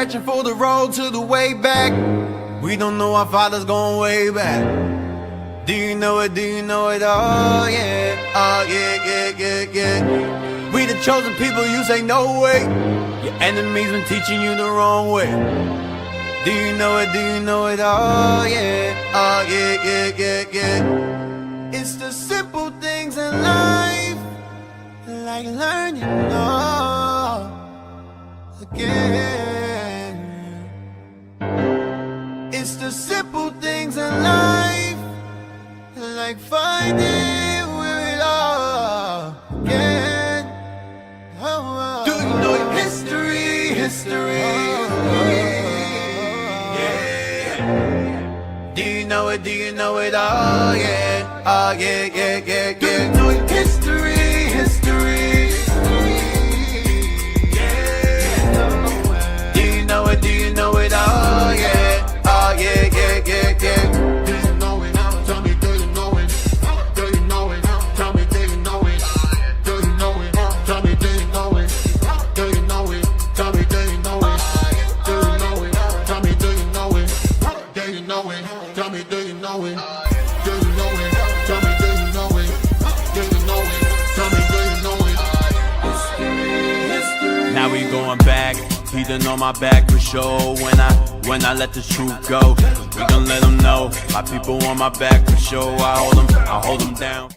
searching for the road to the way back. We don't know our father's going way back. Do you know it? Do you know it? Oh yeah, oh yeah, yeah, yeah, yeah. We the chosen people, you say no way. Your enemies been teaching you the wrong way. Do you know it? Do you know it? Oh yeah, yeah, yeah, yeah. It's the simple things in life, like learning all again. It's the simple things in life, like finding where it all again. Do you know your history? History. Do you know it? Do you know it? Oh yeah, yeah, yeah, yeah, yeah. Do you know your history? History. Yeah. Do you know it? Do you know it? Oh yeah, yeah, yeah, yeah, yeah. Do you know it? Tell me, do you know it? Do you know it? Tell me, do you know it? Do you know it? Tell me, do you know it? Do you know it? Tell me, do you know it? Do you know it? Tell me, do you know it? Do you know it? Tell me, do you know it? Do you know it? Tell me, do you know it? Do you know it? Tell me, do you know it? History. Now we going back. He done on my back for sure. When I let the truth go, we gon' let them know. My people on my back for sure. I hold them down.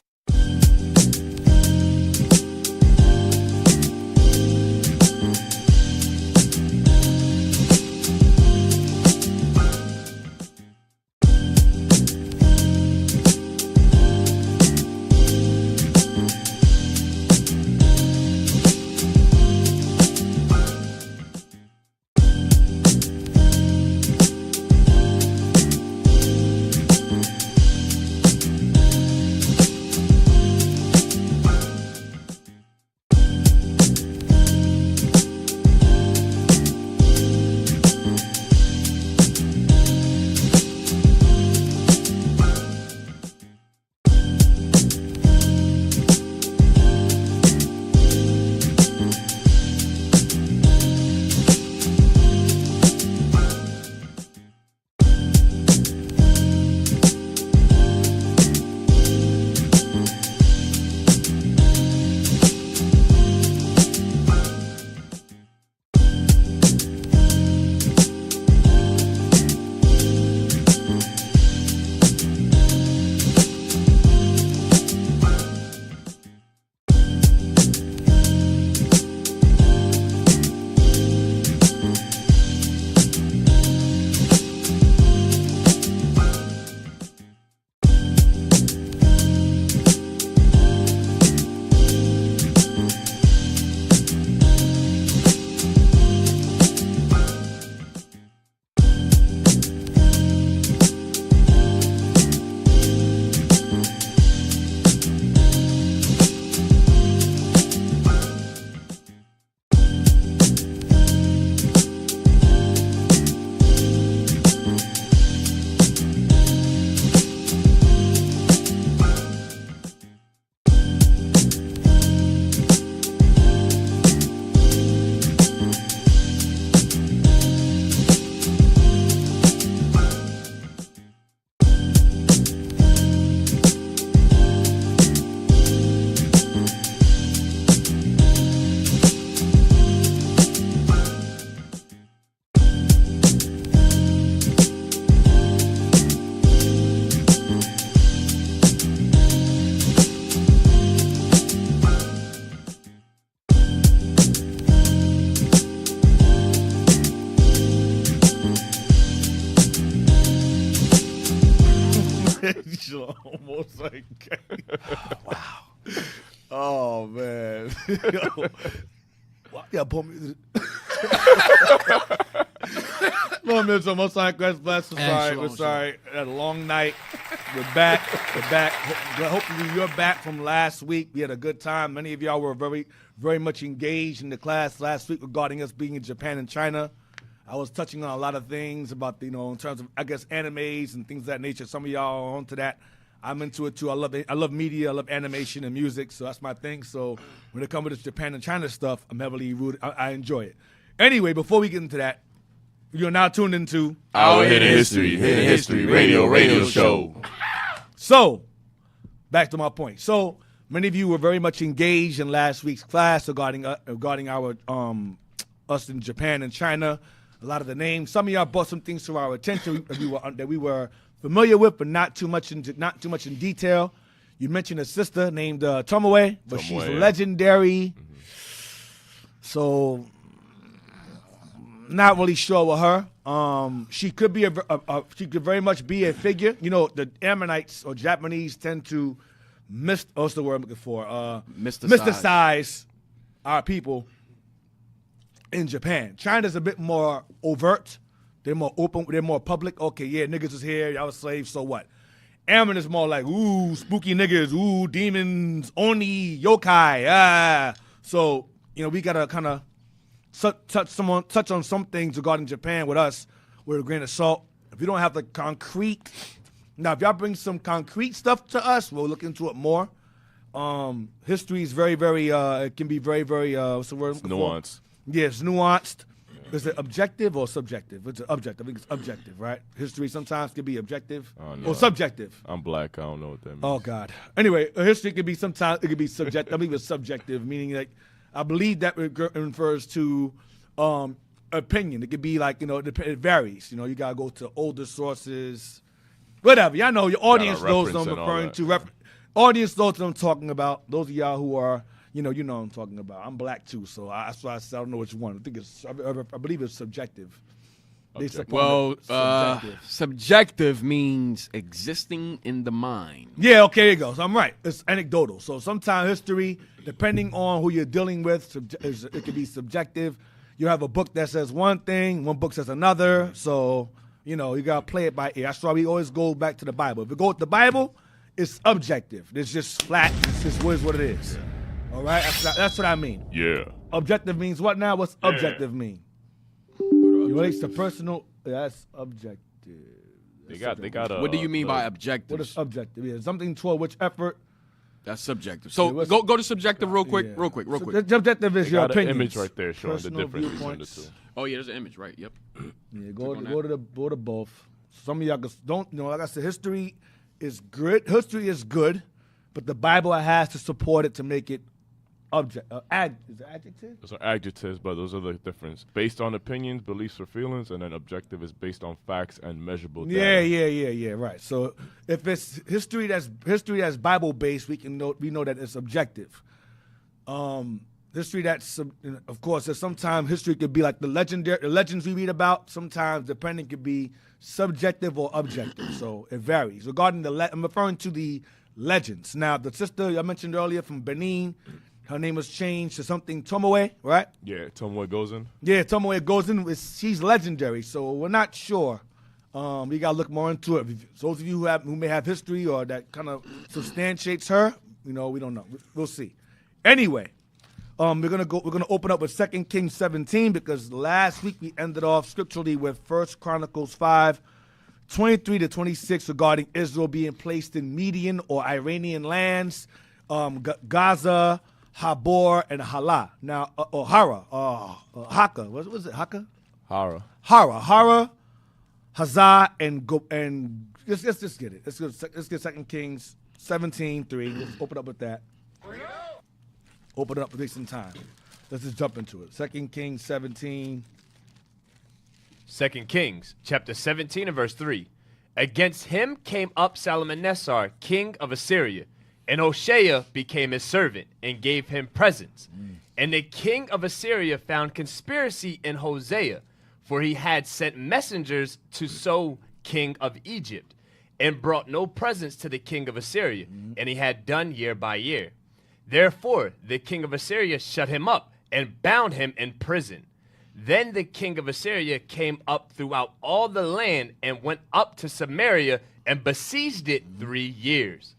Almost like wow. Oh man. Why you pull me? No, Mitchell, most like we're sorry. Had a long night. We're back. Hopefully you're back from last week. We had a good time. Many of y'all were very much engaged in the class last week regarding us being in Japan and China. I was touching on a lot of things about, in terms of, I guess, animes and things of that nature. Some of y'all are onto that. I'm into it too. I love media. I love animation and music, so that's my thing. So when it comes to this Japan and China stuff, I'm heavily rooted. I enjoy it. Anyway, before we get into that, You're now tuned into Our Hidden History radio show. So, back to my point. So, many of you were very much engaged in last week's class regarding our us in Japan and China. A lot of the names. Some of y'all brought some things to our attention that we were familiar with, but not too much in detail. You mentioned a sister named Tomoe, but she's legendary. Mm-hmm. So, not really sure with her. She could be she could very much be a figure. You know, the Ammonites or Japanese tend to what's the word I'm looking for? Mysticize our people in Japan. China's a bit more overt. They're more open. They're more public. Okay, yeah, niggas is here. Y'all was slaves. So what? Ammon is more like, ooh, spooky niggas, ooh, demons, oni, yokai, So, you know, we got to kind of touch on some things regarding Japan with us with a grain of salt. If you don't have the concrete, now if y'all bring some concrete stuff to us, we'll look into it more. History is very, very, it can be very, very, what's the word? It's nuanced. Yeah, it's nuanced. Is it objective or subjective? It's objective. I think it's objective, right? History sometimes can be objective or subjective. I'm black. I don't know what that means. Oh, God. Anyway, history can be sometimes, it can be subjective. I believe it's subjective, meaning like, I believe that refers to opinion. It could be like, you know, it varies. You know, you got to go to older sources, whatever. Y'all know, your audience knows what I'm referring to. Audience knows what I'm talking about. Those of y'all who are, you know what I'm talking about. I'm black too, so that's why I said I don't know which one. I believe it's subjective. Subjective means existing in the mind. Yeah, okay, there you go. So I'm right. It's anecdotal. So sometimes history, depending on who you're dealing with, it can be subjective. You have a book that says one thing, one book says another. So, you know, you got to play it by ear. That's why we always go back to the Bible. If we go with the Bible, it's objective. It's just flat. It's just what it is. Yeah. All right? That's what I mean. Yeah. Objective means what now? What's objective mean? It relates to personal. That's objective. They got a. What do you mean by objective? What is objective? Yeah, something toward which effort. That's subjective. So go to subjective real quick. Subjective is your opinion. Image right there showing the difference between the two. Oh yeah, there's an image, right? Yep. Yeah, go to both. Some of y'all don't know. Like I said, history is good. History is good, but the Bible has to support it to make it is it adjective? Those are adjectives, but those are the difference. Based on opinions, beliefs, or feelings, and then objective is based on facts and measurable data. Yeah, right. So if it's history that's Bible based, we know that it's objective. History that's, of course, sometimes history could be like the legends we read about. Sometimes depending could be subjective or objective. So it varies. Regarding I'm referring to the legends. Now the sister I mentioned earlier from Benin. Her name was changed to something Tomoe, right? Yeah, Tomoe Gozen. Yeah, Tomoe Gozen. She's legendary, so we're not sure. We got to look more into it. Those of you who may have history or that kind of substantiates her, you know, we don't know. We'll see. Anyway, we're gonna open up with 2 Kings 17 because last week we ended off scripturally with 1 Chronicles 5, 23 to 26 regarding Israel being placed in Median or Iranian lands, Gaza, Habor, and Hala. Now, Hara, Haka. What was it? Haka? Hara, Hazah, and let's just get it. Let's get 2 Kings 17:3. Let's open up with that. Open it up, take some time. Let's just jump into it. 2 Kings 17. 2 Kings, chapter 17 and verse 3. Against him came up Salmanassar, king of Assyria, and Hoshea became his servant and gave him presents. And the king of Assyria found conspiracy in Hosea, for he had sent messengers to So, king of Egypt, and brought no presents to the king of Assyria, and he had done year by year. Therefore the king of Assyria shut him up and bound him in prison. Then the king of Assyria came up throughout all the land and went up to Samaria and besieged it 3 years.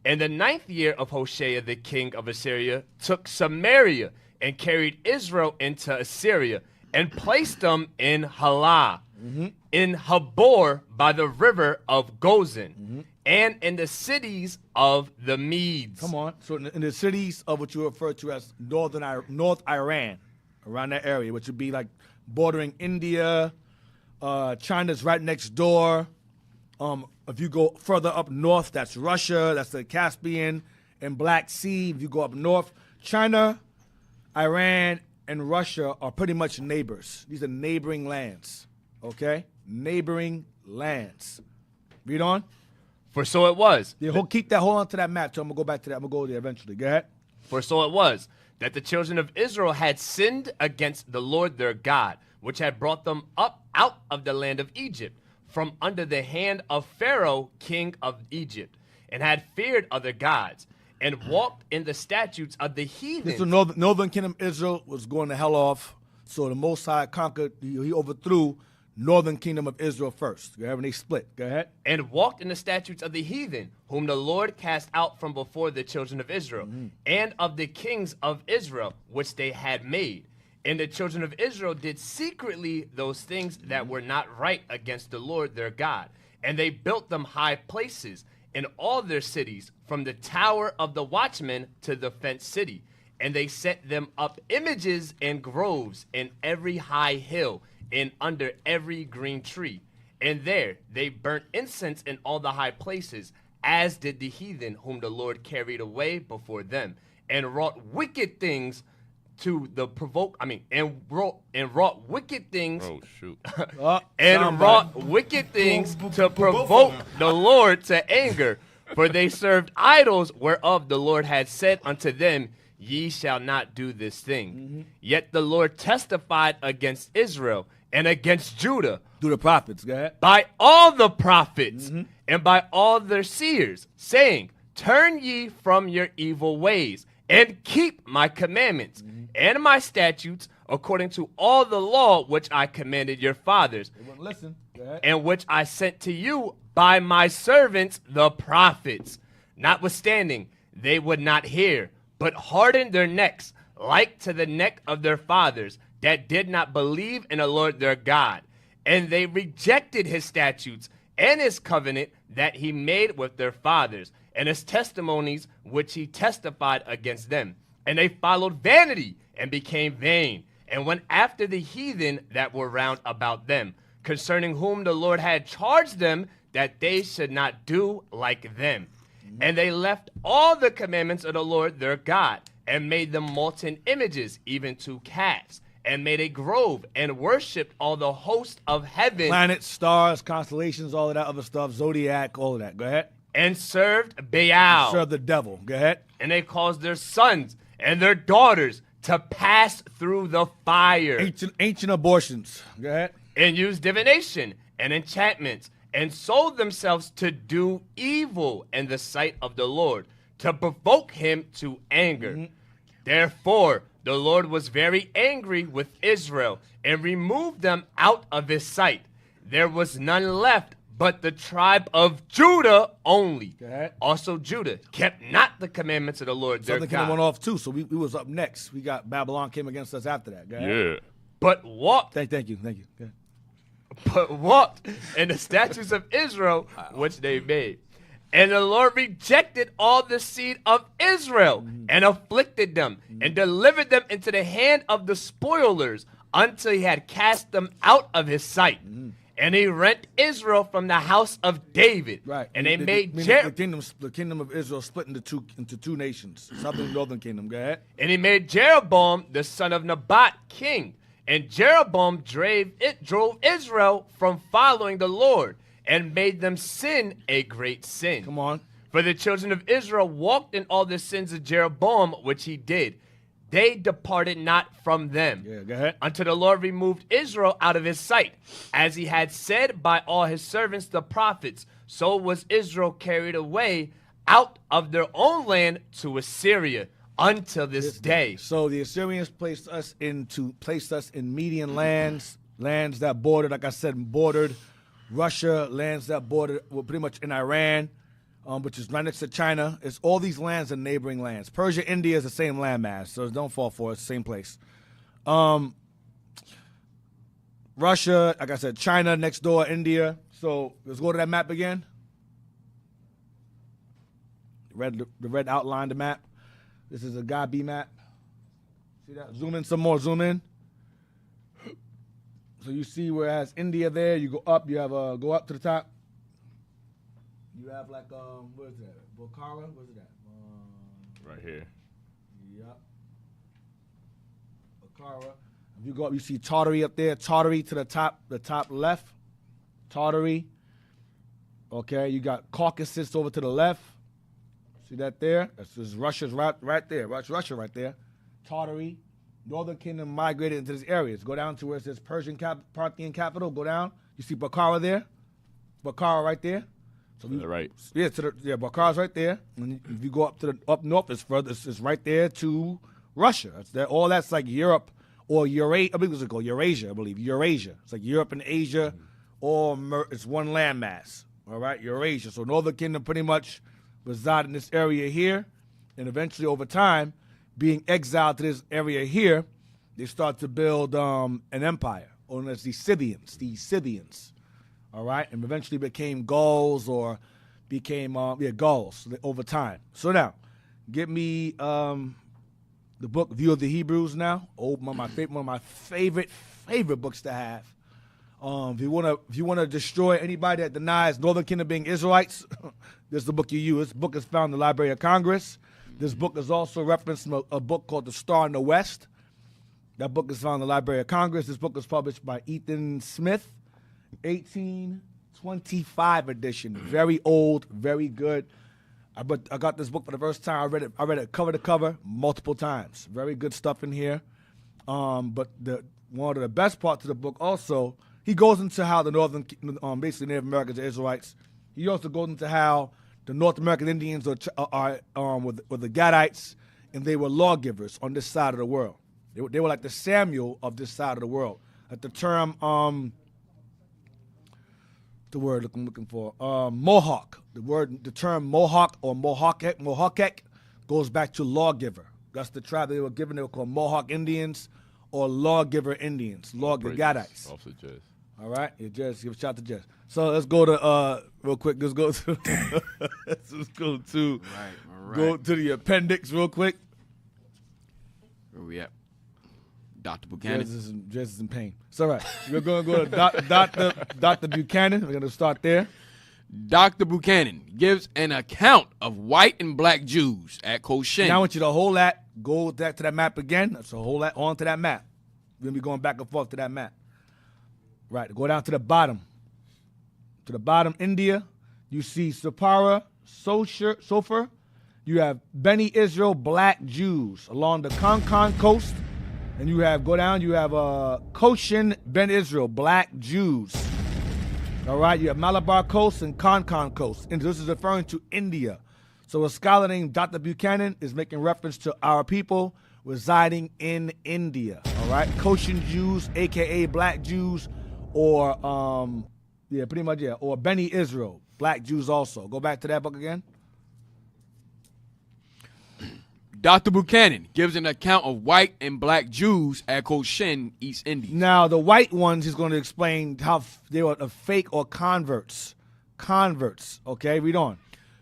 In the 9th year of Hoshea, the king of Assyria took Samaria and carried Israel into Assyria and placed them in Halah, in Habor by the river of Gozan, and in the cities of the Medes. Come on. So in the cities of what you refer to as North Iran, around that area, which would be like bordering India, China's right next door. If you go further up north, that's Russia. That's the Caspian and Black Sea. If you go up north, China, Iran, and Russia are pretty much neighbors. These are neighboring lands, okay? Neighboring lands. Read on. For so it was. Yeah, hold on to that map. So I'm going to go back to that. I'm going to go there eventually. Go ahead. For so it was that the children of Israel had sinned against the Lord their God, which had brought them up out of the land of Egypt, from under the hand of Pharaoh, king of Egypt, and had feared other gods, and walked in the statutes of the heathen. This was northern kingdom Israel was going to hell off. So the Most High conquered, he overthrew northern kingdom of Israel first. Go ahead, and they split. Go ahead. And walked in the statutes of the heathen, whom the Lord cast out from before the children of Israel, and of the kings of Israel, which they had made. And the children of Israel did secretly those things that were not right against the Lord their God. And they built them high places in all their cities, from the tower of the watchman to the fenced city. And they set them up images and groves in every high hill, and under every green tree. And there they burnt incense in all the high places, as did the heathen whom the Lord carried away before them, and wrought wicked things to the provoke. And wrought wicked things. Oh shoot! And wrought wicked things to provoke the Lord to anger, for they served idols, whereof the Lord had said unto them, Ye shall not do this thing. Yet the Lord testified against Israel and against Judah Do the prophets. Go ahead. by all the prophets and by all their seers, saying, Turn ye from your evil ways, and keep my commandments and my statutes, according to all the law which I commanded your fathers, They wouldn't listen. Go ahead. and which I sent to you by my servants the prophets. Notwithstanding, they would not hear, but hardened their necks, like to the neck of their fathers, that did not believe in the Lord their God. And they rejected his statutes and his covenant that he made with their fathers, and his testimonies which he testified against them. And they followed vanity and became vain, and went after the heathen that were round about them, concerning whom the Lord had charged them that they should not do like them. And they left all the commandments of the Lord their God, and made them molten images, even to calves, and made a grove, and worshipped all the host of heaven, Planets, stars, constellations, all of that other stuff, zodiac, all of that. Go ahead. and served Baal. Serve the devil. Go ahead. And they caused their sons and their daughters to pass through the fire, Ancient abortions. Go ahead. and used divination and enchantments, and sold themselves to do evil in the sight of the Lord, to provoke him to anger. Therefore, the Lord was very angry with Israel, and removed them out of his sight. There was none left but the tribe of Judah only. Go ahead. Also Judah kept not the commandments of the Lord their Southern Kingdom God, went off too, so we was up next. We got Babylon came against us after that. Go ahead. Yeah. but walked Thank you. Go ahead. but walked in the statutes of Israel, which they made. And the Lord rejected all the seed of Israel, and afflicted them, and delivered them into the hand of the spoilers, until he had cast them out of his sight. And he rent Israel from the house of David. Right. And they made the kingdom of Israel split into two nations, southern and northern kingdom. Go ahead. And he made Jeroboam the son of Nebat king. And Jeroboam drove Israel from following the Lord, and made them sin a great sin. Come on. For the children of Israel walked in all the sins of Jeroboam, which he did. They departed not from them. Yeah, go ahead. Until the Lord removed Israel out of his sight. As he had said by all his servants the prophets, so was Israel carried away out of their own land to Assyria until this day. So the Assyrians placed us in Median lands that bordered, like I said, bordered Russia, lands that bordered, were pretty much in Iran, which is right next to China. It's all these lands are neighboring lands. Persia, India is the same landmass, so don't fall for it. It's the same place. Russia, like I said, China next door, India. So let's go to that map again. The red outline the map. This is a Gabi map. See that? Zoom in some more. Zoom in. So you see where it has India there. You go up. You have go up to the top. You have like what is that? Bukhara. What is that? Right here. Yep. Bukhara. If you go up, you see Tartary up there. Tartary to the top left. Tartary. Okay, you got Caucasus over to the left. See that there? That's Russia's right there. Russia right there. Tartary. Northern Kingdom migrated into these areas. Go down to where it says Parthian capital. Go down. You see Bukhara there? Bukhara right there. So To the right. Yeah, Bukhara's right there. And if you go up north, it's further. It's right there to Russia. All that's like Europe or Eurasia. I believe it's called Eurasia. I believe Eurasia. It's like Europe and Asia, it's one landmass. All right, Eurasia. So Northern Kingdom pretty much reside in this area here, and eventually over time, being exiled to this area here, they start to build an empire known as the Scythians. All right, and eventually became Gauls or became Gauls over time. So now, get me the book View of the Hebrews now. One of my favorite books to have. If you wanna destroy anybody that denies Northern Kingdom being Israelites, this is the book you use. This book is found in the Library of Congress. This book is also referenced in a book called The Star in the West. That book is found in the Library of Congress. This book is published by Ethan Smith, 1825 edition. Very old, very good. I got this book for the first time. I read it cover to cover multiple times. Very good stuff in here. But one of the best parts of the book also, he goes into how the basically Native Americans are Israelites. He also goes into how the North American Indians were the Gadites, and they were lawgivers on this side of the world. They were like the Samuel of this side of the world. At the term, the word I'm looking for, Mohawk. The term Mohawk or Mohawkek goes back to lawgiver. That's the tribe they were given. They were called Mohawk Indians or lawgiver Indians, Gadites. Also Jez. All right, yeah, Jez, give a shout to Jez. So let's go to real quick. Let's go to go to the appendix real quick. Where we at? Dr. Buchanan. Jez is in pain. It's all right. We're going to go to Dr. Buchanan. We're going to start there. Dr. Buchanan gives an account of white and black Jews at Goshen. Now I want you to hold that. Go back to that map again. So hold that onto that map. We're going to be going back and forth to that map. Right, go down to the bottom. To the bottom, India, you see Sapara, Sofer. You have Beni Israel, black Jews along the Konkan coast. And you have, go down, you have Goshen, Ben Israel, black Jews. All right, you have Malabar coast and Konkan coast. And this is referring to India. So a scholar named Dr. Buchanan is making reference to our people residing in India. All right, Goshen Jews, a.k.a. black Jews, or or Beni Israel, black Jews also. Go back to that book again. Dr. Buchanan gives an account of white and black Jews at Goshen, East Indies. Now, the white ones, he's going to explain how they were fake or converts. Converts, okay? Read on.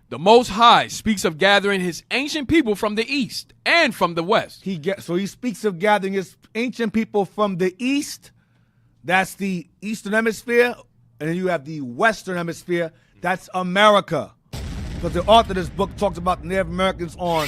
The Most High speaks of gathering his ancient people from the east and from the west. So he speaks of gathering his ancient people from the east. That's the Eastern Hemisphere. And then you have the Western Hemisphere. That's America. Because the author of this book talks about the Native Americans on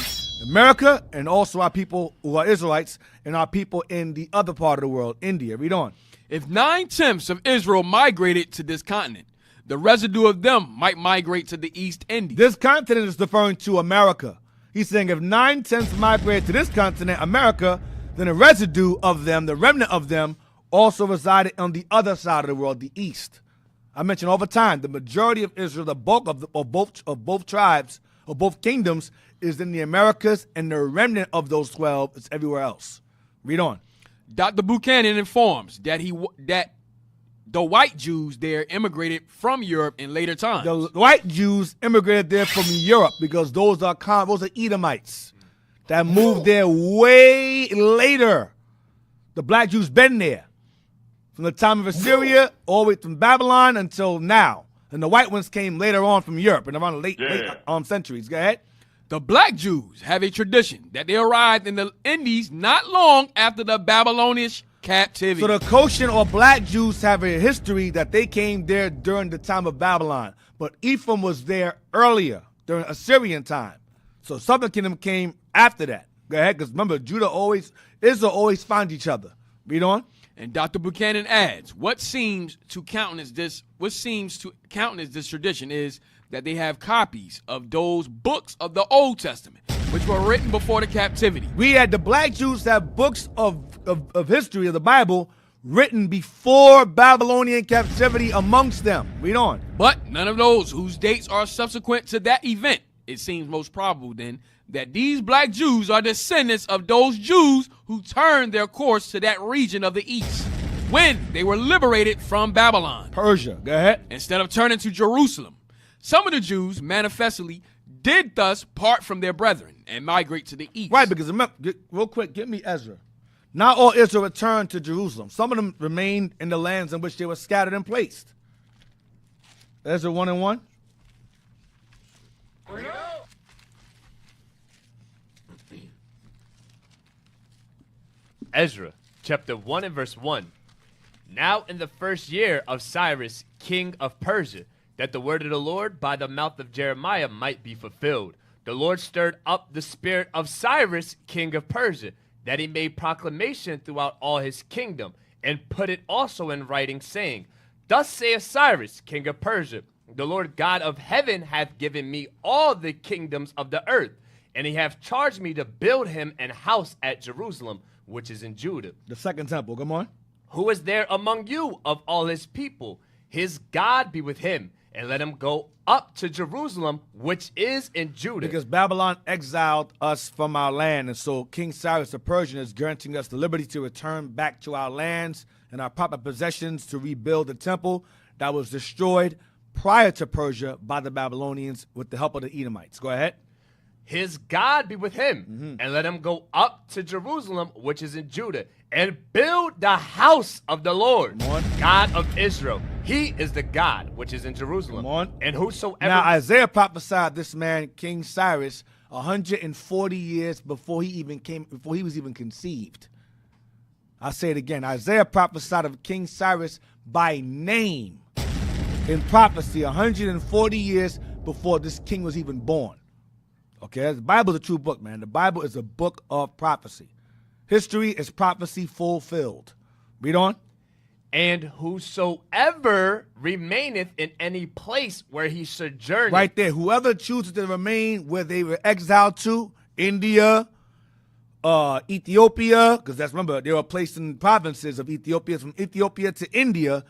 America and also our people who are Israelites and our people in the other part of the world, India. Read on. If 9/10 of Israel migrated to this continent, the residue of them might migrate to the East Indies. This continent is referring to America. He's saying if 9/10 migrated to this continent, America, then the residue of them, the remnant of them, also resided on the other side of the world, the East. I mentioned over time, the majority of Israel, the bulk of both tribes, or both kingdoms, is in the Americas, and the remnant of those 12 is everywhere else. Read on. Dr. Buchanan informs that the white Jews there immigrated from Europe in later times. The white Jews immigrated there from Europe because those are Edomites that moved there way later. The black Jews been there from the time of Assyria all the way from Babylon until now. And the white ones came later on from Europe in around the late centuries. Go ahead. The black Jews have a tradition that they arrived in the Indies not long after the Babylonian captivity. So the Koshin or black Jews have a history that they came there during the time of Babylon. But Ephraim was there earlier, during Assyrian time. So Southern Kingdom came after that. Go ahead, because remember, Israel always find each other. Read on. And Dr. Buchanan adds, what seems to countenance this tradition is that they have copies of those books of the Old Testament, which were written before the captivity. We had the black Jews have books of history of the Bible written before Babylonian captivity amongst them. Read on. But none of those whose dates are subsequent to that event. It seems most probable then that these black Jews are descendants of those Jews who turned their course to that region of the east when they were liberated from Babylon. Persia. Go ahead. Instead of turning to Jerusalem. Some of the Jews manifestly did thus part from their brethren and migrate to the east. Right, because remember, real quick, get me Ezra. Not all Israel returned to Jerusalem. Some of them remained in the lands in which they were scattered and placed. Ezra 1 and 1. Ezra, chapter 1 and verse 1. Now in the first year of Cyrus, king of Persia, that the word of the Lord by the mouth of Jeremiah might be fulfilled, the Lord stirred up the spirit of Cyrus, king of Persia, that he made proclamation throughout all his kingdom, and put it also in writing, saying, Thus saith Cyrus, king of Persia, the Lord God of heaven hath given me all the kingdoms of the earth, and he hath charged me to build him an house at Jerusalem, which is in Judah. The second temple, come on. Who is there among you of all his people? His God be with him, and let him go up to Jerusalem, which is in Judah. Because Babylon exiled us from our land, and so King Cyrus the Persian is granting us the liberty to return back to our lands and our proper possessions to rebuild the temple that was destroyed prior to Persia by the Babylonians with the help of the Edomites. Go ahead. His God be with him, and let him go up to Jerusalem, which is in Judah, and build the house of the Lord, God of Israel. He is the God which is in Jerusalem. Come on. And whosoever... Now, Isaiah prophesied this man, King Cyrus, 140 years before he was even conceived. I'll say it again. Isaiah prophesied of King Cyrus by name in prophecy 140 years before this king was even born. Okay, the Bible is a true book, man. The Bible is a book of prophecy. History is prophecy fulfilled. Read on. And whosoever remaineth in any place where he sojourneth. Right there. Whoever chooses to remain where they were exiled to, India, Ethiopia, because remember, they were placed in provinces of Ethiopia. From Ethiopia to India,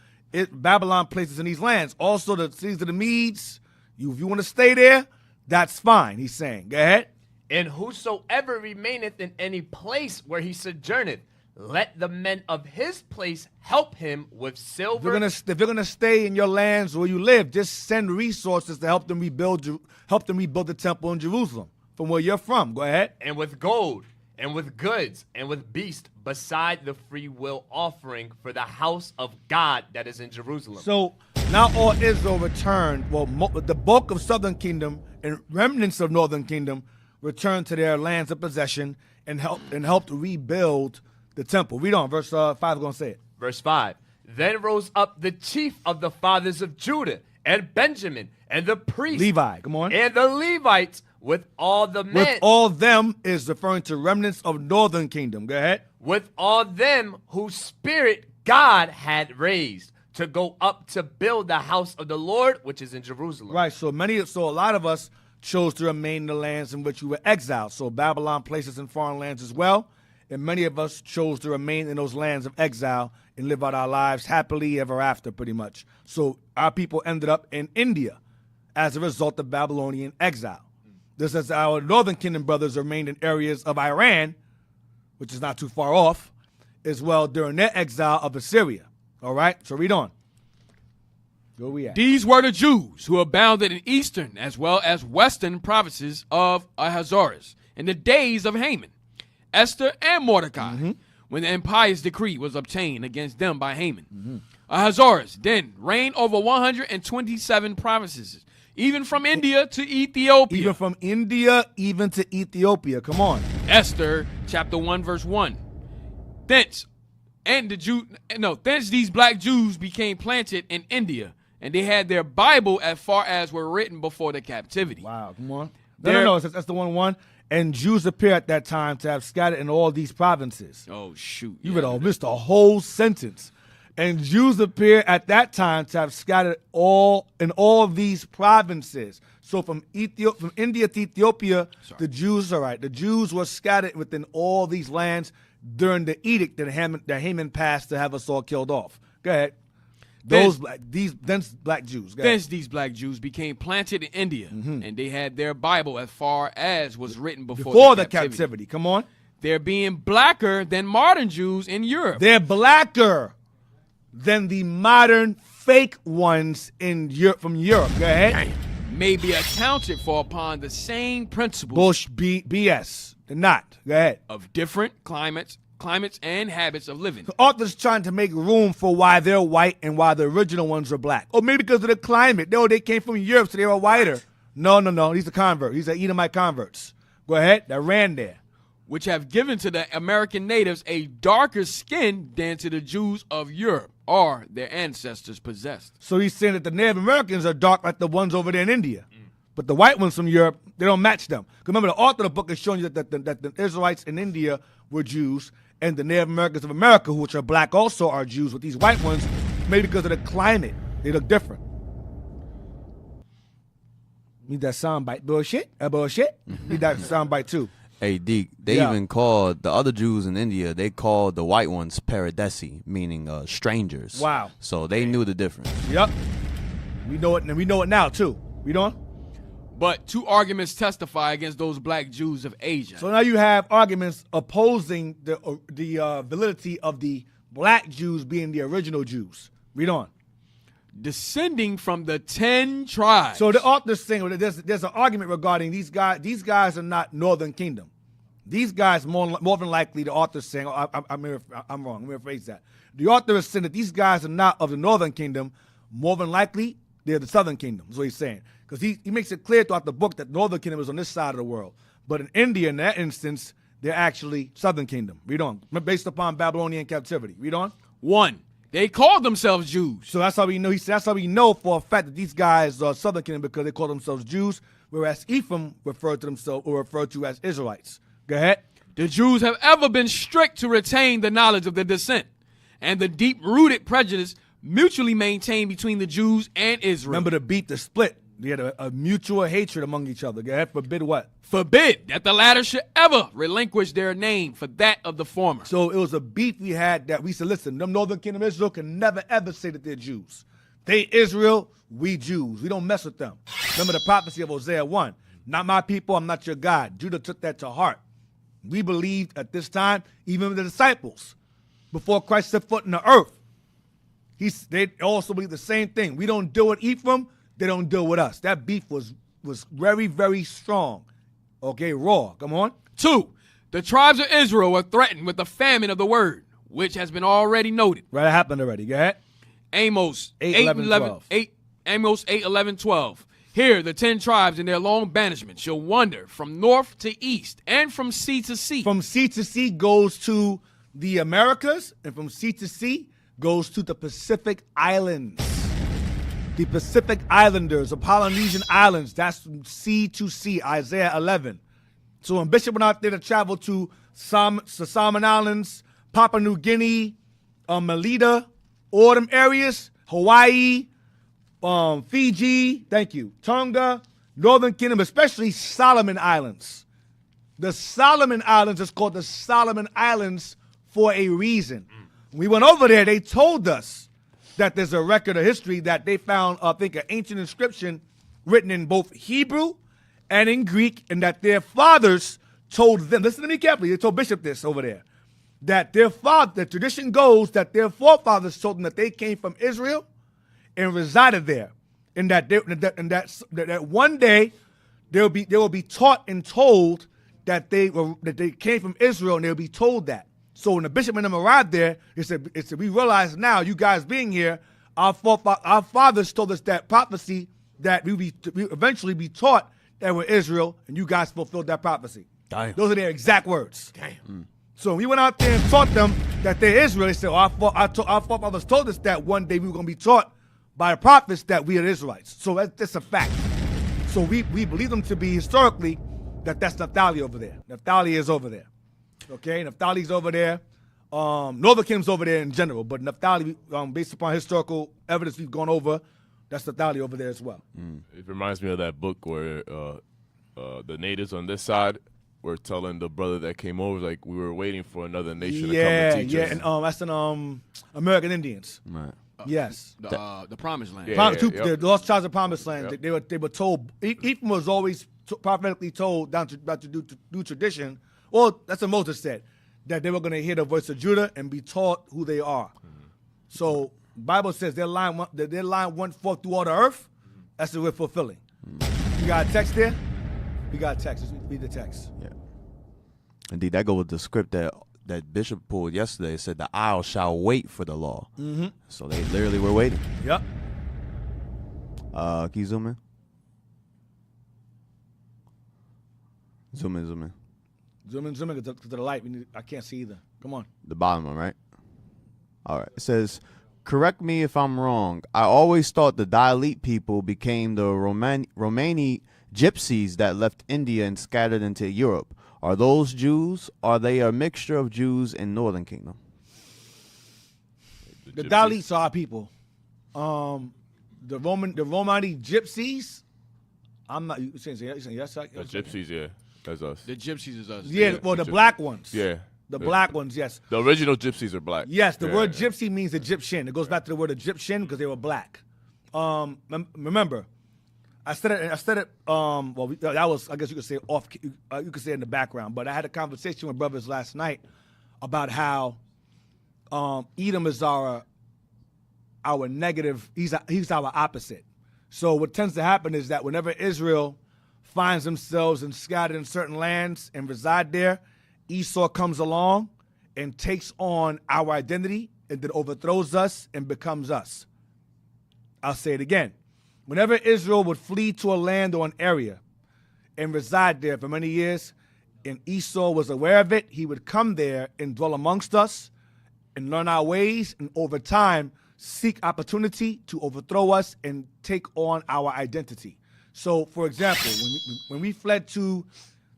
Babylon places in these lands. Also, the cities of the Medes, if you want to stay there, that's fine, he's saying. Go ahead. And whosoever remaineth in any place where he sojourneth, let the men of his place help him with silver. If you're gonna stay in your lands where you live, just send resources to help them rebuild the temple in Jerusalem from where you're from. Go ahead. And with gold, and with goods, and with beasts, beside the free will offering for the house of God that is in Jerusalem. So now all Israel returned. Well, the bulk of Southern Kingdom and remnants of Northern Kingdom returned to their lands of possession and helped rebuild the temple. Read on. Verse 5 is going to say it. Verse 5. Then rose up the chief of the fathers of Judah and Benjamin and the priests. Levi, come on. And the Levites with all the men. With all them is referring to remnants of Northern Kingdom. Go ahead. With all them whose spirit God had raised to go up to build the house of the Lord, which is in Jerusalem. Right. So a lot of us chose to remain in the lands in which we were exiled. So Babylon places in foreign lands as well. And many of us chose to remain in those lands of exile and live out our lives happily ever after, pretty much. So our people ended up in India as a result of Babylonian exile. Just as our Northern Kingdom brothers remained in areas of Iran, which is not too far off, as well during their exile of Assyria. All right, so read on. Where we at? These were the Jews who abounded in eastern as well as western provinces of Ahasuerus in the days of Haman, Esther, and Mordecai, when the impious decree was obtained against them by Haman. Ahasuerus then reigned over 127 provinces, even from India to Ethiopia. Even from India, even to Ethiopia. Come on. Esther, chapter 1, verse 1. Thence And thence these black Jews became planted in India, and they had their Bible as far as were written before the captivity. Wow, come on. No, that's the one. And Jews appear at that time to have scattered in all these provinces. Oh, shoot. You would have missed a whole sentence. And Jews appear at that time to have scattered in all of these provinces. So from India to Ethiopia, the Jews were scattered within all these lands during the edict that Haman passed to have us all killed off. Go ahead. Thence black Jews. Thence these black Jews became planted in India, and they had their Bible as far as was written before the captivity. Come on. They're being blacker than modern Jews in Europe. They're blacker than the modern fake ones in Europe, from Europe. Go ahead. May be accounted for upon the same principles. BS. They're not. Go ahead. Of different climates and habits of living. The author's trying to make room for why they're white and why the original ones are black. Or maybe because of the climate. No, they came from Europe, so they were whiter. No. He's a convert. These are Edomite converts. Go ahead. That ran there. Which have given to the American natives a darker skin than to the Jews of Europe, or their ancestors possessed. So he's saying that the Native Americans are dark like the ones over there in India. But the white ones from Europe, they don't match them. Remember, the author of the book is showing you that the Israelites in India were Jews, and the Native Americans of America, which are black, also are Jews. With these white ones, maybe because of the climate, they look different. Need that soundbite bullshit? Need that soundbite too. Hey, Deke, they even called the other Jews in India, they called the white ones paradesi, meaning strangers. Wow. So they knew the difference. Yep. We know it, and we know it now, too. We don't? But two arguments testify against those black Jews of Asia. So now you have arguments opposing the validity of the black Jews being the original Jews. Read on. Descending from the 10 tribes. So the author's saying there's an argument regarding these guys. These guys are not Northern Kingdom. These guys, more than likely, the author's saying, I'm wrong. Let me rephrase that. The author is saying that these guys are not of the Northern Kingdom. More than likely, they're the Southern Kingdom, is what he's saying. Because he makes it clear throughout the book that Northern Kingdom is on this side of the world. But in India, in that instance, they're actually Southern Kingdom. Read on. Based upon Babylonian captivity. Read on. 1. They called themselves Jews. So that's how we know. That's how we know for a fact that these guys are Southern Kingdom, because they call themselves Jews, whereas Ephraim referred to as Israelites. Go ahead. The Jews have ever been strict to retain the knowledge of their descent, and the deep-rooted prejudice mutually maintained between the Jews and Israel. Remember the beat, the split. They had a mutual hatred among each other. Go ahead. Forbid what? Forbid that the latter should ever relinquish their name for that of the former. So it was a beef we had that we said, listen, them Northern Kingdom Israel can never ever say that they're Jews. They Israel, we Jews. We don't mess with them. Remember the prophecy of Hosea 1. Not my people, I'm not your God. Judah took that to heart. We believed at this time, even the disciples, before Christ set foot in the earth, they also believed the same thing. We don't deal with Ephraim, they don't deal with us. That beef was very, very strong. Okay, raw. Come on. 2. The tribes of Israel were threatened with the famine of the word, which has been already noted. Right, it happened already. Go ahead. Amos 8:11-12. Here the 10 tribes in their long banishment shall wander from north to east and from sea to sea. From sea to sea goes to the Americas, and from sea to sea goes to the Pacific Islands. The Pacific Islanders, the Polynesian Islands, that's from sea to sea, Isaiah 11. So when Bishop went out there to travel to the Solomon Islands, Papua New Guinea, Melita, all them areas, Hawaii, Fiji, thank you, Tonga, Northern Kingdom, especially Solomon Islands. The Solomon Islands is called the Solomon Islands for a reason. When we went over there, they told us that there's a record of history that they found, I think, an ancient inscription written in both Hebrew and in Greek, and that their fathers told them, listen to me carefully, they told Bishop this over there, that the tradition goes that their forefathers told them that they came from Israel and resided there, and that one day they will be taught and told that they came from Israel, and they'll be told that. So when the bishop and them arrived there, it said, we realize now, you guys being here, our fathers told us that prophecy that we eventually be taught that we're Israel, and you guys fulfilled that prophecy. Damn. Those are their exact words. Damn. So when we went out there and taught them that they're Israel, they said, our forefathers told us that one day we were going to be taught by the prophets that we are Israelites. So that's a fact. So we believe them to be historically that's Naphtali over there. Naphtali is over there. Okay, Naphtali's over there. Northern Kingdom's over there in general, but Naphtali, based upon historical evidence we've gone over, that's Naphtali over there as well. It reminds me of that book where the natives on this side were telling the brother that came over, like, we were waiting for another nation to come and teach us. And that's in American Indians. Right. Yes. The Promised Land. The lost tribes of Promised Land. Yep. They were told. Ephraim was always prophetically told down to do tradition. Well, that's what Moses said, that they were going to hear the voice of Judah and be taught who they are. So the Bible says their line went forth through all the earth. That's what we're fulfilling. You got a text there? We got a text. Let's read the text. Yeah. Indeed, that goes with the script that Bishop pulled yesterday. It said the isle shall wait for the law. Mm-hmm. So they literally were waiting. Yep. Can you zoom in? Zoom in. Zoom in to the light. I can't see either. Come on. The bottom one, right? All right. It says, correct me if I'm wrong. I always thought the Dalit people became the Romani gypsies that left India and scattered into Europe. Are those Jews? Are they a mixture of Jews in Northern Kingdom? The Dalits are our people. The Romani gypsies. I'm not. You saying yes? The gypsies, yeah, that's us. The gypsies is us. Yeah, well, the black ones. Yeah. The black ones, yes. The original gypsies are black. Yes, the word gypsy means Egyptian. It goes back to the word Egyptian because they were black. Remember, I said it. That was, I guess you could say off. You could say in the background. But I had a conversation with brothers last night about how Edom is our negative. He's our opposite. So what tends to happen is that whenever Israel finds themselves and scattered in certain lands and reside there, Esau comes along and takes on our identity and then overthrows us and becomes us. I'll say it again. Whenever Israel would flee to a land or an area and reside there for many years, and Esau was aware of it, he would come there and dwell amongst us and learn our ways, and over time seek opportunity to overthrow us and take on our identity. So, for example, when we fled to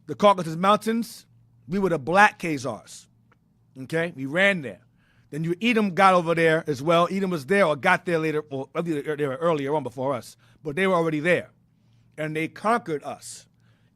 the Caucasus Mountains, we were the black Khazars. Okay? We ran there. Then Edom got over there as well. Edom was there or got there later, or they were earlier on before us, but they were already there. And they conquered us.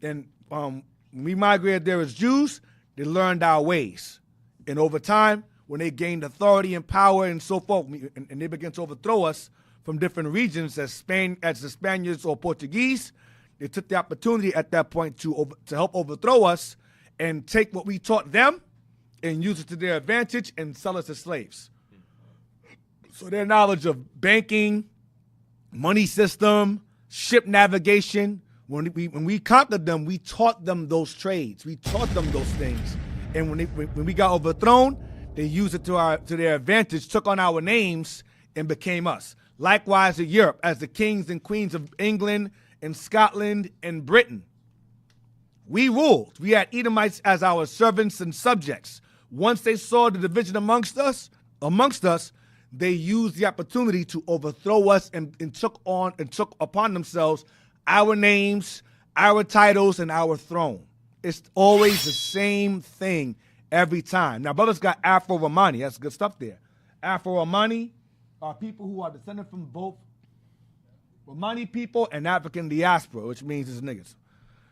And when we migrated there as Jews, they learned our ways. And over time, when they gained authority and power and so forth, and they began to overthrow us from different regions as the Spaniards or Portuguese, they took the opportunity at that point to help overthrow us and take what we taught them and use it to their advantage and sell us as slaves. So their knowledge of banking, money system, ship navigation, when we conquered them, we taught them those trades. We taught them those things. And when we got overthrown, they used it to their advantage, took on our names, and became us. Likewise in Europe, as the kings and queens of England and Scotland and Britain, we ruled. We had Edomites as our servants and subjects. Once they saw the division amongst us, they used the opportunity to overthrow us and took upon themselves our names, our titles, and our throne. It's always the same thing every time. Now, brothers got Afro-Romani. That's good stuff there. Afro-Romani are people who are descended from both Romani people and African diaspora, which means it's niggas.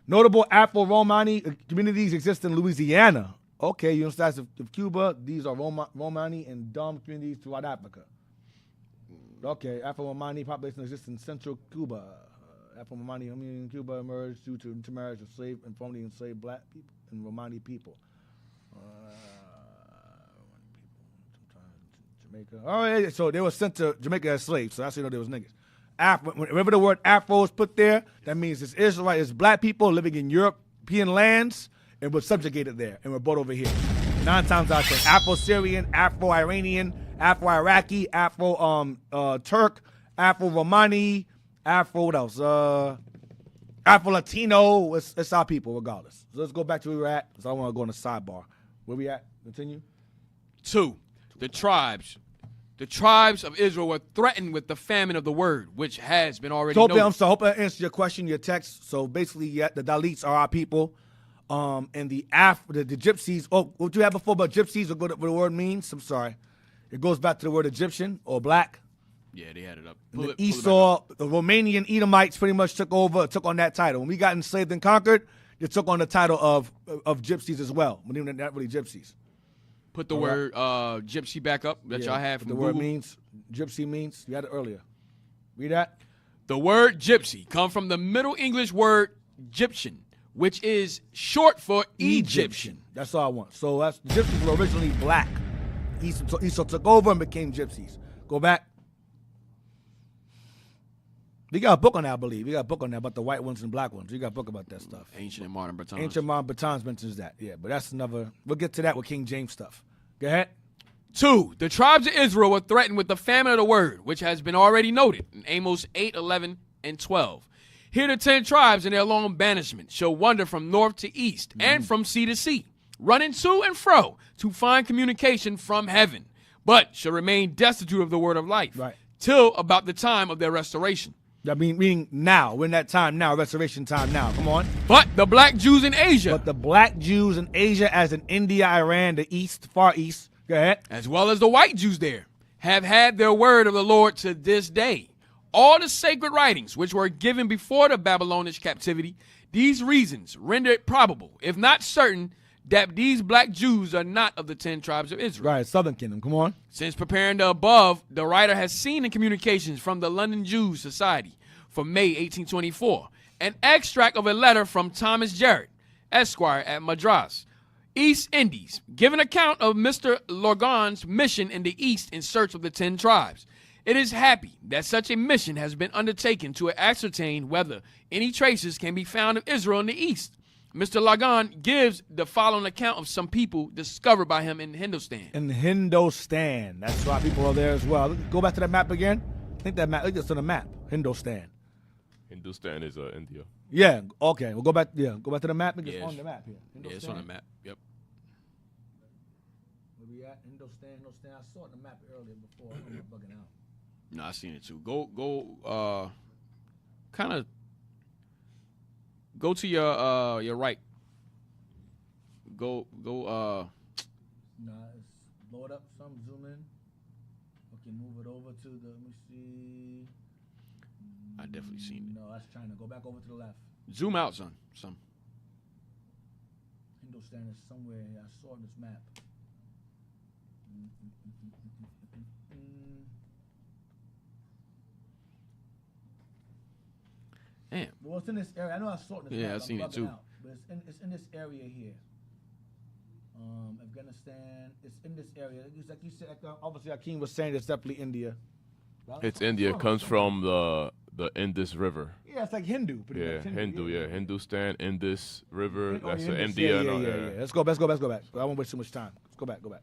Notable Afro-Romani communities exist in Louisiana. Okay, United States of Cuba. These are Romani and Dom communities throughout Africa. Okay, Afro-Romani population exists in central Cuba. Afro-Romani in Cuba emerged due to intermarriage of slave and formerly enslaved black people and Romani people. Jamaica. Oh, yeah, so they were sent to Jamaica as slaves, so that's how you know there was niggas. Whenever the word Afro is put there, that means it's Israelite, it's black people living in European lands and were subjugated there and were brought over here. 9 times out of 10, Afro-Syrian, Afro-Iranian, Afro-Iraqi, Afro-Turk, Afro-Romani, Afro, what else? Afro-Latino, it's our people regardless. So let's go back to where we were at, because I want to go on a sidebar Where we at? Continue. 2. The tribes of Israel were threatened with the famine of the word, which has been already noted. I'm sorry. Hope I answered your question, your text. So basically, yeah, the Dalits are our people. And the gypsies. Oh, what you had before about gypsies? Or what the word means? I'm sorry. It goes back to the word Egyptian or black. Yeah, they had it up. The Esau, the Romanian Edomites pretty much took on that title. When we got enslaved and conquered, they took on the title of gypsies as well. But even not really gypsies. Put the word gypsy back up that y'all had from the Google. word means, gypsy means, you had it earlier. Read that. The word gypsy come from the Middle English word Egyptian, which is short for Egyptian. That's all I want. So the gypsies were originally black. Esau took over and became gypsies. Go back. We got a book on that, I believe. We got a book on that about the white ones and black ones. We got a book about that stuff. Ancient and modern Britons. Ancient modern Britons mentions that. Yeah, but that's another. We'll get to that with King James stuff. Go ahead. 2. The tribes of Israel were threatened with the famine of the word, which has been already noted in Amos 8, 11, and 12. Here the 10 tribes in their long banishment shall wander from north to east and from sea to sea, running to and fro to find communication from heaven, but shall remain destitute of the word of life, Right. till about the time of their restoration. That meaning now. We're in that time now, restoration time now. Come on. But the black Jews in Asia, But the black Jews in Asia, as in India, Iran, the east, far east, go ahead. as well as the white Jews there, have had their word of the Lord to this day. All the sacred writings which were given before the Babylonish captivity, these reasons render it probable, if not certain, that these black Jews are not of the 10 tribes of Israel. Right, Southern Kingdom. Come on. Since preparing the above, the writer has seen in communications from the London Jews Society from May 1824 an extract of a letter from Thomas Jarrett, Esquire at Madras, East Indies, giving account of Mr. Lorgon's mission in the East in search of the 10 tribes. It is happy that such a mission has been undertaken to ascertain whether any traces can be found of Israel in the East. Mr. Lagan gives the following account of some people discovered by him in Hindustan. In Hindustan. That's why people are there as well. Go back to that map again. I think that map, look, it's on the map. Hindustan. Hindustan is India. Yeah, okay. We'll go back. Yeah, go back to the map. It's Yeah, on the map here. Yeah, it's on the map. Yep. Where we at? Hindustan. I saw it on the map earlier before. I'm not bugging out. No, I seen it too. Go kind of go to your right. Go Nah, it's blow it up some, zoom in. Okay, move it over to the, let me see. I definitely seen it. No, that's China. Go back over to the left. Zoom out, son. Some. Hindustan is somewhere. I saw this map. Damn. Well, it's in this area. I know I saw this map. Yeah, I I'm seen it bugging too. out, but it's in this area here. Afghanistan. It's in this area. It's like you said. Obviously, Akeem was saying it's definitely India. It's India. It comes from the Indus River. Yeah, it's like Hindu. Pretty Yeah, much. Hindu. Yeah, Hindustan, Indus River. Oh, That's Indus, India. Yeah. Let's go back. I won't waste too much time. Let's go back. Go back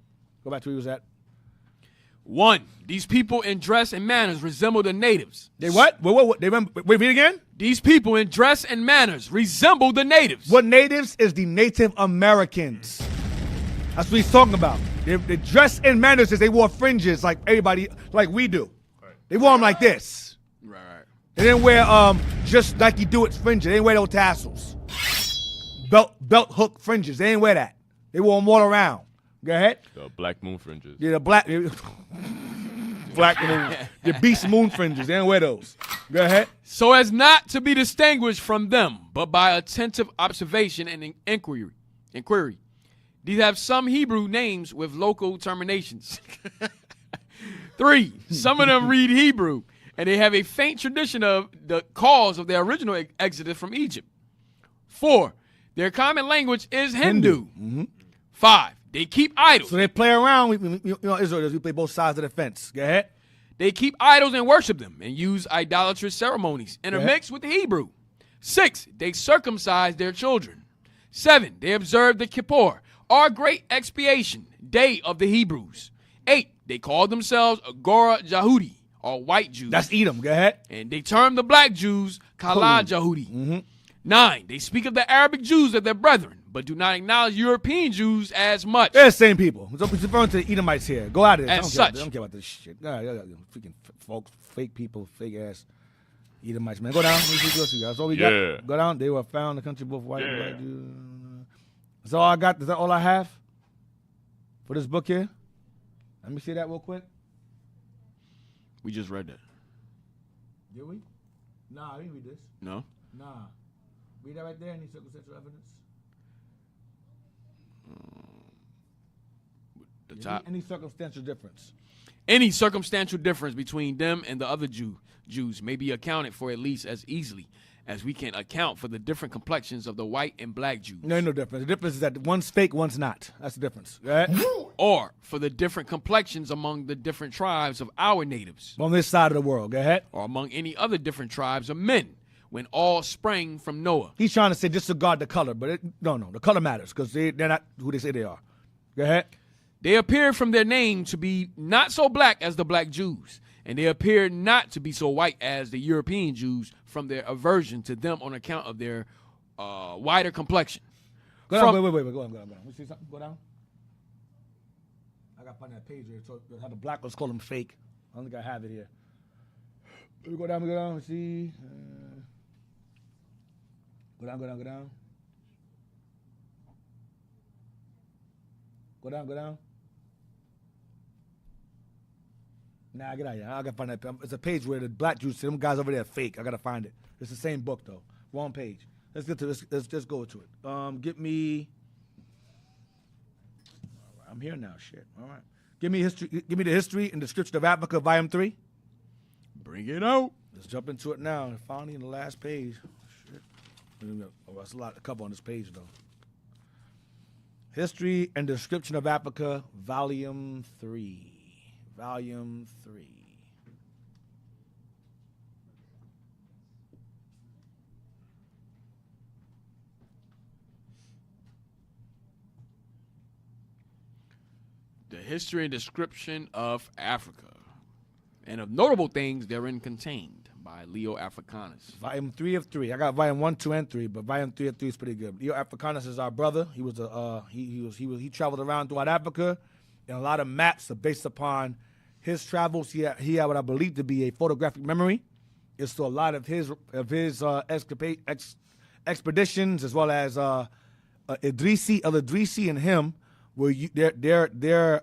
to where he was at. 1. These people in dress and manners resemble the natives. They what? What? They remember? Wait, read again. These people in dress and manners resemble the natives. What natives is the Native Americans. That's what he's talking about. The dress and manners is they wore fringes like everybody, like we do. They wore them like this. Right. They didn't wear just like you do with fringes. They didn't wear no tassels. Belt hook fringes. They didn't wear that. They wore them all around. Go ahead. The black moon fringes. Yeah, the black moon, the beast moon fringes. They didn't wear those. Go ahead. So as not to be distinguished from them, but by attentive observation and inquiry. These have some Hebrew names with local terminations. 3, some of them read Hebrew, and they have a faint tradition of the cause of their original exodus from Egypt. 4, their common language is Hindu. Mm-hmm. 5, they keep idols. So they play around. Israelis, we play both sides of the fence. Go ahead. They keep idols and worship them and use idolatrous ceremonies intermixed with the Hebrew. 6, they circumcise their children. 7, they observe the Kippur, or Great Expiation, Day of the Hebrews. 8, they call themselves Agora Jahudi, or white Jews. That's Edom. Go ahead. And they term the black Jews Kala Jahudi. 9, they speak of the Arabic Jews as their brethren, but do not acknowledge European Jews as much. They're the same people. It's referring to the Edomites here. Go out of there. As I such. don't care about this shit. Freaking folks, fake people, fake ass Edomites, man. Go down. Let me see what else you got. That's all we Yeah. got. Go down. They were found in the country both white and black Jews. That's all I got. Is that all I have for this book here? Let me see that real quick. We just read that. Did we? Nah, I didn't read this. No? Nah. Read that right there. Any circumstantial evidence? The top. Any circumstantial difference? Any circumstantial difference between them and the other Jews may be accounted for at least as easily as we can account for the different complexions of the white and black Jews. No difference. The difference is that one's fake, one's not. That's the difference. Right? Or for the different complexions among the different tribes of our natives, On this side of the world. Go ahead. or among any other different tribes of men, when all sprang from Noah. He's trying to say disregard the color, but no, the color matters because they're not who they say they are. Go ahead. They appear from their name to be not so black as the black Jews, and they appear not to be so white as the European Jews from their aversion to them on account of their whiter complexion. Go down. Wait. Go on. You see something? Go down. I got to find that page here. So how the black ones call them fake. I don't think I have it here. We go down. See. Go down. Go down. Nah, get out of here. I gotta find that. It's a page where the black Jews say them guys over there are fake. I gotta find it. It's the same book though. Wrong page. Let's get to this. Let's just go to it. Get me. All right, I'm here now. Shit. All right. Give me history. Give me the history and description of Africa, volume 3. Bring it out. Let's jump into it now. Finally, in the last page. Shit. Oh, that's a lot to cover on this page though. History and description of Africa, volume 3. Volume 3. The history and description of Africa, and of notable things therein contained, by Leo Africanus. Volume 3 of 3. I got volume 1, 2, and 3, but volume 3 of 3 is pretty good. Leo Africanus is our brother. He was he traveled around throughout Africa, and a lot of maps are based upon his travels. He had what I believe to be a photographic memory. It's to a lot of his expeditions, as well as Idrisi and him, where their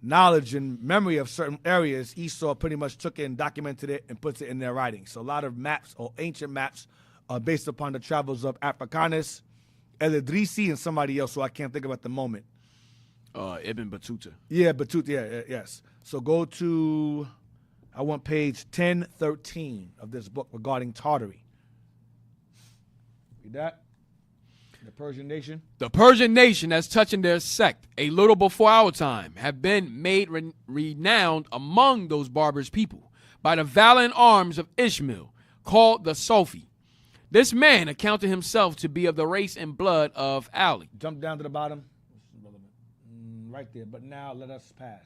knowledge and memory of certain areas, Esau pretty much took it and documented it and puts it in their writings. So a lot of maps or ancient maps are based upon the travels of Africanus, El-Idrisi, and somebody else who I can't think of at the moment. Ibn Battuta. Yeah, Battuta, yes. So go to, I want page 1013 of this book regarding Tartary. Read that. The Persian nation. The Persian nation, as touching their sect, a little before our time, have been made renowned among those barbarous people by the valor and arms of Ishmael, called the Sophie. This man accounted himself to be of the race and blood of Ali. Jump down to the bottom. Right there. But now let us pass.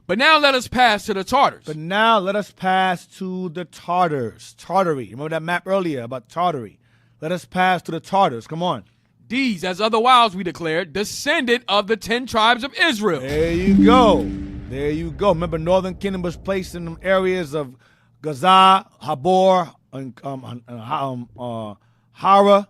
But now let us pass to the Tartars. But now let us pass to the Tartars. Tartary. Remember that map earlier about Tartary. Let us pass to the Tartars. Come on. These, as otherwise we declared, descended of the 10 tribes of Israel. There you go. There you go. Remember, Northern Kingdom was placed in the areas of Gaza, Habor, and Hara.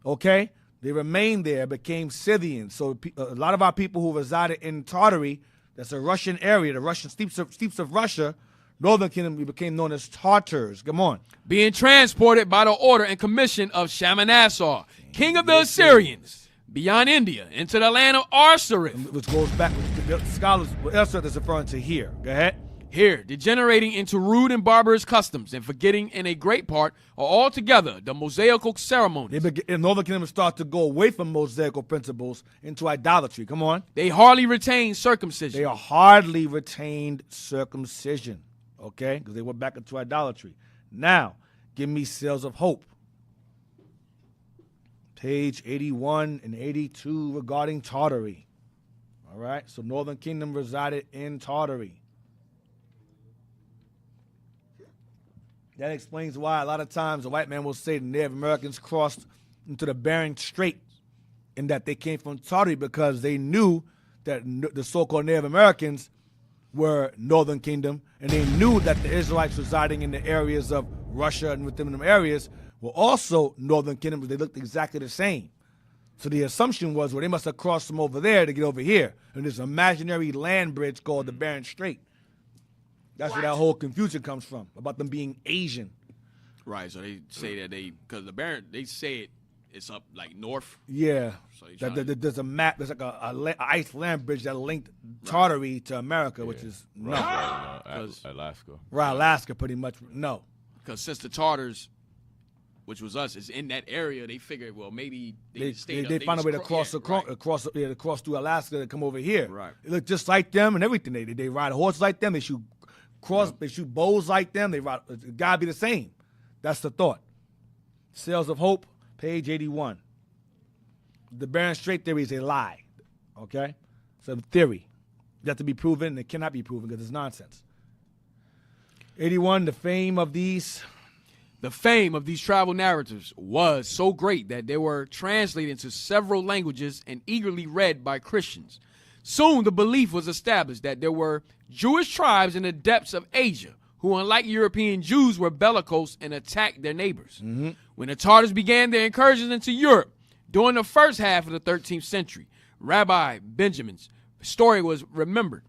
Okay? They remained there, became Scythians. So a lot of our people who resided in Tartary, that's a Russian area, the Russian steeps of Russia, Northern Kingdom, we became known as Tartars. Come on. Being transported by the order and commission of Shalmaneser, king of the Assyrians, beyond India, into the land of Arsareth. Which goes back, the scholars, what Arsareth is referring to here. Go ahead. Here, degenerating into rude and barbarous customs and forgetting in a great part or altogether the Mosaical ceremonies. In Northern Kingdom start to go away from Mosaical principles into idolatry. Come on. They hardly retain circumcision. They are hardly retained circumcision. Okay? Because they went back into idolatry. Now, give me Sails of Hope. Page 81 and 82 regarding Tartary. All right? So Northern Kingdom resided in Tartary. That explains why a lot of times a white man will say the Native Americans crossed into the Bering Strait in that they came from Tartary because they knew that the so-called Native Americans were Northern Kingdom, and they knew that the Israelites residing in the areas of Russia and within them areas were also Northern Kingdom, but they looked exactly the same. So the assumption was, well, they must have crossed from over there to get over here. And there's an imaginary land bridge called the Bering Strait. That's where that whole confusion comes from, about them being Asian. Right, so they say that because the Baron, they say it's up like north. Yeah. So there's a map, there's like a ice land bridge that linked Tartary to America, which is no. Alaska. Right, Alaska pretty much, no. Because since the Tatars, which was us, is in that area, they figured, well, maybe they found a way to cross through Alaska to come over here. Right. It looked just like them and everything. They ride horses like them. They shoot they shoot bows like them. They ride. It gotta be the same. That's the thought. Sails of Hope, page 81. The Bering Strait theory is a lie. Okay, it's a theory. You have to be proven. And it cannot be proven because it's nonsense. 81. The fame of these travel narratives was so great that they were translated into several languages and eagerly read by Christians. Soon the belief was established that there were Jewish tribes in the depths of Asia who, unlike European Jews, were bellicose and attacked their neighbors. Mm-hmm. When the Tatars began their incursions into Europe during the first half of the 13th century, Rabbi Benjamin's story was remembered.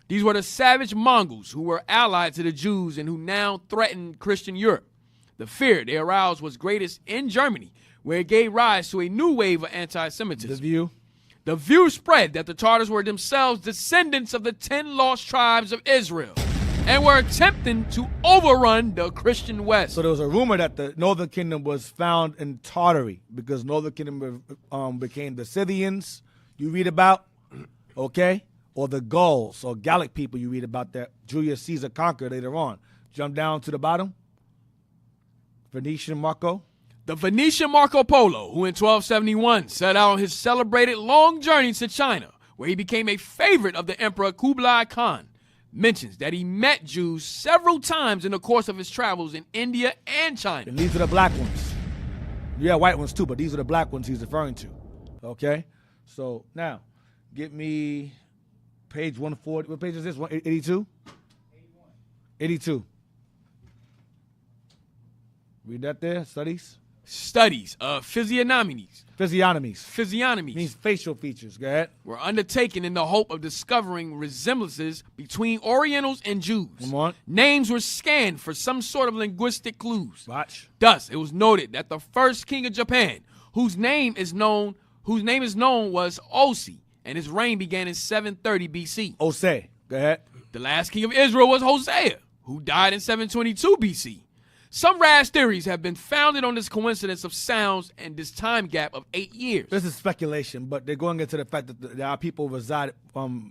These were the savage Mongols who were allied to the Jews and who now threatened Christian Europe. The fear they aroused was greatest in Germany, where it gave rise to a new wave of anti-Semitism. The view spread that the Tatars were themselves descendants of the 10 lost tribes of Israel and were attempting to overrun the Christian West. So there was a rumor that the Northern Kingdom was found in Tartary because Northern Kingdom became the Scythians you read about, okay? Or the Gauls or Gallic people you read about that Julius Caesar conquered later on. Jump down to the bottom. Venetian Marco. The Venetian Marco Polo, who in 1271 set out on his celebrated long journey to China, where he became a favorite of the Emperor Kublai Khan, mentions that he met Jews several times in the course of his travels in India and China. And these are the black ones. Yeah, white ones too, but these are the black ones he's referring to. Okay? So now, get me page 140. What page is this? 82? 82. Read that there. Studies of physiognomies means facial features. Go ahead. Were undertaken in the hope of discovering resemblances between Orientals and Jews. Come on. Names were scanned for some sort of linguistic clues. Watch. Thus, it was noted that the first king of Japan, whose name is known was Osi, and his reign began in 730 BC. Osei. Go ahead. The last king of Israel was Hosea, who died in 722 BC. Some rash theories have been founded on this coincidence of sounds and this time gap of 8 years. This is speculation, but they're going into the fact that our people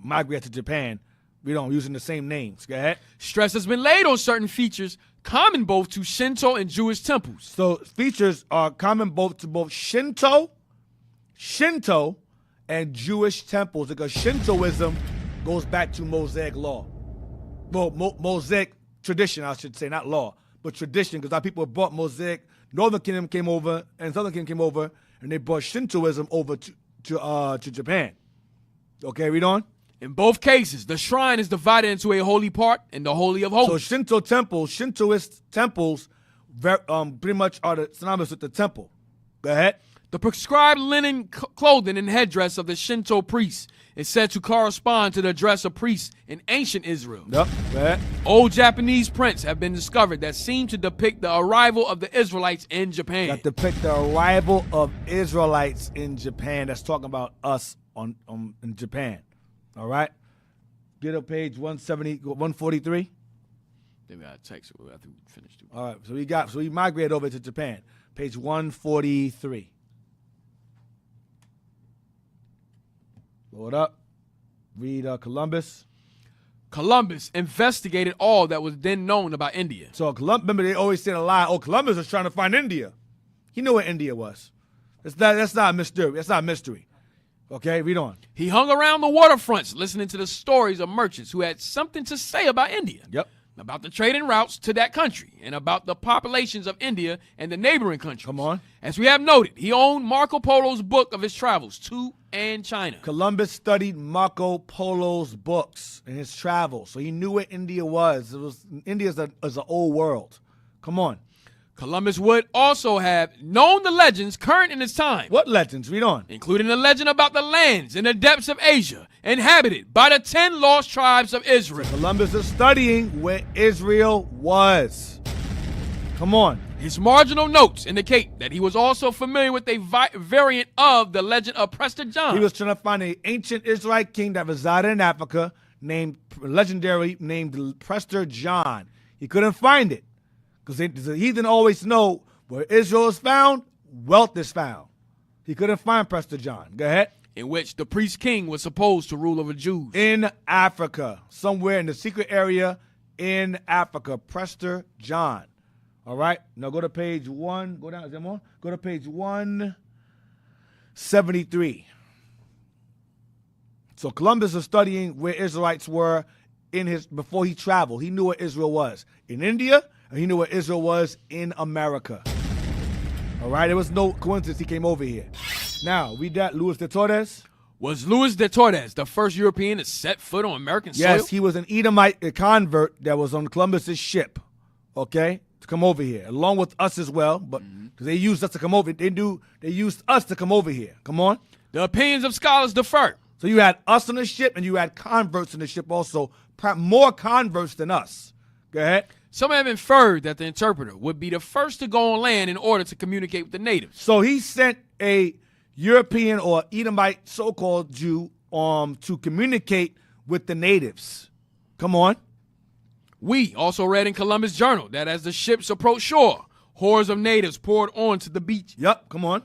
migrate to Japan. We don't using the same names. Go ahead. Stress has been laid on certain features common both to Shinto and Jewish temples. So features are common both to both Shinto, and Jewish temples, because Shintoism goes back to Mosaic law. Well, Mosaic tradition, I should say, not law. But tradition, because our people brought Mosaic, Northern Kingdom came over, and Southern Kingdom came over, and they brought Shintoism over to Japan. Okay, read on. In both cases, the shrine is divided into a holy part and the holy of holies. So Shintoist temples, pretty much are synonymous with the temple. Go ahead. The prescribed linen clothing and headdress of the Shinto priests is said to correspond to the dress of priests in ancient Israel. Yep. Go ahead. Old Japanese prints have been discovered that seem to depict the arrival of the Israelites in Japan. That depict the arrival of Israelites in Japan. That's talking about us in Japan. All right. Get up page 143. Then we got to text it after we finish. All right. So we migrated over to Japan. Page 143. Load up. Read Columbus. Columbus investigated all that was then known about India. So remember they always said a lie. Oh, Columbus was trying to find India. He knew where India was. That's not a mystery. That's not a mystery. Okay, read on. He hung around the waterfronts listening to the stories of merchants who had something to say about India. Yep. about the trading routes to that country and about the populations of India and the neighboring countries. Come on. As we have noted, he owned Marco Polo's book of his travels to and China. Columbus studied Marco Polo's books and his travels, so he knew where India was. India is an old world. Come on. Columbus would also have known the legends current in his time. What legends? Read on. Including the legend about the lands in the depths of Asia, inhabited by the 10 lost tribes of Israel. Columbus is studying where Israel was. Come on. His marginal notes indicate that he was also familiar with a variant of the legend of Prester John. He was trying to find an ancient Israelite king that resided in Africa, named Prester John. He couldn't find it because the heathen always know where Israel is found, wealth is found. He couldn't find Prester John. Go ahead. In which the priest king was supposed to rule over Jews. In Africa, somewhere in the secret area in Africa, Prester John. All right, now go to page 1. Go down, is there more? Go to page 173. So Columbus is studying where Israelites were before he traveled. He knew where Israel was in India, and he knew where Israel was in America. All right, there was no coincidence he came over here. Now, read that, Luis de Torres. Was Luis de Torres the first European to set foot on American soil? Yes, he was an Edomite, a convert that was on Columbus's ship, okay, to come over here, along with us as well, but because they used us to come over. They used us to come over here. Come on. The opinions of scholars differ. So you had us on the ship, and you had converts on the ship also, more converts than us. Go ahead. Some have inferred that the interpreter would be the first to go on land in order to communicate with the natives. So he sent a European or Edomite so-called Jew to communicate with the natives. Come on. We also read in Columbus' journal that as the ships approached shore, hordes of natives poured onto the beach. Yep, come on.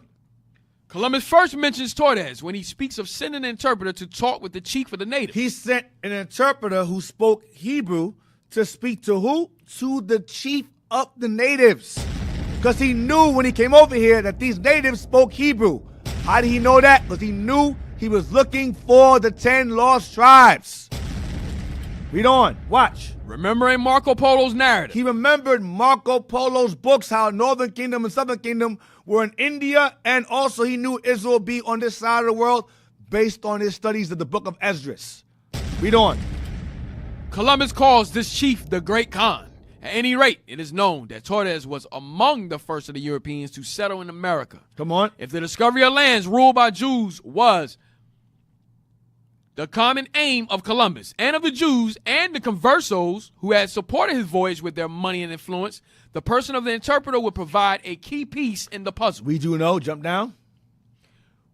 Columbus first mentions Torres when he speaks of sending an interpreter to talk with the chief of the natives. He sent an interpreter who spoke Hebrew to speak to who? To the chief of the natives. Because he knew when he came over here that these natives spoke Hebrew. How did he know that? Because he knew he was looking for the 10 lost tribes. Read on. Watch. Remembering Marco Polo's narrative. He remembered Marco Polo's books, how Northern Kingdom and Southern Kingdom were in India, and also he knew Israel would be on this side of the world based on his studies of the book of Esdras. Read on. Columbus calls this chief the Great Khan. At any rate, it is known that Torres was among the first of the Europeans to settle in America. Come on. If the discovery of lands ruled by Jews was the common aim of Columbus and of the Jews and the conversos who had supported his voyage with their money and influence, the person of the interpreter would provide a key piece in the puzzle. We do know, jump down.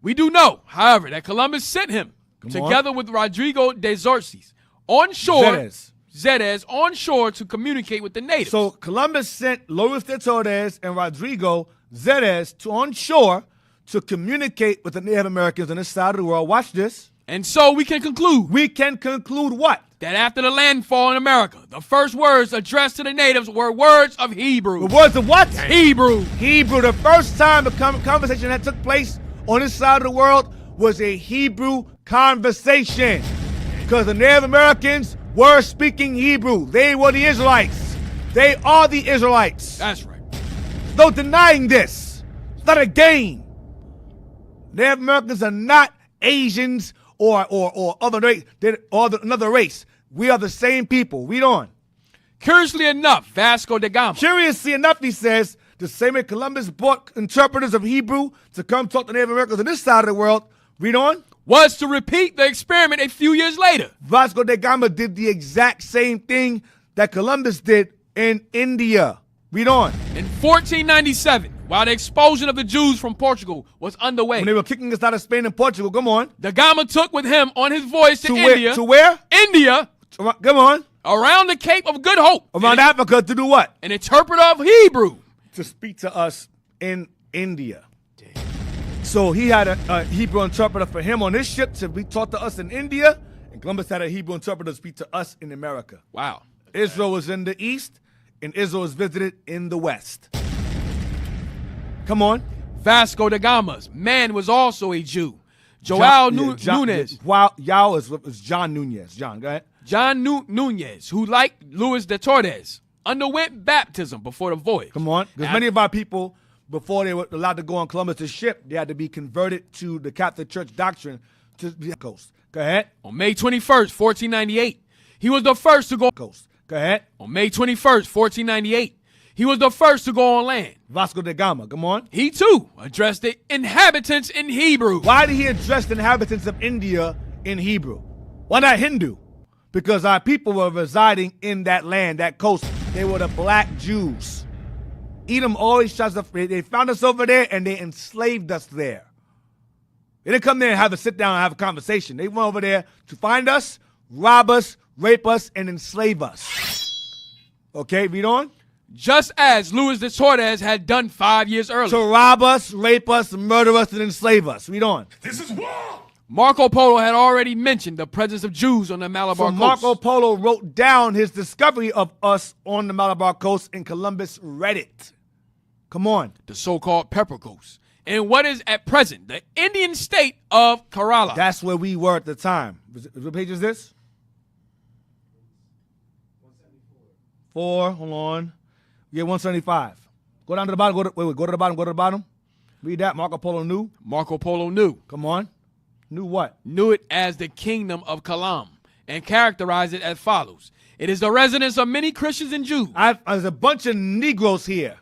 We do know, however, that Columbus sent him together with Rodrigo de Zorces on shore, Zedez on shore to communicate with the natives. So Columbus sent Luis de Torres and Rodrigo Zedez on shore to communicate with the Native Americans on this side of the world. Watch this. And so we can conclude. We can conclude what? That after the landfall in America, the first words addressed to the natives were words of Hebrew. The words of what? Hebrew. Hebrew. The first time a conversation that took place on this side of the world was a Hebrew conversation. Because the Native Americans were speaking Hebrew. They were the Israelites. They are the Israelites. That's right. No denying this. It's not a game. Native Americans are not Asians or other race, another race. We are the same people. Read on. Curiously enough, Vasco da Gama. Curiously enough, he says, the same way Columbus brought interpreters of Hebrew to come talk to Native Americans on this side of the world. Read on. Was to repeat the experiment a few years later. Vasco da Gama did the exact same thing that Columbus did in India. Read on. In 1497, while the expulsion of the Jews from Portugal was underway. When they were kicking us out of Spain and Portugal, come on. Da Gama took with him on his voyage to India. To where? India. Come on. Around the Cape of Good Hope. Around Africa to do what? An interpreter of Hebrew. To speak to us in India. So he had a Hebrew interpreter for him on this ship to be taught to us in India, and Columbus had a Hebrew interpreter to speak to us in America. Wow. Israel was in the east, and Israel was visited in the west. Come on. Vasco da Gama's man was also a Jew. Joao Nunez. Yao was John Nunez. John, go ahead. John Nunez, who, like Luis de Torres, underwent baptism before the voyage. Come on. Because many of our people, before they were allowed to go on Columbus' ship, they had to be converted to the Catholic Church doctrine to the coast. Go ahead. On May 21st, 1498, he was the first to go. Coast. Go ahead. On May 21st, 1498, he was the first to go on land. Vasco da Gama. Come on. He, too, addressed the inhabitants in Hebrew. Why did he address the inhabitants of India in Hebrew? Why not Hindu? Because our people were residing in that land, that coast. They were the black Jews. Edom always tries to, they found us over there and they enslaved us there. They didn't come there and have a sit down and have a conversation. They went over there to find us, rob us, rape us, and enslave us. Okay, read on. Just as Luis de Torres had done 5 years earlier. To rob us, rape us, murder us, and enslave us. Read on. This is war. Marco Polo had already mentioned the presence of Jews on the Malabar So coast. Marco Polo wrote down his discovery of us on the Malabar coast, and Columbus read it. Come on. The so-called Pepper Coast, in what is at present the Indian state of Kerala. That's where we were at the time. What page is this? 4. Hold on. Yeah, 175. Go down to the bottom. Go to the bottom. Go to the bottom. Read that. Marco Polo knew. Marco Polo knew. Come on. Knew what? Knew it as the kingdom of Kalam and characterized it as follows. It is the residence of many Christians and Jews. There's a bunch of Negroes here.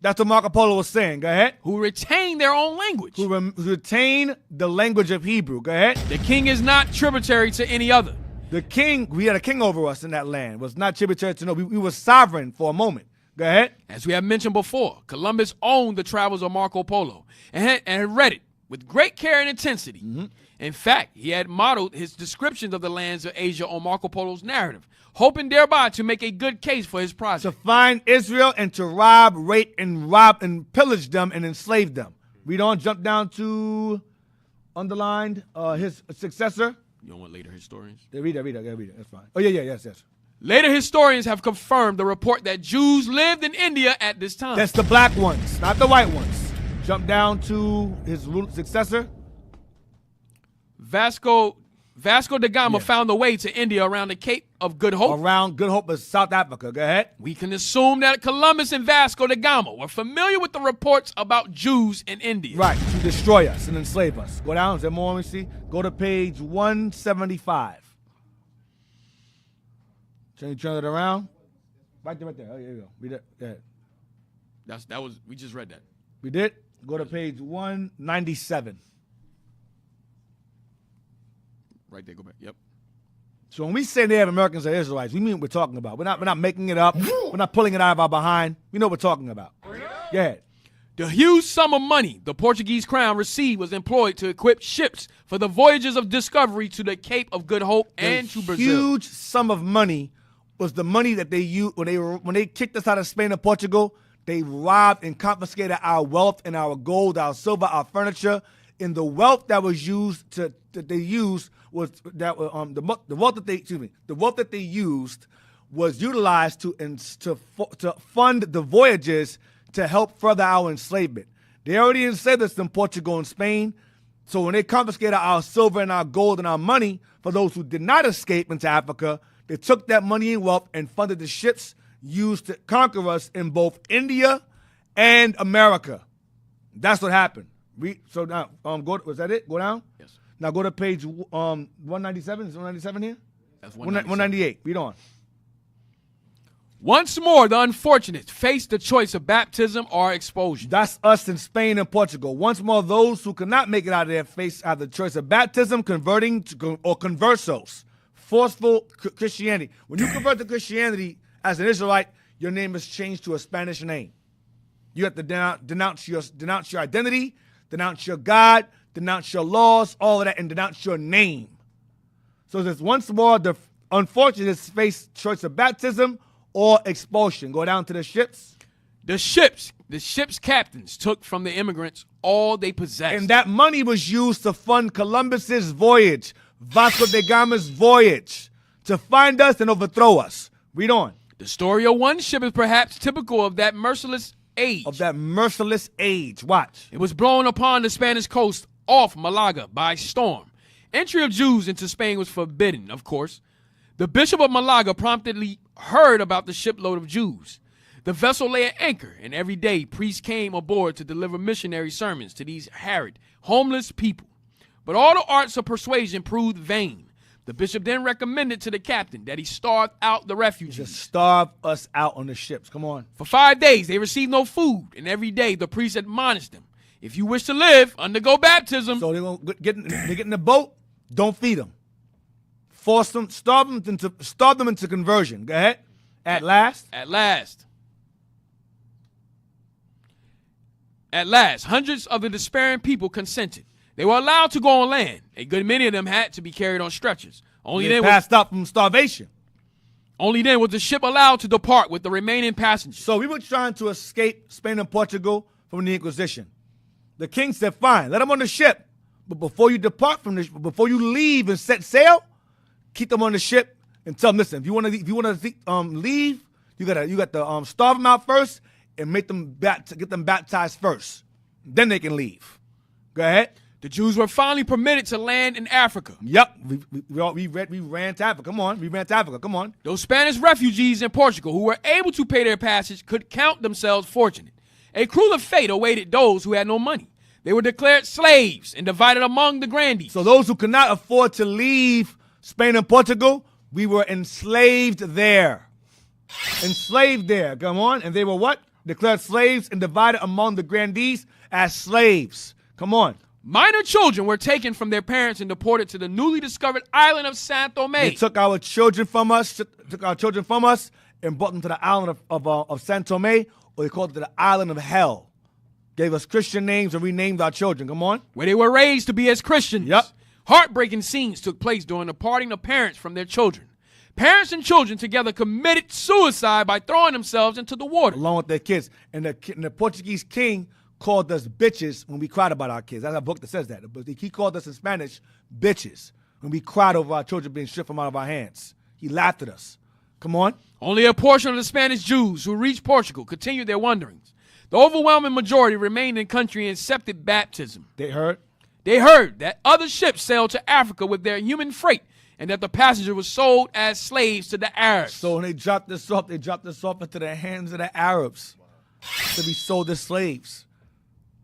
That's what Marco Polo was saying. Go ahead. Who retain their own language. Who retain the language of Hebrew. Go ahead. The king is not tributary to any other. The king, we had a king over us in that land, was not tributary to no. We were sovereign for a moment. Go ahead. As we have mentioned before, Columbus owned the travels of Marco Polo and had read it with great care and intensity. Mm-hmm. In fact, he had modeled his descriptions of the lands of Asia on Marco Polo's narrative, hoping thereby to make a good case for his To project. find Israel and to rob, rape, and pillage them and enslave them. We don't jump down to underlined his successor. You don't want later historians? Yeah, read it. That's fine. Oh, yes. Later historians have confirmed the report that Jews lived in India at this time. That's the black ones, not the white ones. Jump down to his successor. Vasco da Gama found the way to India around the Cape of Good Hope. Around Good Hope is South Africa. Go ahead. We can assume that Columbus and Vasco da Gama were familiar with the reports about Jews in India. Right, to destroy us and enslave us. Go down. Is there more? Let me see. Go to page 175. Turn it around. Right there. Oh, here you go. Read it. Go ahead. We just read that. We did? Go to page 197. Right there, go back. Yep. So when we say Native Americans are Israelites, we mean what we're talking about. We're not making it up. We're not pulling it out of our behind. We know what we're talking about. Go ahead. The huge sum of money the Portuguese crown received was employed to equip ships for the voyages of discovery to the Cape of Good Hope and to Brazil. Huge sum of money was the money that they used when they kicked us out of Spain and Portugal. They robbed and confiscated our wealth and our gold, our silver, our furniture, and the wealth that was used the wealth that they used was utilized to fund the voyages to help further our enslavement. They already enslaved us in Portugal and Spain, so when they confiscated our silver and our gold and our money for those who did not escape into Africa, they took that money and wealth and funded the ships used to conquer us in both India and America. That's what happened. So now, was that it? Go down? Yes. Now go to page 197. Is 197 here? That's 198. Read on. Once more, the unfortunate face the choice of baptism or expulsion. That's us in Spain and Portugal. Once more, those who could not make it out of their face have the choice of baptism, converting or conversos, forceful Christianity. When you convert to Christianity as an Israelite, your name is changed to a Spanish name. You have to denounce your identity, denounce your God, denounce your laws, all of that, and denounce your name. So there's once more the unfortunate face choice of baptism or expulsion. Go down to the ships. The ship's captains took from the immigrants all they possessed. And that money was used to fund Columbus's voyage, Vasco da Gama's voyage, to find us and overthrow us. Read on. The story of one ship is perhaps typical of that merciless age. Watch. It was blown upon the Spanish coast off Malaga by storm. Entry of Jews into Spain was forbidden, of course. The bishop of Malaga promptly heard about the shipload of Jews. The vessel lay at anchor, and every day priests came aboard to deliver missionary sermons to these harried, homeless people. But all the arts of persuasion proved vain. The bishop then recommended to the captain that he starve out the refugees. Just starve us out on the ships. Come on. For 5 days, they received no food, and every day the priest admonished them. If you wish to live, undergo baptism. So they're gonna get in the boat. Don't feed them. Force them, starve them into conversion. Go ahead. At last, hundreds of the despairing people consented. They were allowed to go on land. A good many of them had to be carried on stretchers. they passed out from starvation. Only then was the ship allowed to depart with the remaining passengers. So we were trying to escape Spain and Portugal from the Inquisition. The king said, "Fine, let them on the ship, but before you depart from before you leave and set sail, keep them on the ship and tell them, listen, if you want to leave, you got to starve them out first and get them baptized first. Then they can leave." Go ahead. The Jews were finally permitted to land in Africa. Yep, we ran to Africa. Come on, we ran to Africa. Come on. Those Spanish refugees in Portugal who were able to pay their passage could count themselves fortunate. A crueler fate awaited those who had no money. They were declared slaves and divided among the grandees. So those who could not afford to leave Spain and Portugal, we were enslaved there. Enslaved there. Come on. And they were what? Declared slaves and divided among the grandees as slaves. Come on. Minor children were taken from their parents and deported to the newly discovered island of San Thome. They took our children from us, and brought them to the island of San Thome, or they called it the island of hell. Gave us Christian names and renamed our children. Come on. Where they were raised to be as Christians. Yep. Heartbreaking scenes took place during the parting of parents from their children. Parents and children together committed suicide by throwing themselves into the water. Along with their kids. And the Portuguese king called us bitches when we cried about our kids. That's a book that says that. But he called us in Spanish bitches when we cried over our children being stripped from out of our hands. He laughed at us. Come on. Only a portion of the Spanish Jews who reached Portugal continued their wanderings. The overwhelming majority remained in country and accepted baptism. They heard that other ships sailed to Africa with their human freight and that the passenger was sold as slaves to the Arabs. So when they dropped this off into the hands of the Arabs to be sold as slaves.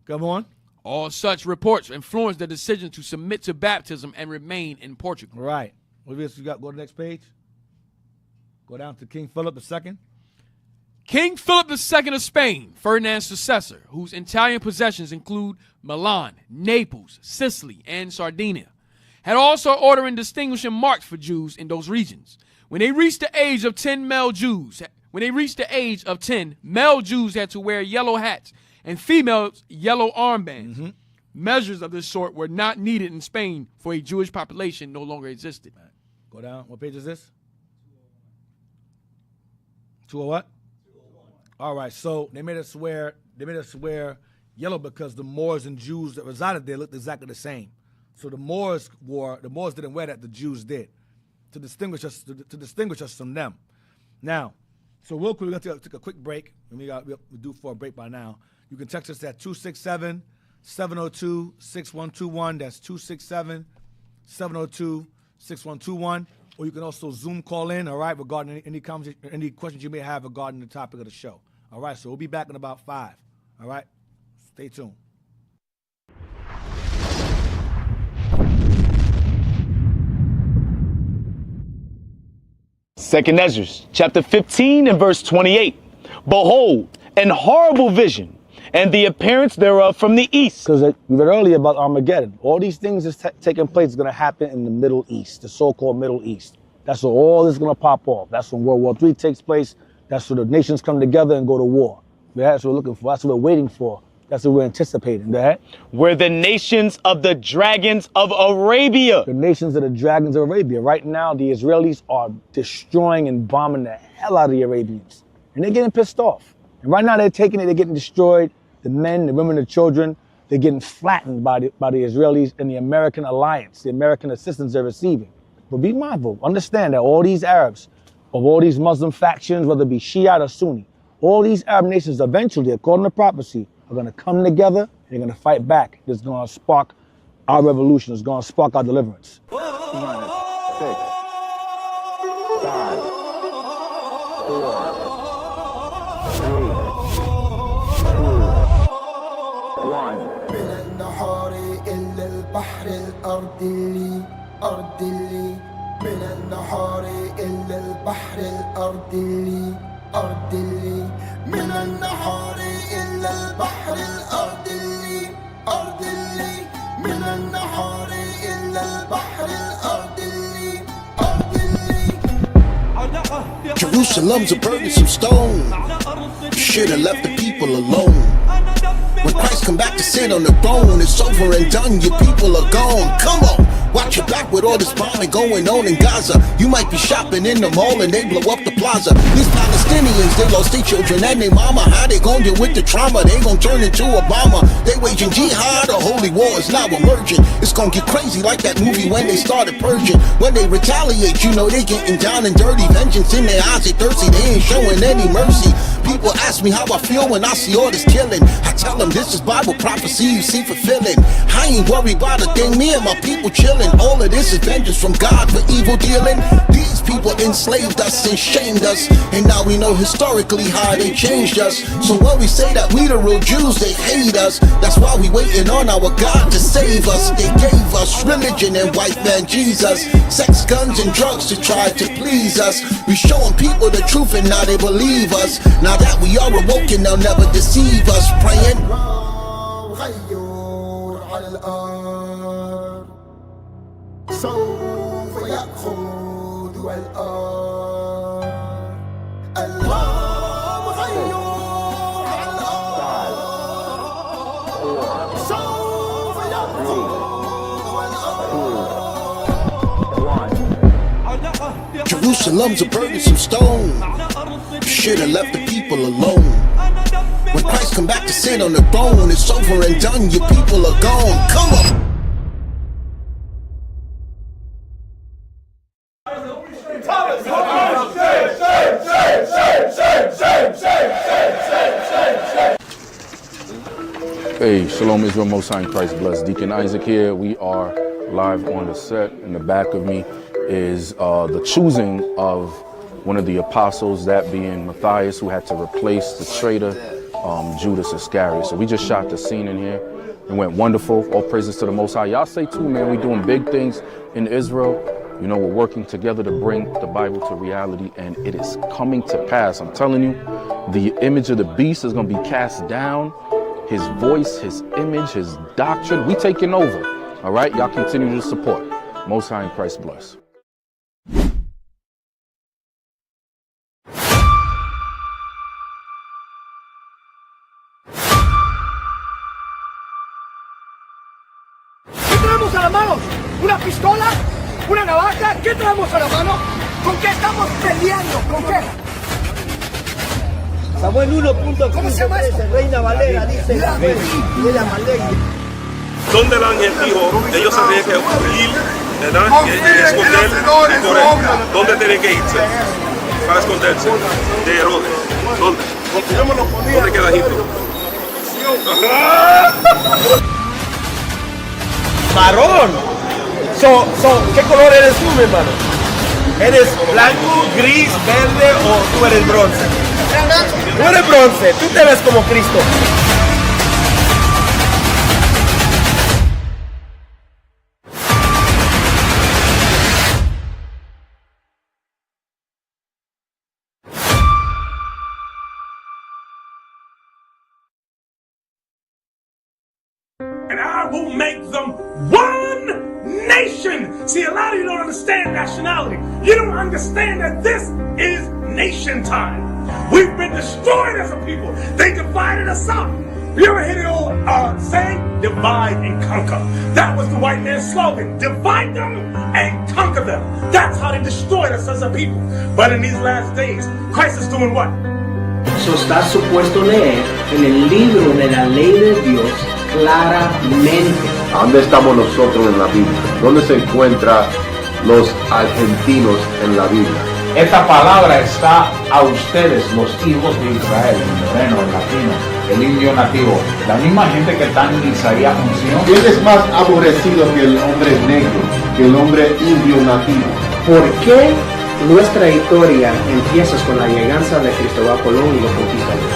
Come on. All such reports influenced the decision to submit to baptism and remain in Portugal. Right. What else you got? Go to the next page. Go down to King Philip II. King Philip II of Spain, Ferdinand's successor, whose Italian possessions include Milan, Naples, Sicily, and Sardinia, had also ordering distinguishing marks for Jews in those regions. When they reached the age of 10, male Jews had to wear yellow hats and females yellow armbands. Mm-hmm. Measures of this sort were not needed in Spain, for a Jewish population no longer existed. Right. Go down. What page is this? 201 what? 201. All right. So they made us wear yellow because the Moors and Jews that resided there looked exactly the same. So the Moors didn't wear that. The Jews did, to distinguish us from them. Now, so real quick, we're gonna take a quick break. We're due for a break by now. You can text us at 267-702-6121. That's 267-702-6121. Or you can also Zoom call in, all right, regarding any questions you may have regarding the topic of the show. All right, so we'll be back in about 5. All right, stay tuned. Second Ezra, chapter 15 and verse 28. Behold, an horrible vision, and the appearance thereof from the east. Because we read earlier about Armageddon. All these things is taking place is going to happen in the Middle East, the so-called Middle East. That's where all this is going to pop off. That's when World War III takes place. That's where the nations come together and go to war. That's what we're looking for. That's what we're waiting for. That's what we're anticipating. Go ahead. Where the nations of the dragons of Arabia. The nations of the dragons of Arabia. Right now, the Israelis are destroying and bombing the hell out of the Arabians. And they're getting pissed off. And right now they're taking it, they're getting destroyed. The men, the women, the children, they're getting flattened by the Israelis and the American alliance, the American assistance they're receiving. But be mindful, understand that all these Arabs, of all these Muslim factions, whether it be Shiite or Sunni, all these Arab nations eventually, according to prophecy, are going to come together and they're going to fight back. It's going to spark our revolution. It's going to spark our deliverance. الأرض اللي أرض اللي من النهار إلا البحر الأرض اللي أرض اللي من النهار إلا البحر الأرض اللي أرض اللي من النهار إلا البحر الأرض اللي أرض اللي Jerusalem's a burdensome stone. You should have left the people alone. When Christ come back to sit on the throne, it's over and done, your people are gone. Come on, watch your back with all this bombing going on in Gaza. You might be shopping in the mall and they blow up the plaza. These Palestinians, they lost their children and their mama. How they gonna deal with the trauma? They gonna turn into Obama. They waging jihad, a holy war is now emerging. It's gonna get crazy like that movie when they started purging. When they retaliate, you know they getting down and dirty. Vengeance in their eyes, they thirsty, they ain't showing any mercy. People ask me how I feel when I see all this killing. I tell them this is Bible prophecy you see fulfilling. I ain't worried about a thing, me and my people chilling. All of this is vengeance from God for evil dealing. These people enslaved us and shamed us, and now we know historically how they changed us. So when we say that we the real Jews, they hate us. That's why we waiting on our God to save us. They gave us religion and white man Jesus, sex, guns, and drugs to try to please us. We showing people the truth and now they believe us. Now that we are awoken, they'll never deceive us. Praying سوف يأخذ الأرض الله غيور على الأرض سوف يأخذ الأرض Jerusalem's a burdensome stone. You should have left the people alone. When Christ come back to sit on the throne, it's over and done, your people are gone. Come on. Hey, Shalom Israel, Most High in Christ bless. Deacon Isaac here. We are live on the set. In the back of me is the choosing of one of the apostles, that being Matthias, who had to replace the traitor Judas Iscariot. So we just shot the scene in here. It went wonderful. All praises to the Most High. Y'all say too, man, we doing big things in Israel. You know, we're working together to bring the Bible to reality, and it is coming to pass. I'm telling you, the image of the beast is going to be cast down. His voice, his image, his doctrine, we taking over. All right, y'all continue to support. Most High in Christ bless. ¿Qué traemos a la mano? ¿Una pistola? ¿Una navaja? ¿Qué traemos a la mano? ¿Con qué estamos peleando? ¿Con qué? Samuel 1.15, ¿Cómo se llama esto? Reina Valera, dice la ley. Donde el ángel dijo, ellos se tienen que huir, ¿verdad? Y esconder por él. ¿Dónde tienen que irse? Para esconderse de Herodes. ¿Dónde? ¿Dónde queda Egipto? Marrón. ¿Qué color eres tú, mi hermano? ¿Eres blanco, gris, verde o tú eres bronce? Tú eres bronce, tú te ves como Cristo. And I will make them one nation. See, a lot of you don't understand nationality. You don't understand that this is nation time. We've been destroyed as a people. They divided us up. You ever hear the old saying, divide and conquer? That was the white man's slogan. Divide them and conquer them. That's how they destroyed us as a people. But in these last days, Christ is doing what? Eso está supuesto leer en el libro de la ley de Dios claramente. ¿Dónde estamos nosotros en la Biblia? ¿Dónde se encuentran los argentinos en la Biblia? Esta palabra está a ustedes, los hijos de Israel, el moreno, el latino, el indio nativo, la misma gente que está en Isaías 11. ¿Quién es más aborrecido que el hombre negro, que el hombre indio nativo? ¿Por qué Nuestra historia empieza con la llegada de Cristóbal Colón y los conquistadores.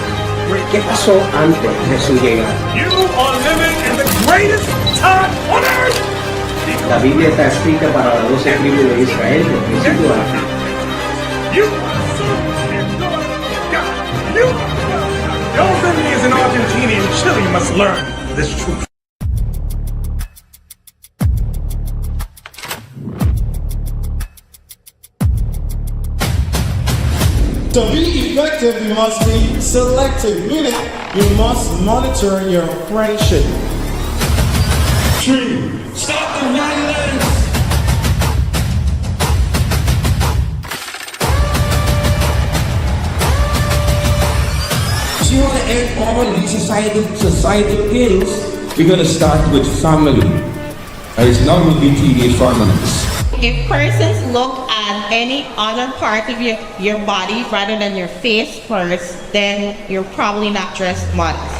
¿Qué pasó antes de su llegada? You are living in the greatest time on earth. La Biblia está escrita para las 12 tribus de Israel, del principio a la fin. You are son and daughter of God. You are those enemies in Argentina and Chile must learn this truth. To be effective, you must be selective, meaning you must monitor your friendship. 3. Stop the violence! If you want to end all these societal ills, we're going to start with family. And it's not going to be teenage farmers. If persons look at any other part of your body rather than your face first, then you're probably not dressed modest.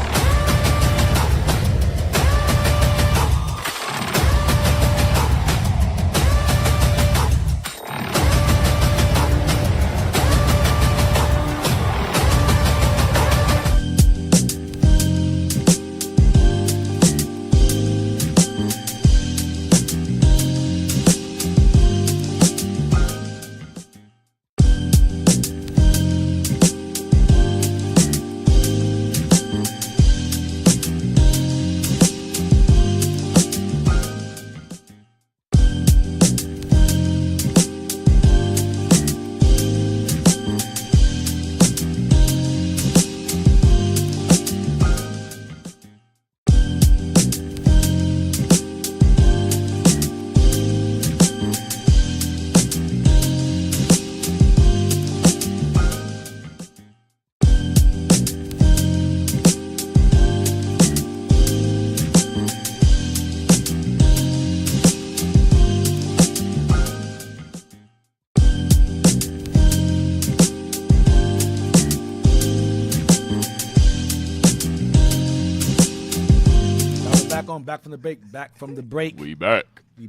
Back from the break. We back. We're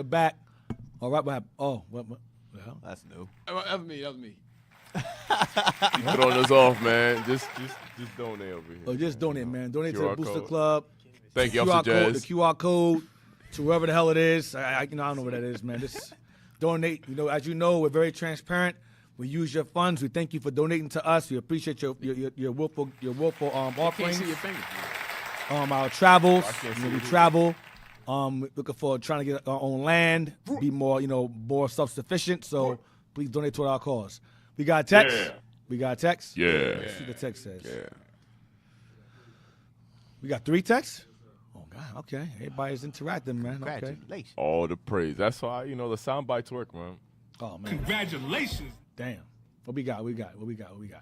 back. All right, what happened? Oh, what the hell? That's new. That was me. You throwing us off, man. Just donate over here. Oh, just donate, man. Donate to QR the Booster code. Club. Thank you, QR Officer code, Jazz. the QR code to whoever the hell it is. I don't know what that is, man. Just donate. As you know, we're very transparent. We use your funds. We thank you for donating to us. We appreciate your willful offerings. Can't see your fingers. Our travels. We travel. Looking for trying to get our own land, be more, more self-sufficient. So please donate to our cause. We got text. Yeah. We got text. Yeah. Let's see what the text says. Yeah. We got 3 texts. Oh God. Okay. Everybody's interacting, man. Okay. Congratulations. All the praise. That's why the sound bites work, man. Oh man. Congratulations. Damn. What we got? What we got here?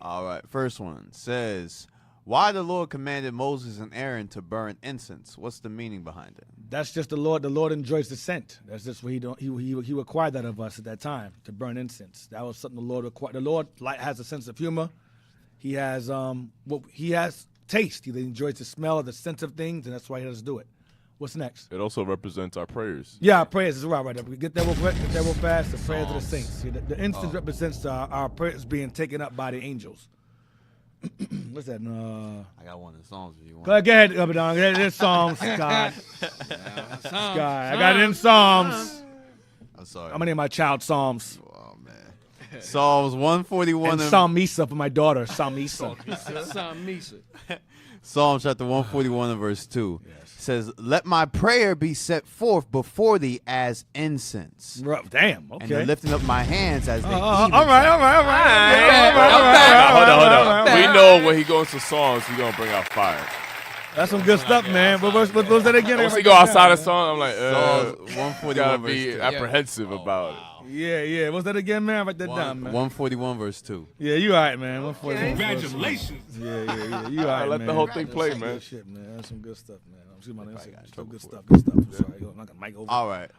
All right. First one says, why the Lord commanded Moses and Aaron to burn incense? What's the meaning behind it? That's just the Lord. The Lord enjoys the scent. That's just what he required that of us at that time, to burn incense. That was something the Lord required. The Lord has a sense of humor. He has he has taste. He enjoys the smell of the scent of things, and that's why he does do it. What's next? It also represents our prayers. Yeah, our prayers is right there. We get that real fast. The prayers of the saints. See, the incense represents our prayers being taken up by the angels. What's that? I got one of the songs if you want. Go ahead, up and down. Get it in Psalms, Scott. Scott, I got it in Psalms. I'm sorry. I'm gonna name my child Psalms. Oh man. Psalms 141 and Psalm Misa for my daughter. Psalm Misa. Psalm Misa. Psalm chapter 141 and verse 2 says, "Let my prayer be set forth before thee as incense." Damn. Okay. And the lifting up my hands as the all right. Hold on. We know when he goes to songs, he's gonna bring out fire. That's some good stuff, man. What was that again? Once he go outside of song, I'm like, Psalms 141 gotta verse be 2. apprehensive about it. Yeah. What's that again, man? Write that down, man. 141 verse 2. Yeah, you all right, man. 141. Congratulations. Yeah. You all right, Let man. the whole thing play, That's man. Good shit, man. That's some good stuff, man. Excuse my name. Good stuff. I'm sorry. I'm not gonna mic over. All right.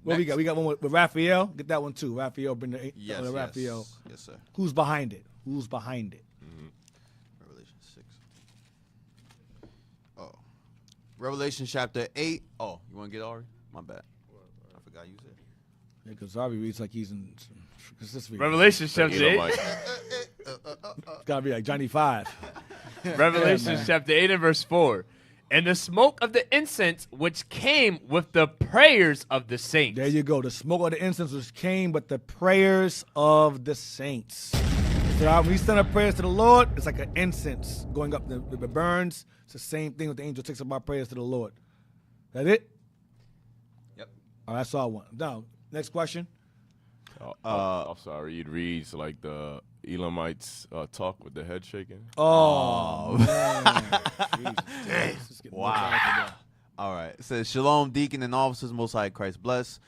What we got? We got one with Raphael. Get that one too. Raphael, bring the Yes. Raphael. Yes, sir. Who's behind it? Revelation 6. Oh. Revelation chapter 8. Oh, you want to get Ari? My bad. I forgot you said. Because Harvey reads like he's in. Revelation chapter 8. It's gotta be like Johnny 5. Revelation chapter 8 and verse 4. And the smoke of the incense which came with the prayers of the saints. There you go. The smoke of the incense which came with the prayers of the saints. So when we send up prayers to the Lord, it's like an incense going up. It burns. It's the same thing with the angel takes up our prayers to the Lord. That it? Yep. All right, I saw one. Now, next question. I'm sorry. It reads like the Edomites talk with the head shaking. Oh, man. Wow. All right. It says, Shalom, deacon and officers, Most High Christ bless.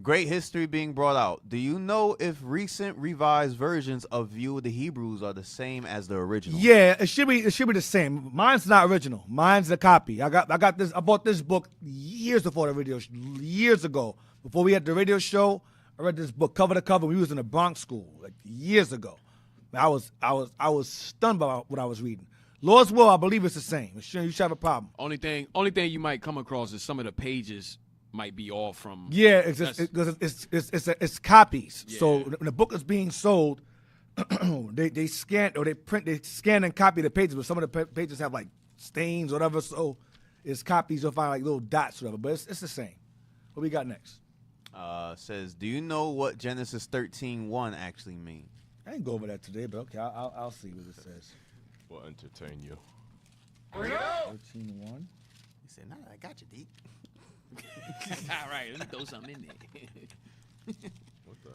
Great history being brought out. Do you know if recent revised versions of View of the Hebrews are the same as the original? Yeah, it should be the same. Mine's not original. Mine's a copy. I bought this book years before the radio, years ago. Before we had the radio show, I read this book cover to cover. We was in a Bronx school like years ago. I was stunned by what I was reading. Lord's will, I believe it's the same. You should have a problem. Only thing you might come across is some of the pages might be all from. Yeah, it's copies. Yeah. So when the book is being sold, they scan and copy the pages, but some of the pages have like stains or whatever. So it's copies. You'll find like little dots or whatever, but it's the same. What we got next? Says, do you know what Genesis 13:1 actually means? I didn't go over that today, but okay, I'll see what it says. We'll entertain you. 13:1. He said, "Nah, I got you, Deke." All right, let me throw something in there. What the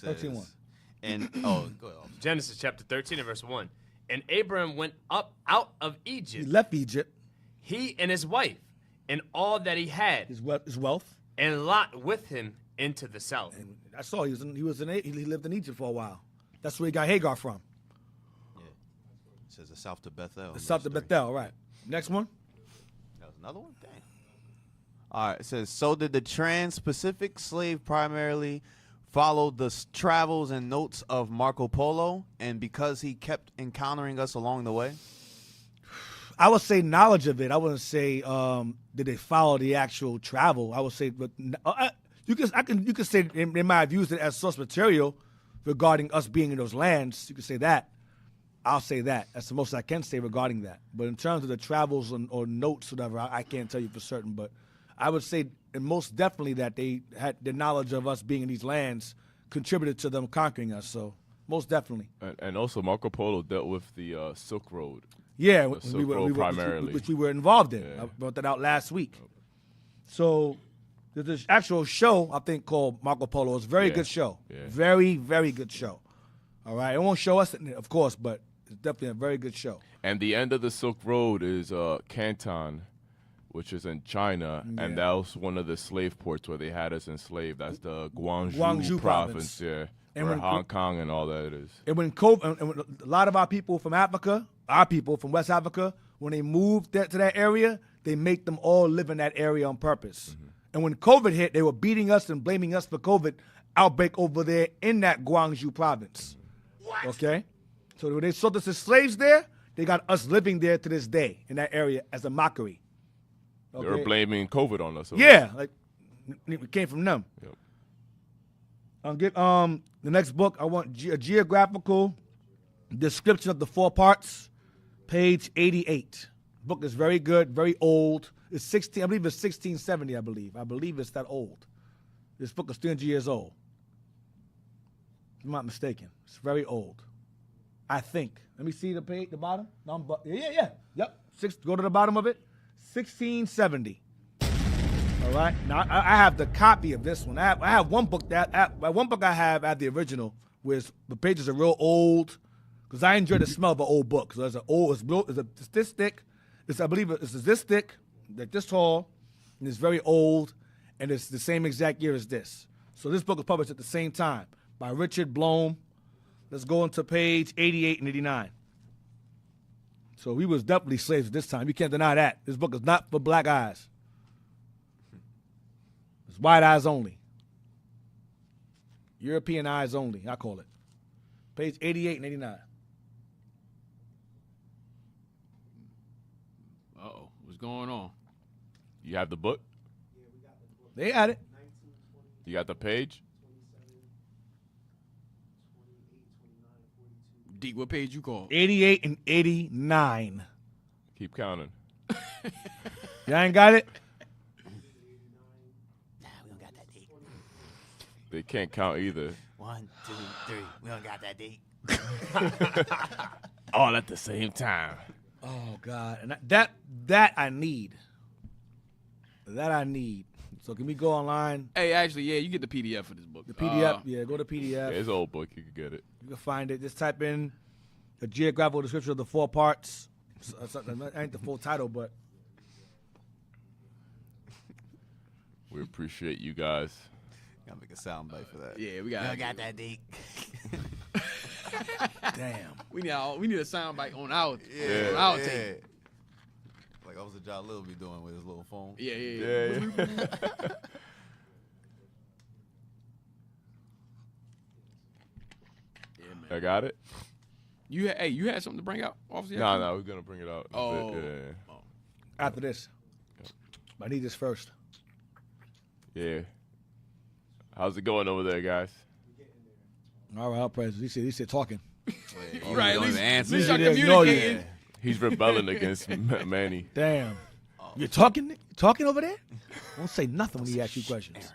hell? 13:1. And go ahead. Genesis chapter 13 and verse 1. And Abram went up out of Egypt. He left Egypt. He and his wife, and all that he had. His wealth. And Lot with him into the south. And I saw he lived in Egypt for a while. That's where he got Hagar from. Yeah. It says the south to Bethel. The south to Bethel, right. Next one. That was another one? Dang. All right. It says, so did the Trans-Pacific slave primarily follow the travels and notes of Marco Polo, and because he kept encountering us along the way? I would say knowledge of it. I wouldn't say did they follow the actual travel. I would say, but you could say they might have used it as source material regarding us being in those lands. You could say that. I'll say that. That's the most I can say regarding that. But in terms of the travels or notes, whatever, I can't tell you for certain. But I would say, and most definitely, that they had the knowledge of us being in these lands contributed to them conquering us. So most definitely. And also, Marco Polo dealt with the Silk Road. Yeah, primarily, which we were involved in. Yeah. I brought that out last week. So there's this actual show, I think, called Marco Polo. It's a very good show. Yeah. Very, very good show. All right. It won't show us, of course, but it's definitely a very good show. And the end of the Silk Road is Canton, which is in China, and that was one of the slave ports where they had us enslaved. That's the Guangzhou province, yeah, and where Hong Kong and all that is. And when a lot of our people from Africa, our people from West Africa, when they moved to that area, they make them all live in that area on purpose. Mm-hmm. And when COVID hit, they were beating us and blaming us for COVID outbreak over there in that Guangzhou province. What? Okay? So when they sold us as slaves there, they got us living there to this day in that area as a mockery. Okay? They were blaming COVID on us. Yeah, like it came from them. Yep. The next book, I want a geographical description of the 4 parts, page 88. Book is very good, very old. It's I believe it's 1670, I believe. I believe it's that old. This book is 300 years old. If I'm not mistaken. It's very old. I think. Let me see the page, the bottom. No, yeah. Yep. Go to the bottom of it. 1670. All right. Now I have the copy of this one. I have one book I have the original, where the pages are real old, because I enjoy the smell of an old book. So it's this thick. I believe it's this thick, like this tall, and it's very old, and it's the same exact year as this. So this book was published at the same time by Richard Blome. Let's go into page 88 and 89. So we was definitely slaves at this time. You can't deny that. This book is not for black eyes. It's white eyes only. European eyes only, I call it. Page 88 and 89. Uh-oh, what's going on? You have the book? Yeah, we got the book. They had it. You got the page? Deep, what page you call? 88 and 89. Keep counting. Y'all ain't got it? They can't count either. 1, 2, 3. We don't got that date. All at the same time. Oh God, and that I need. That I need. So can we go online? Hey, actually, yeah, you get the PDF for this book. The PDF, yeah, go to PDF. Yeah, it's an old book. You can get it. You can find it. Just type in the geographical description of the 4 parts. That ain't the full title, but we appreciate you guys. Gotta make a sound bite for that. Yeah, we We got. don't got that date. damn. We need a soundbite on our Yeah, on our yeah. tape. Like Officer John Lil be doing with his little phone. Yeah. Yeah, man. I got it? You had something to bring out, officer? No, we're gonna bring it out. in a Oh. bit, yeah. After this, I need this first. Yeah. How's it going over there, guys? All right, I'll praise. He said talking. Right, at least y'all Yeah, communicating. yeah. He's rebelling against Manny. Damn. You're talking over there? Don't say nothing when he asks you questions.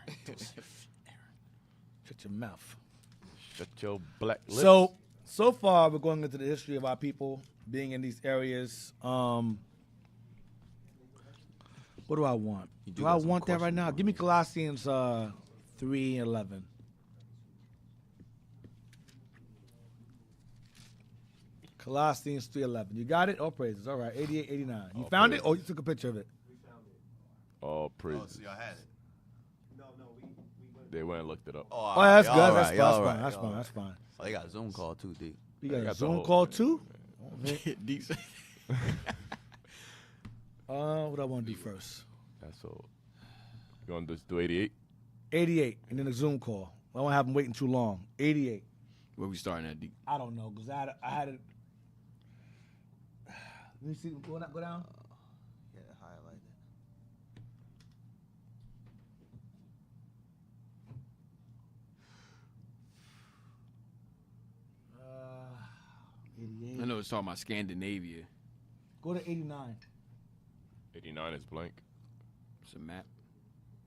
Shut your mouth. Shut your black lips. So far, we're going into the history of our people being in these areas. What do I want? Do I want that right now? Give me Colossians 3:11. Colossians 3:11. You got it? All praises. All right. 88, 89. You found it, or you took a picture of it? All praises. So y'all had it. They went and looked it up. Oh, that's good. All That's right, fine. all right, That's all fine. right. That's fine. Oh, they got a Zoom call too, D. You got a got the Zoom whole- call too? Deep. What I want to do first? That's all. You want to just do 88? 88, and then a Zoom call. I don't want to have them waiting too long. 88. Where we starting at, Deep? I don't know, because I had it. Let me see. Go down. Yeah, highlight it. 88. I know it's talking about Scandinavia. Go to 89. 89 is blank. It's a map.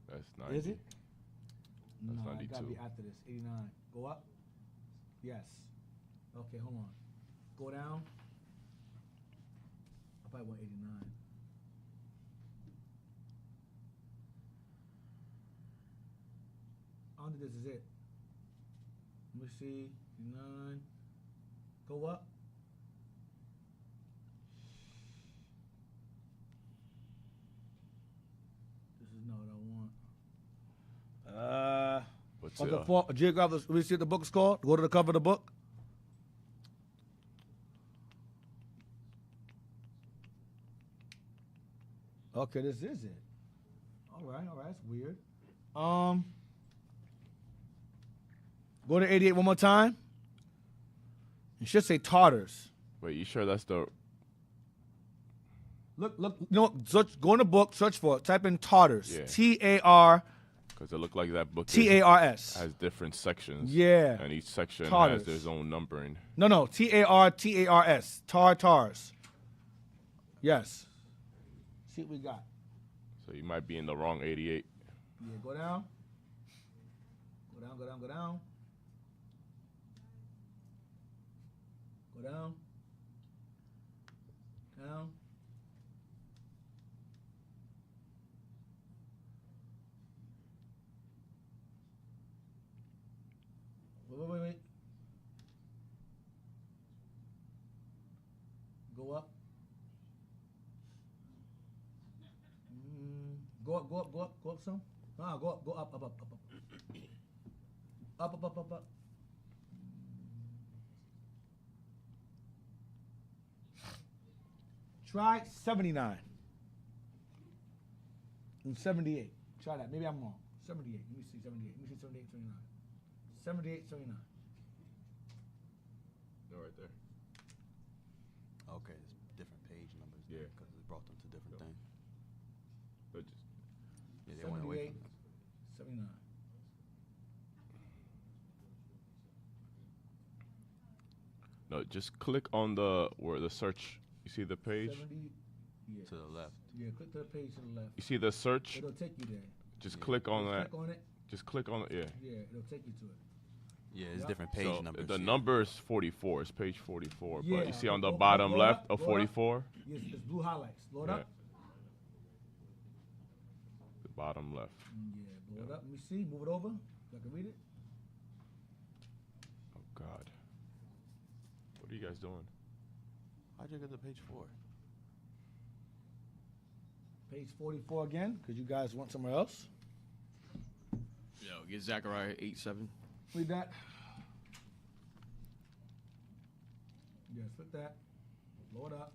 That's 90. Is it? That's No, it 92. got to be after this. 89. Go up. Yes. Okay, hold on. Go down. I probably want 89. I don't think this is it. Let me see. 89. Go up. This is not what I want. What's On it? the geographical. Let me see what the book is called. Go to the cover of the book. Okay, this is it. All right, that's weird. Go to 88 one more time. You should say Tatars. Wait, you sure that's the... Look, you know, search, go in the book, search for it. Type in Tatars. Yeah. T-A-R. Because it looked like that book T-A-R-S. has different sections. Yeah. And each section Tatars. has their own numbering. No, T-A-R-T-A-R-S. Tatars. Yes. See what we got. So you might be in the wrong 88. Yeah, go down. Go down. Go down. Go down. Down. Wait. Go up. Go up some. Ah, go up. Up. Try 79 and 78. Try that. Maybe I'm wrong. 78. Let me see 78. 78, 79. They're right there. Okay, it's different page numbers. Yeah. Because it brought them to different things. But just, Yeah, they went away 78. from No, just click on where the search. You see the page? 70, yeah. To the left. Yeah, click to the page to the left. You see the search? It'll take you there. Just click on that. Click on it. Just click on it. Yeah. Yeah, it'll take you to it. Yeah, it's Yep. different page So numbers. the number is 44. It's page 44. Yeah, But you see on the go bottom up, left go of up. 44? Yes, it's blue highlights. Load Yeah. up. The bottom left. Yeah, blow it up. Let me see. Move it over. So I can read it. Oh God. What are you guys doing? How'd you get to page 4? Page 44 again, because you guys want somewhere else. Yo, get Zechariah 8:7. Read that. Yeah, flip that. Blow it up.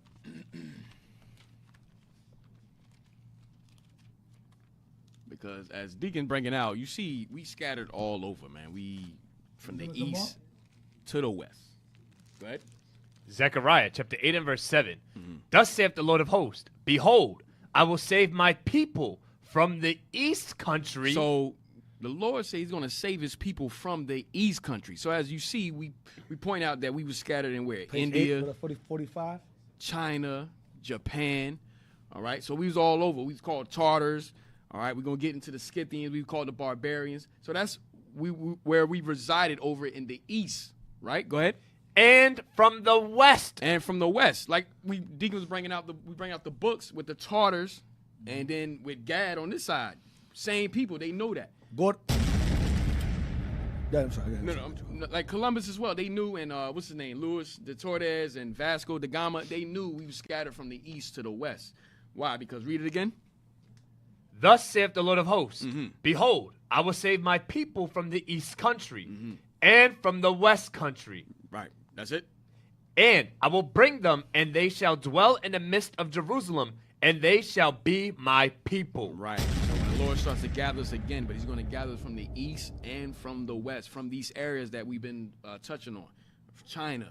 Because as Deacon bringing out, you see, we scattered all over, man. We from the Give us some east to the west. Go ahead. Zechariah chapter 8 and verse 7. Thus saith the Lord of hosts, behold, I will save my people from the east country. So the Lord says he's going to save his people from the east country. So as you see, we point out that we were scattered in where? Page India, 8, 45. China, Japan. All right. So we was all over. We was called Tatars. All right. We're going to get into the Scythians. We called the barbarians. So that's where we resided over in the east. Right. Go ahead. And from the west. And from the west. Like Deacon was bringing out we bring out the books with the Tatars and then with Gad on this side. Same people. They know that. Go. Yeah, I'm sorry. No, like Columbus as well. They knew, and what's his name? Louis de Torres and Vasco da Gama. They knew we were scattered from the east to the west. Why? Because read it again. Thus saith the Lord of hosts, behold, I will save my people from the east country and from the west country. Right. That's it. And I will bring them, and they shall dwell in the midst of Jerusalem, and they shall be my people. Right. So when the Lord starts to gather us again, but he's going to gather us from the east and from the west, from these areas that we've been touching on. China,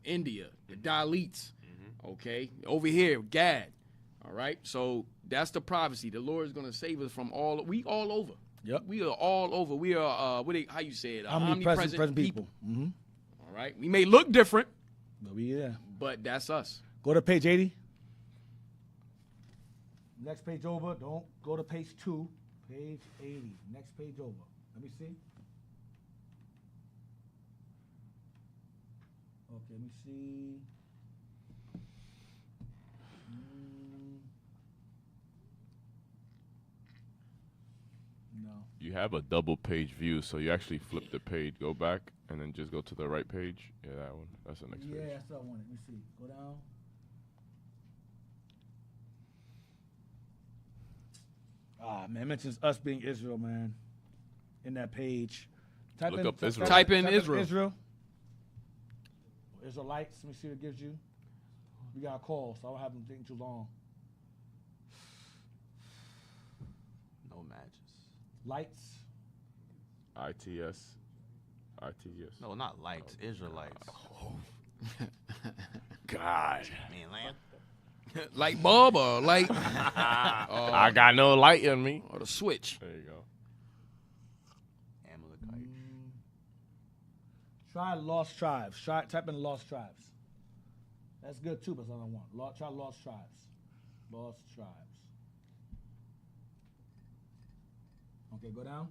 India, the Dalits, okay? Over here, Gad, all right? So that's the prophecy. The Lord is going to save us from all over. Yep. We are all over. We are, how you say it? Omnipresent people. Mm-hmm. All right? We may look different, but that's us. Go to page 80. Next page over. Don't go to page 2. Page 80. Next page over. Let me see. Okay, let me see. No. You have a double page view, so you actually flip the page, go back, and then just go to the right page. Yeah, that one. That's the next page. Yeah, that's what I wanted. Let me see. Go down. Man, it mentions us being Israel, man, in that page. Look up Israel. Type in Israel. Israel. Israelites. Let me see what it gives you. We got a call, so I don't have them taking too long. No matches. Lights. ITS. No, not lights. Israelites. God. Man, lamp. Light bulb or light? I got no light in me. Or the switch. There you go. Amalekite. Try lost tribes. Type in lost tribes. That's good too, but that's what I want. Try lost tribes. Lost tribes. Okay, go down.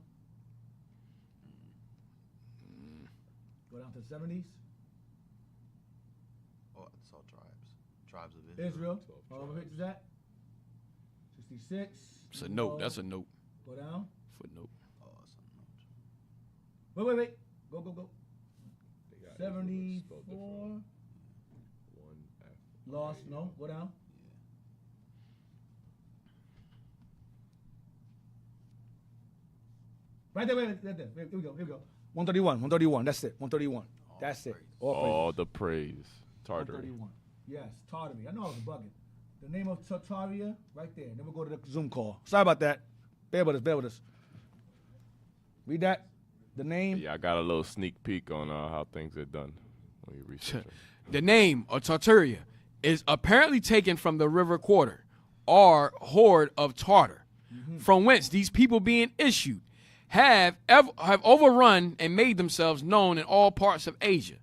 Go down to the 70s. Oh, it's all tribes. Tribes of Israel. Israel. Over here is that? 66. It's a note. That's a note. Go down. Footnote. Oh, it's a note. Wait. Go. 74. Lost. No. Go down. Right there. Right there. Here we go. 131. That's it. 131. That's it. All the praise. Tartary. 131. Yes, Tartary. I know I was bugging. The name of Tartaria, right there. Then we'll go to the Zoom call. Sorry about that. Bear with us. Read that. The name. Yeah, I got a little sneak peek on how things are done when you research. The name of Tartaria is apparently taken from the river quarter or horde of Tartar, from whence these people being issued have overrun and made themselves known in all parts of Asia.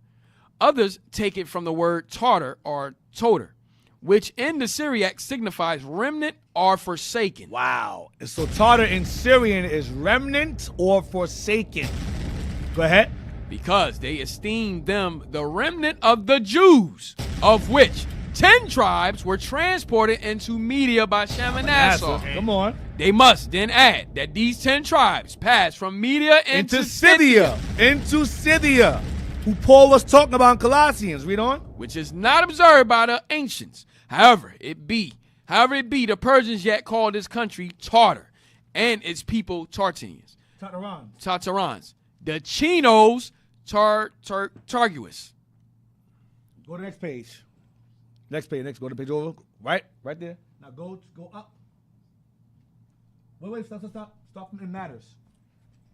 Others take it from the word Tartar or Totar, which in the Syriac signifies remnant or forsaken. Wow. So Tartar in Syrian is remnant or forsaken. Go ahead. Because they esteemed them the remnant of the Jews, of which 10 tribes were transported into Media by Shalmaneser. Come on. They must then add that these 10 tribes passed from Media into Scythia. Into Scythia, who Paul was talking about in Colossians. Read on. Which is not observed by the ancients. However it be, the Persians yet called this country Tartar, and its people Tartans. Tatarans. The Chinos Targuis. Go to the next page. Next. Go to the page over. Right there. Now go up. Wait. Stop. Stop from It Matters.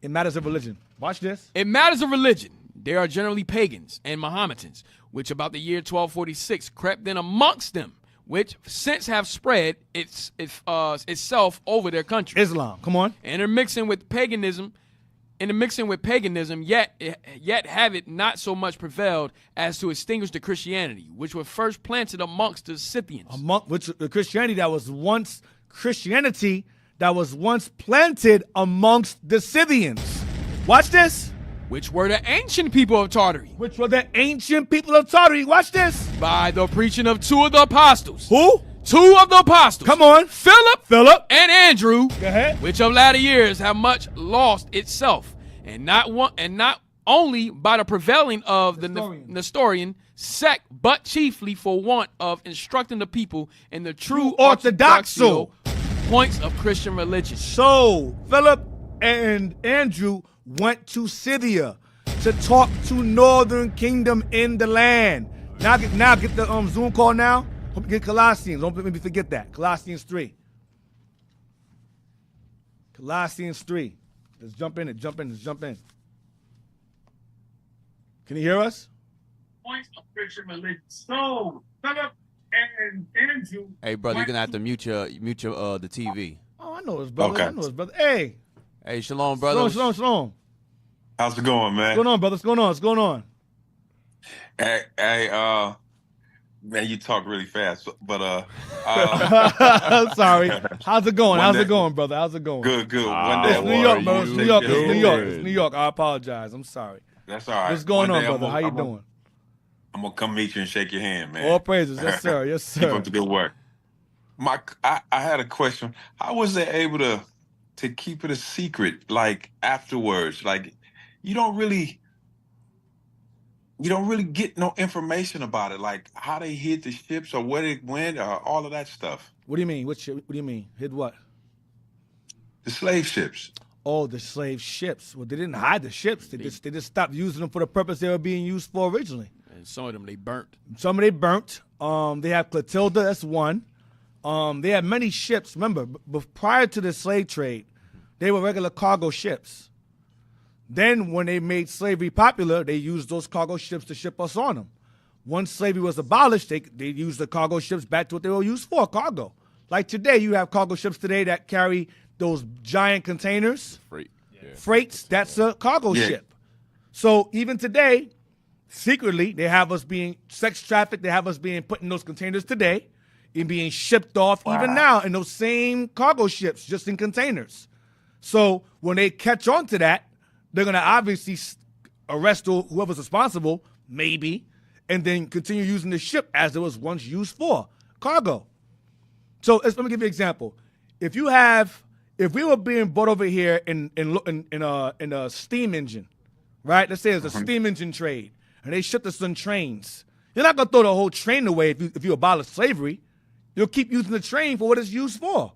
It matters of religion. Watch this. It matters of religion. They are generally pagans and Mahometans, which about the year 1246 crept in amongst them, which since have spread itself over their country. Islam. Come on. Intermixing with paganism, yet have it not so much prevailed as to extinguish the Christianity, which was first planted amongst the Scythians. The Christianity that was once planted amongst the Scythians. Watch this. Which were the ancient people of Tartary. Watch this. By the preaching of two of the apostles. Who? Two of the apostles. Come on. Philip and Andrew. Go ahead. Which of latter years have much lost itself, and not only by the prevailing of the Nestorian sect, but chiefly for want of instructing the people in the true orthodoxal points of Christian religion. So Philip and Andrew went to Scythia to talk to Northern Kingdom in the land. Now get the Zoom call now. Get Colossians. Don't let me forget that. Colossians 3. Let's jump in. Can you hear us? Points of Christian religion. So Philip and Andrew. Hey, brother, you're gonna have to mute the TV. Oh, I know his brother. Okay. Hey, shalom, brother. Shalom. How's it going, man? What's going on? Hey, man, you talk really fast, but I'm sorry. How's it going, brother? How's it going? Good. It's New York, bro. It's New York. I apologize. I'm sorry. That's all right. What's going on, brother? How you doing? I'm gonna come meet you and shake your hand, man. All praises, yes, sir. Keep up the good work. I had a question. How was they able to keep it a secret, like afterwards? Like you don't really get no information about it, like how they hid the ships or where they went or all of that stuff. What do you mean? What do you mean? Hid what? The slave ships. Oh, the slave ships. Well, they didn't hide the ships. They just stopped using them for the purpose they were being used for originally. And some of them they burnt. They have Clotilda. That's one. They had many ships. Remember, prior to the slave trade, they were regular cargo ships. Then when they made slavery popular, they used those cargo ships to ship us on them. Once slavery was abolished, they used the cargo ships back to what they were used for, cargo. Like today, you have cargo ships today that carry those giant containers. Freights, that's a cargo ship. So even today, secretly, they have us being sex trafficked. They have us being put in those containers today and being shipped off even now in those same cargo ships, just in containers. So when they catch on to that, they're going to obviously arrest whoever's responsible, maybe, and then continue using the ship as it was once used for, cargo. So let me give you an example. If we were being brought over here in a steam engine, right? Let's say it's a steam engine trade, and they shipped us on trains. You're not going to throw the whole train away if you abolish slavery. You'll keep using the train for what it's used for.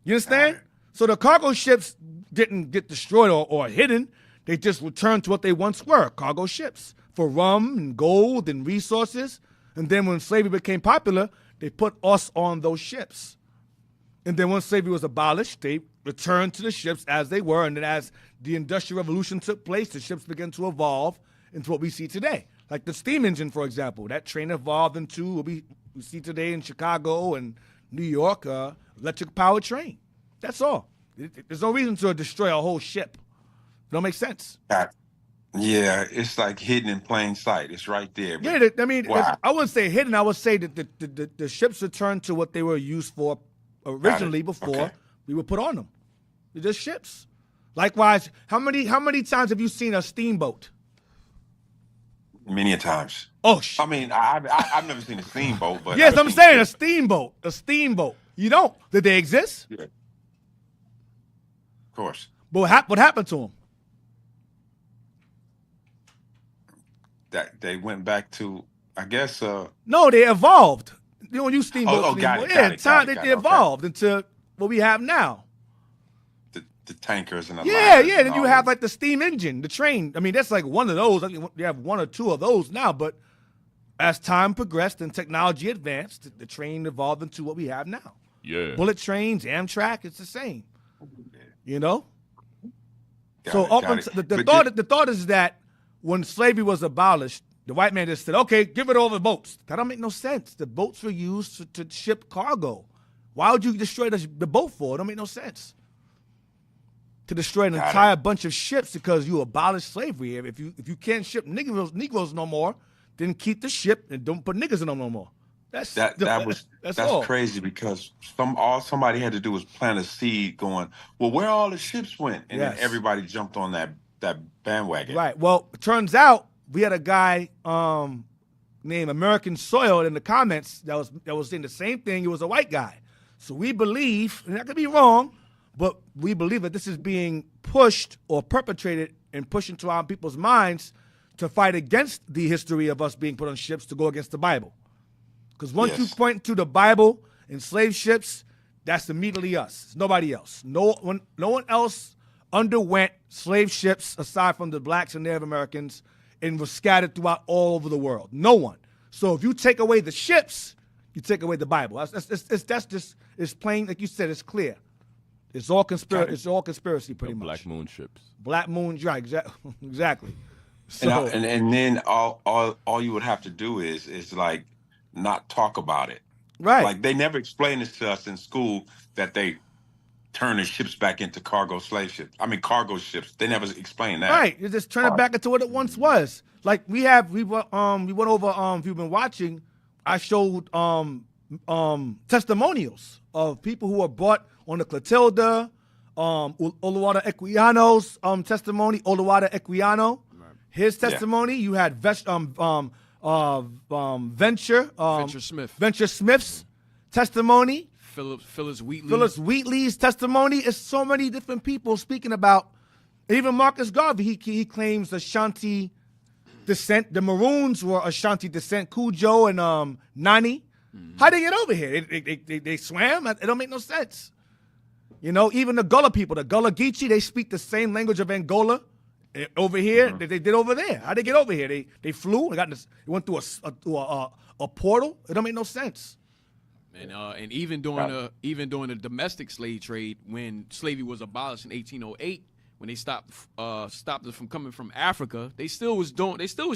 You understand? So the cargo ships didn't get destroyed or hidden. They just returned to what they once were, cargo ships for rum and gold and resources. And then when slavery became popular, they put us on those ships. And then when slavery was abolished, they returned to the ships as they were. And then as the Industrial Revolution took place, the ships began to evolve into what we see today. Like the steam engine, for example, that train evolved into what we see today in Chicago and New York, electric powered train. That's all. There's no reason to destroy a whole ship. Don't make sense. Yeah, it's like hidden in plain sight. It's right there. Yeah, But I mean, wow. I wouldn't say hidden. I would say that the ships returned to what they were used for originally before Okay. we were put on them. They're just ships. Likewise, how many times have you seen a steamboat? Many a times. Oh, I mean, I've never seen a steamboat, but yes, I've I'm seen saying ships. a steamboat. You don't? Did they exist? Yeah. Of course. But what happened to them? That they went back to, I guess. No, they evolved. You don't use steamboats Oh, got anymore. it, Yeah, got it, got it, they got it, okay. evolved into what we have now. The tankers and the Yeah, liners yeah. and Then you all have that. like the steam engine, the train. I mean, that's like one of those. I think you have one or two of those now. But as time progressed and technology advanced, the train evolved into what we have now. Yeah. Bullet trains, Amtrak, it's the same. You know. Got So it, up got until, it. the thought is that when slavery was abolished, the white man just said, "Okay, give it all the boats." That don't make no sense. The boats were used to ship cargo. Why would you destroy the boat for? It don't make no sense. To destroy an entire bunch of ships because you abolished slavery. If you can't ship Negroes no more, then keep the ship and don't put niggas in them no more. That's all. crazy because somebody had to do was plant a seed going, well, where all the ships went? And Yes. then everybody jumped on that bandwagon. Right. Well, it turns out we had a guy named American Soil in the comments that was saying the same thing. He was a white guy. So we believe, and I could be wrong, but we believe that this is being pushed or perpetrated and pushed into our people's minds to fight against the history of us being put on ships to go against the Bible. Because once you point to the Bible and slave ships, that's immediately us. It's nobody else. No one else underwent slave ships aside from the blacks and Native Americans and was scattered throughout all over the world. No one. So if you take away the ships, you take away the Bible. That's just it's plain, like you said, it's clear. It's all conspiracy. It's all conspiracy, pretty much. Black moon ships. Black moon, right? Exactly. So, And then all you would have to do is like not talk about it. Right. Like they never explained this to us in school that they turn the ships back into cargo ships. They never explained that. Right. You just turn it back into what it once was. Like we went over if you've been watching, I showed testimonials of people who were brought on the Clotilda, Oluwata Equiano's testimony, Oluwata Equiano. His testimony, you had Venture Smith's testimony. Phyllis Wheatley. Phyllis Wheatley's testimony. It's so many different people speaking about. Even Marcus Garvey, he claims Ashanti descent. The Maroons were Ashanti descent. Cujo and Nani. How'd they get over here? They swam? It don't make no sense. You know, even the Gullah people, the Gullah Geechee, they speak the same language of Angola over here that they did over there. How'd they get over here? They flew. They went through a portal. It don't make no sense. And even during the domestic slave trade, when slavery was abolished in 1808, when they stopped us from coming from Africa, they still was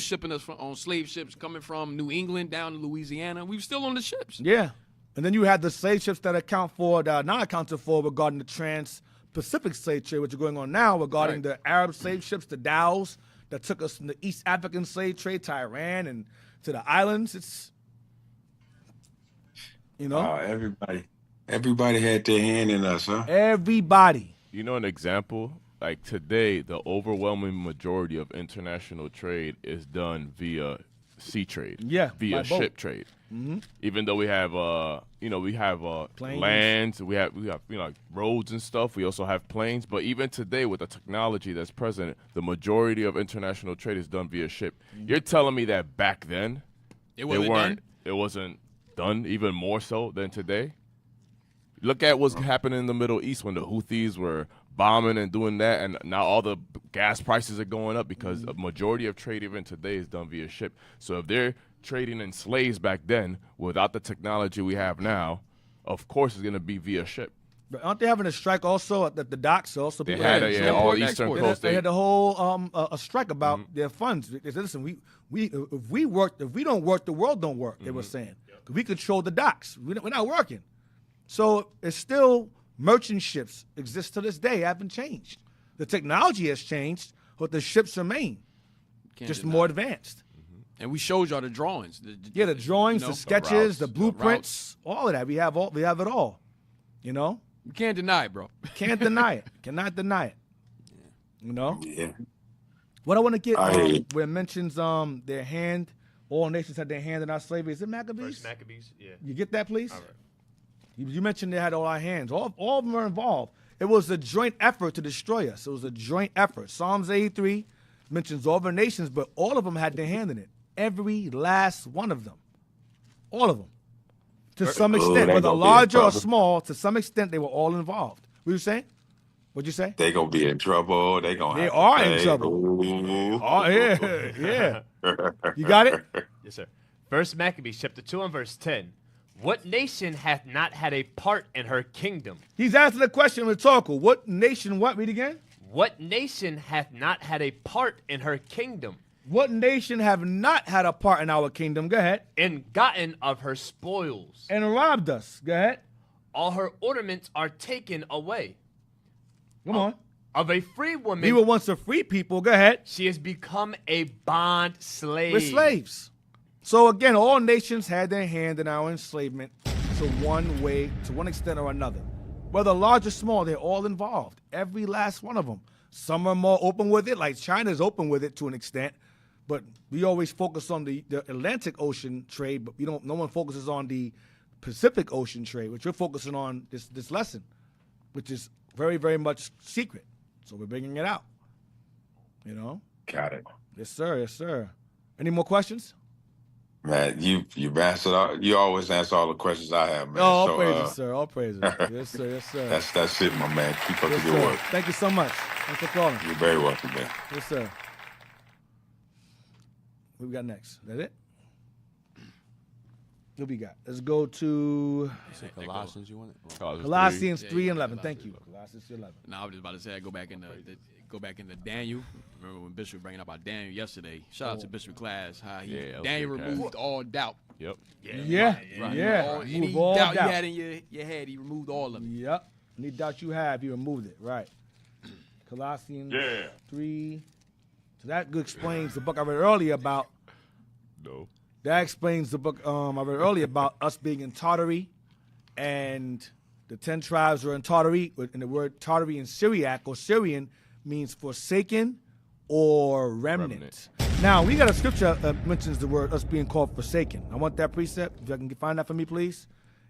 shipping us on slave ships coming from New England down to Louisiana. We were still on the ships. Yeah, and then you had the slave ships that are not accounted for regarding the trans-Pacific slave trade, which are going on now regarding the Arab slave ships, the dhows that took us from the East African slave trade to Iran and to the islands. It's everybody had their hand in us, huh? Everybody. You know, an example, like today, the overwhelming majority of international trade is done via sea trade. Yeah, via by boat. ship trade. Mm-hmm. Even though we have Planes. lands, we have like roads and stuff. We also have planes. But even today, with the technology that's present, the majority of international trade is done via ship. Mm-hmm. You're telling me that back then it wasn't done even more so than today? Look at what's happening in the Middle East when the Houthis were bombing and doing that, and now all the gas prices are going up because a majority of trade even today is done via ship. So if they're trading in slaves back then without the technology we have now, of course it's going to be via ship. But aren't they having a strike also at the docks? Also, They had all Eastern Coast. They had the whole a strike about their funds. They said, listen, if we don't work, the world don't work. They were saying, 'cause we control the docks. We're not working. So it's still merchant ships exist to this day, haven't changed. The technology has changed, but the ships remain. just more advanced. And we showed y'all the drawings. The drawings, you know, the sketches, routes, the blueprints, all of that. We have it all. You know? You can't deny it, bro. Can't deny it. Cannot deny it. You know? Yeah. What I want to get where it mentions their hand, all nations had their hand in our slavery. Is it Maccabees? First Maccabees, yeah. You get that, please? All right. You mentioned they had all our hands. All of them are involved. It was a joint effort to destroy us. It was a joint effort. Psalms 83 mentions all of our nations, but all of them had their hand in it. Every last one of them. All of them. To some extent, whether larger or small, to some extent, they were all involved. What you saying? What'd you say? They gonna be in trouble. They are in trouble. Oh, yeah. You got it? Yes, sir. First Maccabees chapter 2 and verse 10. What nation hath not had a part in her kingdom? He's asking the question rhetorical. What nation, what? Read again. What nation hath not had a part in her kingdom? What nation have not had a part in our kingdom? Go ahead. And gotten of her spoils. And robbed us. Go ahead. All her ornaments are taken away. Come on. Of a free woman. We were once a free people. Go ahead. She has become a bond slave. We're slaves. So again, all nations had their hand in our enslavement to one extent or another. Whether large or small, they're all involved. Every last one of them. Some are more open with it, like China's open with it to an extent. But we always focus on the Atlantic Ocean trade, but no one focuses on the Pacific Ocean trade, which we're focusing on this lesson, which is very, very much secret. So we're bringing it out. You know? Got it. Yes, sir. Yes, sir. Any more questions? Man, you answered all, you always answer all the questions I have, man. Oh, all praises, sir. All praises. Yes, sir. Yes, sir. That's it, my man. Keep up yes, the good sir. work. Thank you so much. Thanks for calling. You're very welcome, man. Yes, sir. What we got next? Is that it? What we got? Let's go to Colossians. You want it? Colossians 3:11. Thank you. Colossians 3:11. No, I was just about to say I go back into Daniel. Remember when Bishop was bringing up about Daniel yesterday? Shout out to Bishop Class. How Daniel removed all doubt. Yep. Yeah. Any all doubt you had in your head, he removed all of it. Yep. Any doubt you have, he removed it. Right. Colossians 3. So that explains the book I read earlier about. No. That explains the book I read earlier about us being in Tartary, and the 10 tribes were in Tartary. And the word Tartary in Syriac or Syrian means forsaken or remnant. Now, we got a scripture that mentions the word us being called forsaken. I want that precept. If you can find that for me, please.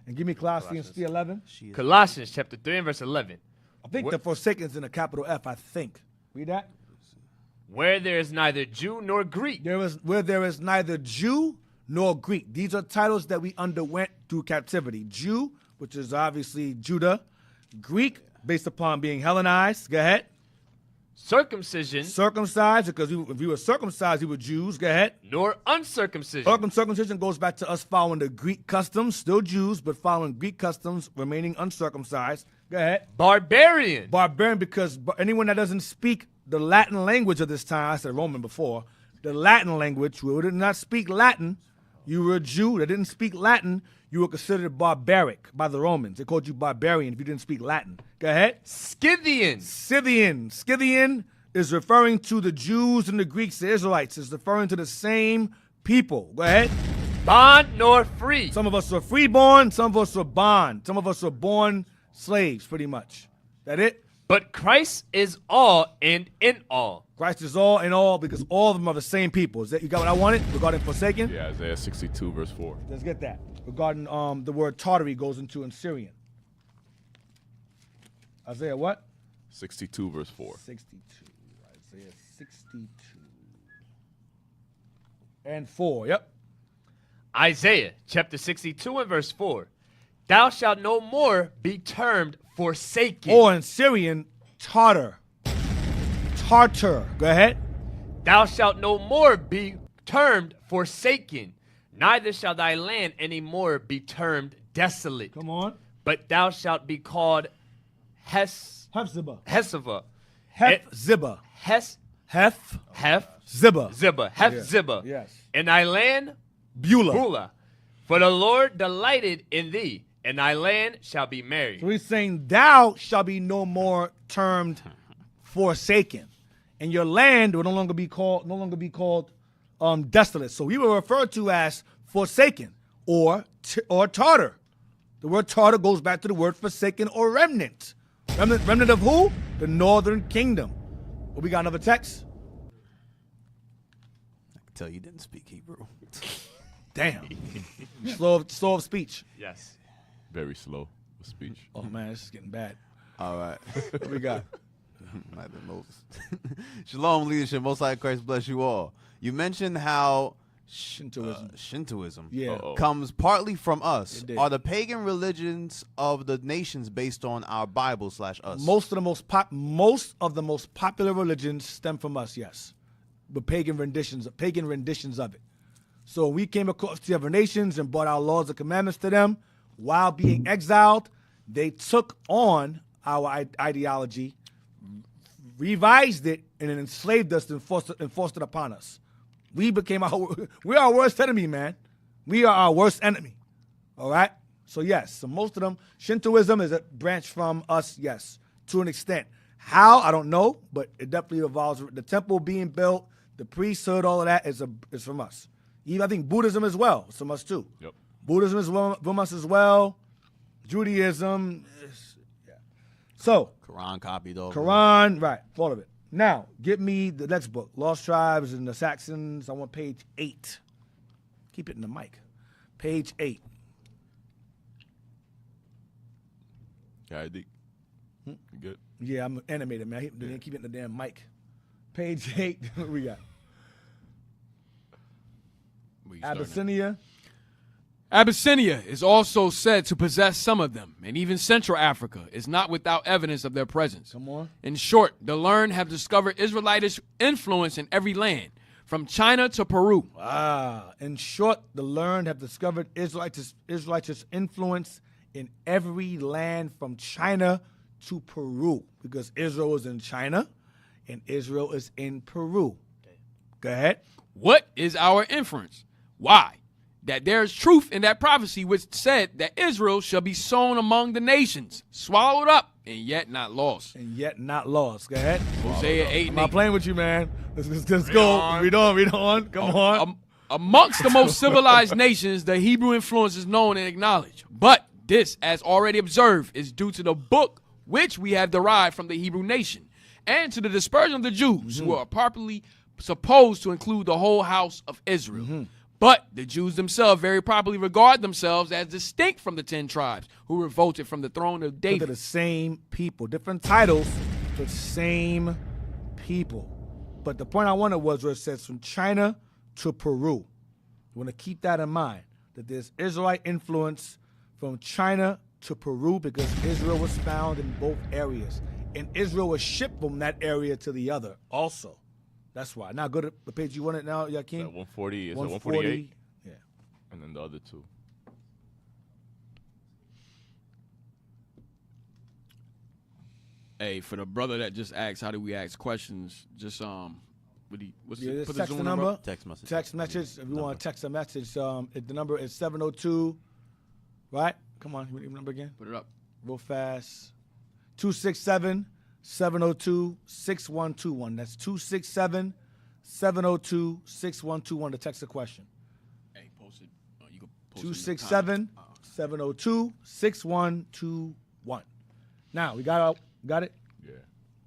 And give me Colossians 3:11. Colossians chapter 3 and verse 11. I think the forsaken is in a capital F, I think. Read that. Where there is neither Jew nor Greek. Where there is neither Jew nor Greek. These are titles that we underwent through captivity. Jew, which is obviously Judah. Greek, based upon being Hellenized. Go ahead. Circumcision. Circumcised, because if we were circumcised, we were Jews. Go ahead. Nor uncircumcision. Circumcision goes back to us following the Greek customs, still Jews, but following Greek customs, remaining uncircumcised. Go ahead. Barbarian. Barbarian, because anyone that doesn't speak the Latin language of this time, I said Roman before, the Latin language, who did not speak Latin, you were a Jew that didn't speak Latin, you were considered barbaric by the Romans. They called you barbarian if you didn't speak Latin. Go ahead. Scythian. Scythian is referring to the Jews and the Greeks, the Israelites. It's referring to the same people. Go ahead. Bond nor free. Some of us are freeborn, some of us are bond. Some of us are born slaves, pretty much. That it? But Christ is all and in all. Christ is all in all because all of them are the same people. Is that you got what I wanted regarding forsaken? Yeah, Isaiah 62 verse 4. Let's get that. Regarding the word Tartary goes into in Syrian. Isaiah what? 62 verse 4. 62. Isaiah 62. And 4, yep. Isaiah chapter 62 and verse 4. Thou shalt no more be termed forsaken. Or in Syrian, Tartar. Tartar. Go ahead. Thou shalt no more be termed forsaken, neither shall thy land any more be termed desolate. Come on. But thou shalt be called Hephzibah. Hephzibah. Hephzibah. Zibah. Hephzibah. Yes. And thy land Beulah. For the Lord delighted in thee, and thy land shall be married. So he's saying, thou shall be no more termed forsaken. and your land will no longer be called desolate. So we were referred to as forsaken or Tartar. The word Tartar goes back to the word forsaken or remnant. Remnant of who? The northern kingdom. Well, we got another text. I can tell you didn't speak Hebrew. Damn. slow of speech. Yes. Very slow of speech. Oh man, this is getting bad. All right. What we got? Might be Moses. Shalom, leadership. Most High Christ bless you all. You mentioned how Shintoism comes partly from us. Are the pagan religions of the nations based on our Bible / us? Most of the most popular religions stem from us, yes. But pagan renditions of it. So we came across the other nations and brought our laws and commandments to them. While being exiled, they took on our ideology, revised it, and then enslaved us and forced it upon us. We're our worst enemy, man. We are our worst enemy. All right? So yes, so most of them, Shintoism is a branch from us, yes, to an extent. How? I don't know, but it definitely involves the temple being built, the priesthood, all of that is from us. Even I think Buddhism as well, it's from us too. Yep. Buddhism is from us as well. Judaism, yeah. So Quran copied over. Quran, right, all of it. Now, get me the next book, Lost Tribes and the Saxons. I want page 8. Keep it in the mic. Page 8. Yeah, I think. You good? Yeah, I'm animated, man. Keep it in the damn mic. Page 8. What we got? Abyssinia. Abyssinia is also said to possess some of them, and even Central Africa is not without evidence of their presence. Come on. In short, the learned have discovered Israelitish influence in every land, from China to Peru. In short, the learned have discovered Israelitish influence in every land from China to Peru, because Israel is in China and Israel is in Peru. Go ahead. What is our inference? Why? That there is truth in that prophecy which said that Israel shall be sown among the nations, swallowed up, and yet not lost. Go ahead. Hosea 8. I'm not playing with you, man. Let's go. Read on. Come on. Amongst the most civilized nations, the Hebrew influence is known and acknowledged. But this, as already observed, is due to the book which we have derived from the Hebrew nation, and to the dispersion of the Jews, who are properly supposed to include the whole house of Israel. But the Jews themselves very properly regard themselves as distinct from the 10 tribes who revolted from the throne of David. They're the same people, different titles, but same people. But the point I wanted was where it says from China to Peru. You want to keep that in mind, that there's Israelite influence from China to Peru, because Israel was found in both areas. And Israel was shipped from that area to the other also. That's why. Now go to the page you want it now, Yakin. 140. Is it 148? Yeah. And then the other two. Hey, for the brother that just asked, how do we ask questions? Just put text the number. Text message. If you want to text a message, the number is 702. Right? Come on, read the number again. Put it up real fast. 267-702-6121. That's 267-702-6121 to text a question. Hey, post it. You can post 267-702-6121. Now, we got it? Yeah.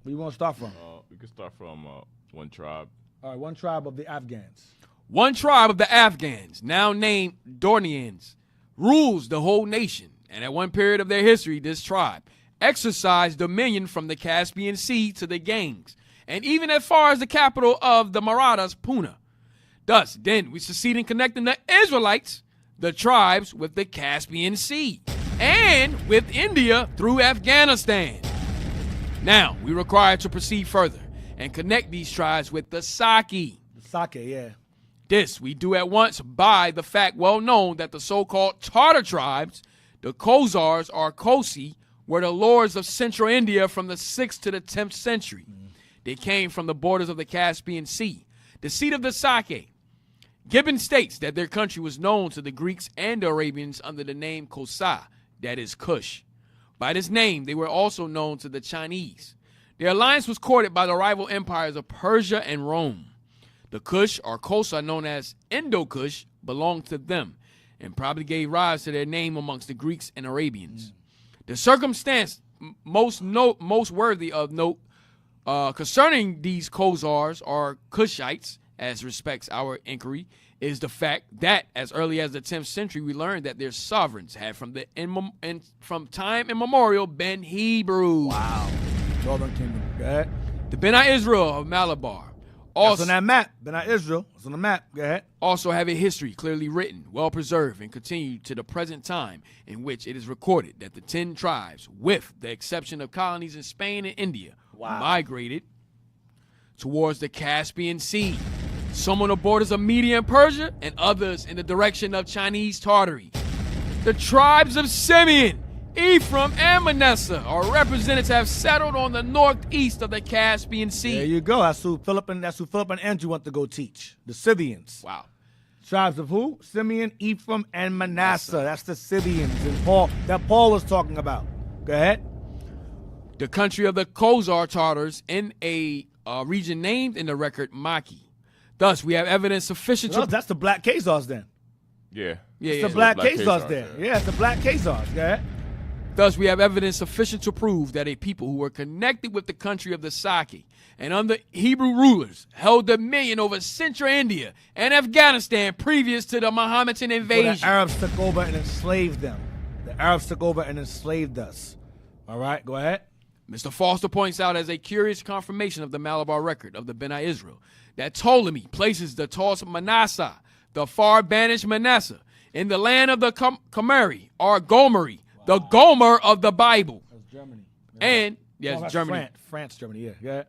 Where you want to start from? We can start from one tribe. All right, one tribe of the Afghans. One tribe of the Afghans, now named Dornians, rules the whole nation. And at one period of their history, this tribe exercised dominion from the Caspian Sea to the Ganges, and even as far as the capital of the Marathas, Pune. Thus, then, we succeed in connecting the Israelites, the tribes, with the Caspian Sea, and with India through Afghanistan. Now, we require to proceed further and connect these tribes with the Sakai. The Sakai, yeah. This we do at once by the fact well known that the so-called Tatar tribes, the Khazars or Kosi, were the lords of central India from the 6th to the 10th century. They came from the borders of the Caspian Sea, the seat of the Sakai. Gibbon states that their country was known to the Greeks and the Arabians under the name Kosa, that is Kush. By this name, they were also known to the Chinese. The alliance was courted by the rival empires of Persia and Rome. The Kush, or Kosa, known as Indo-Kush, belonged to them and probably gave rise to their name amongst the Greeks and Arabians. The circumstance most worthy of note concerning these Khazars or Kushites, as respects our inquiry, is the fact that as early as the 10th century we learned that their sovereigns had from time immemorial been Hebrew. Wow. Northern Kingdom. Go ahead. The Beni Israel of Malabar. That's on that map. Beni Israel. It's on the map. Go ahead. Also have a history clearly written, well preserved, and continued to the present time, in which it is recorded that the 10 tribes, with the exception of colonies in Spain and India, migrated towards the Caspian Sea, some on the borders of Media and Persia, and others in the direction of Chinese Tartary. The tribes of Simeon, Ephraim, and Manasseh are represented to have settled on the northeast of the Caspian Sea. There you go. That's who Philip and Andrew went to go teach. The Scythians. Wow. Tribes of who? Simeon, Ephraim, and Manasseh. That's the Scythians that Paul was talking about. Go ahead. The country of the Khazar Tatars in a region named in the record Maki. Thus, we have evidence sufficient to... That's the Black Khazars then. Yeah. It's the Black Khazars there. Yeah, it's the Black Khazars. Go ahead. Thus, we have evidence sufficient to prove that a people who were connected with the country of the Sakai and under Hebrew rulers held dominion over Central India and Afghanistan previous to the Mohammedan invasion. The Arabs took over and enslaved them. The Arabs took over and enslaved us. All right, go ahead. Mr. Foster points out as a curious confirmation of the Malabar record of the Beni Israel that Ptolemy places the tossed Manasseh, the far banished Manasseh, in the land of the Qamari or Gomeri, the Gomer of the Bible. That's Germany. And, yes, Germany. France, Germany, yeah.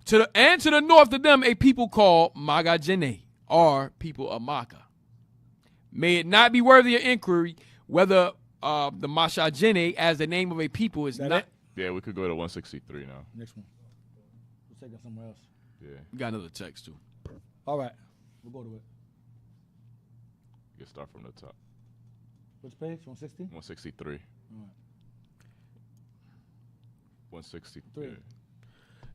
To the north of them, a people called Magajene, or people of Makkah. May it not be worthy of inquiry whether the Mashajene as the name of a people is not... It? Yeah, we could go to 163 now. Next one. We'll take it somewhere else. Yeah. We got another text, too. All right. We'll go to it. You can start from the top. Which page? 160? 163. All right. 163.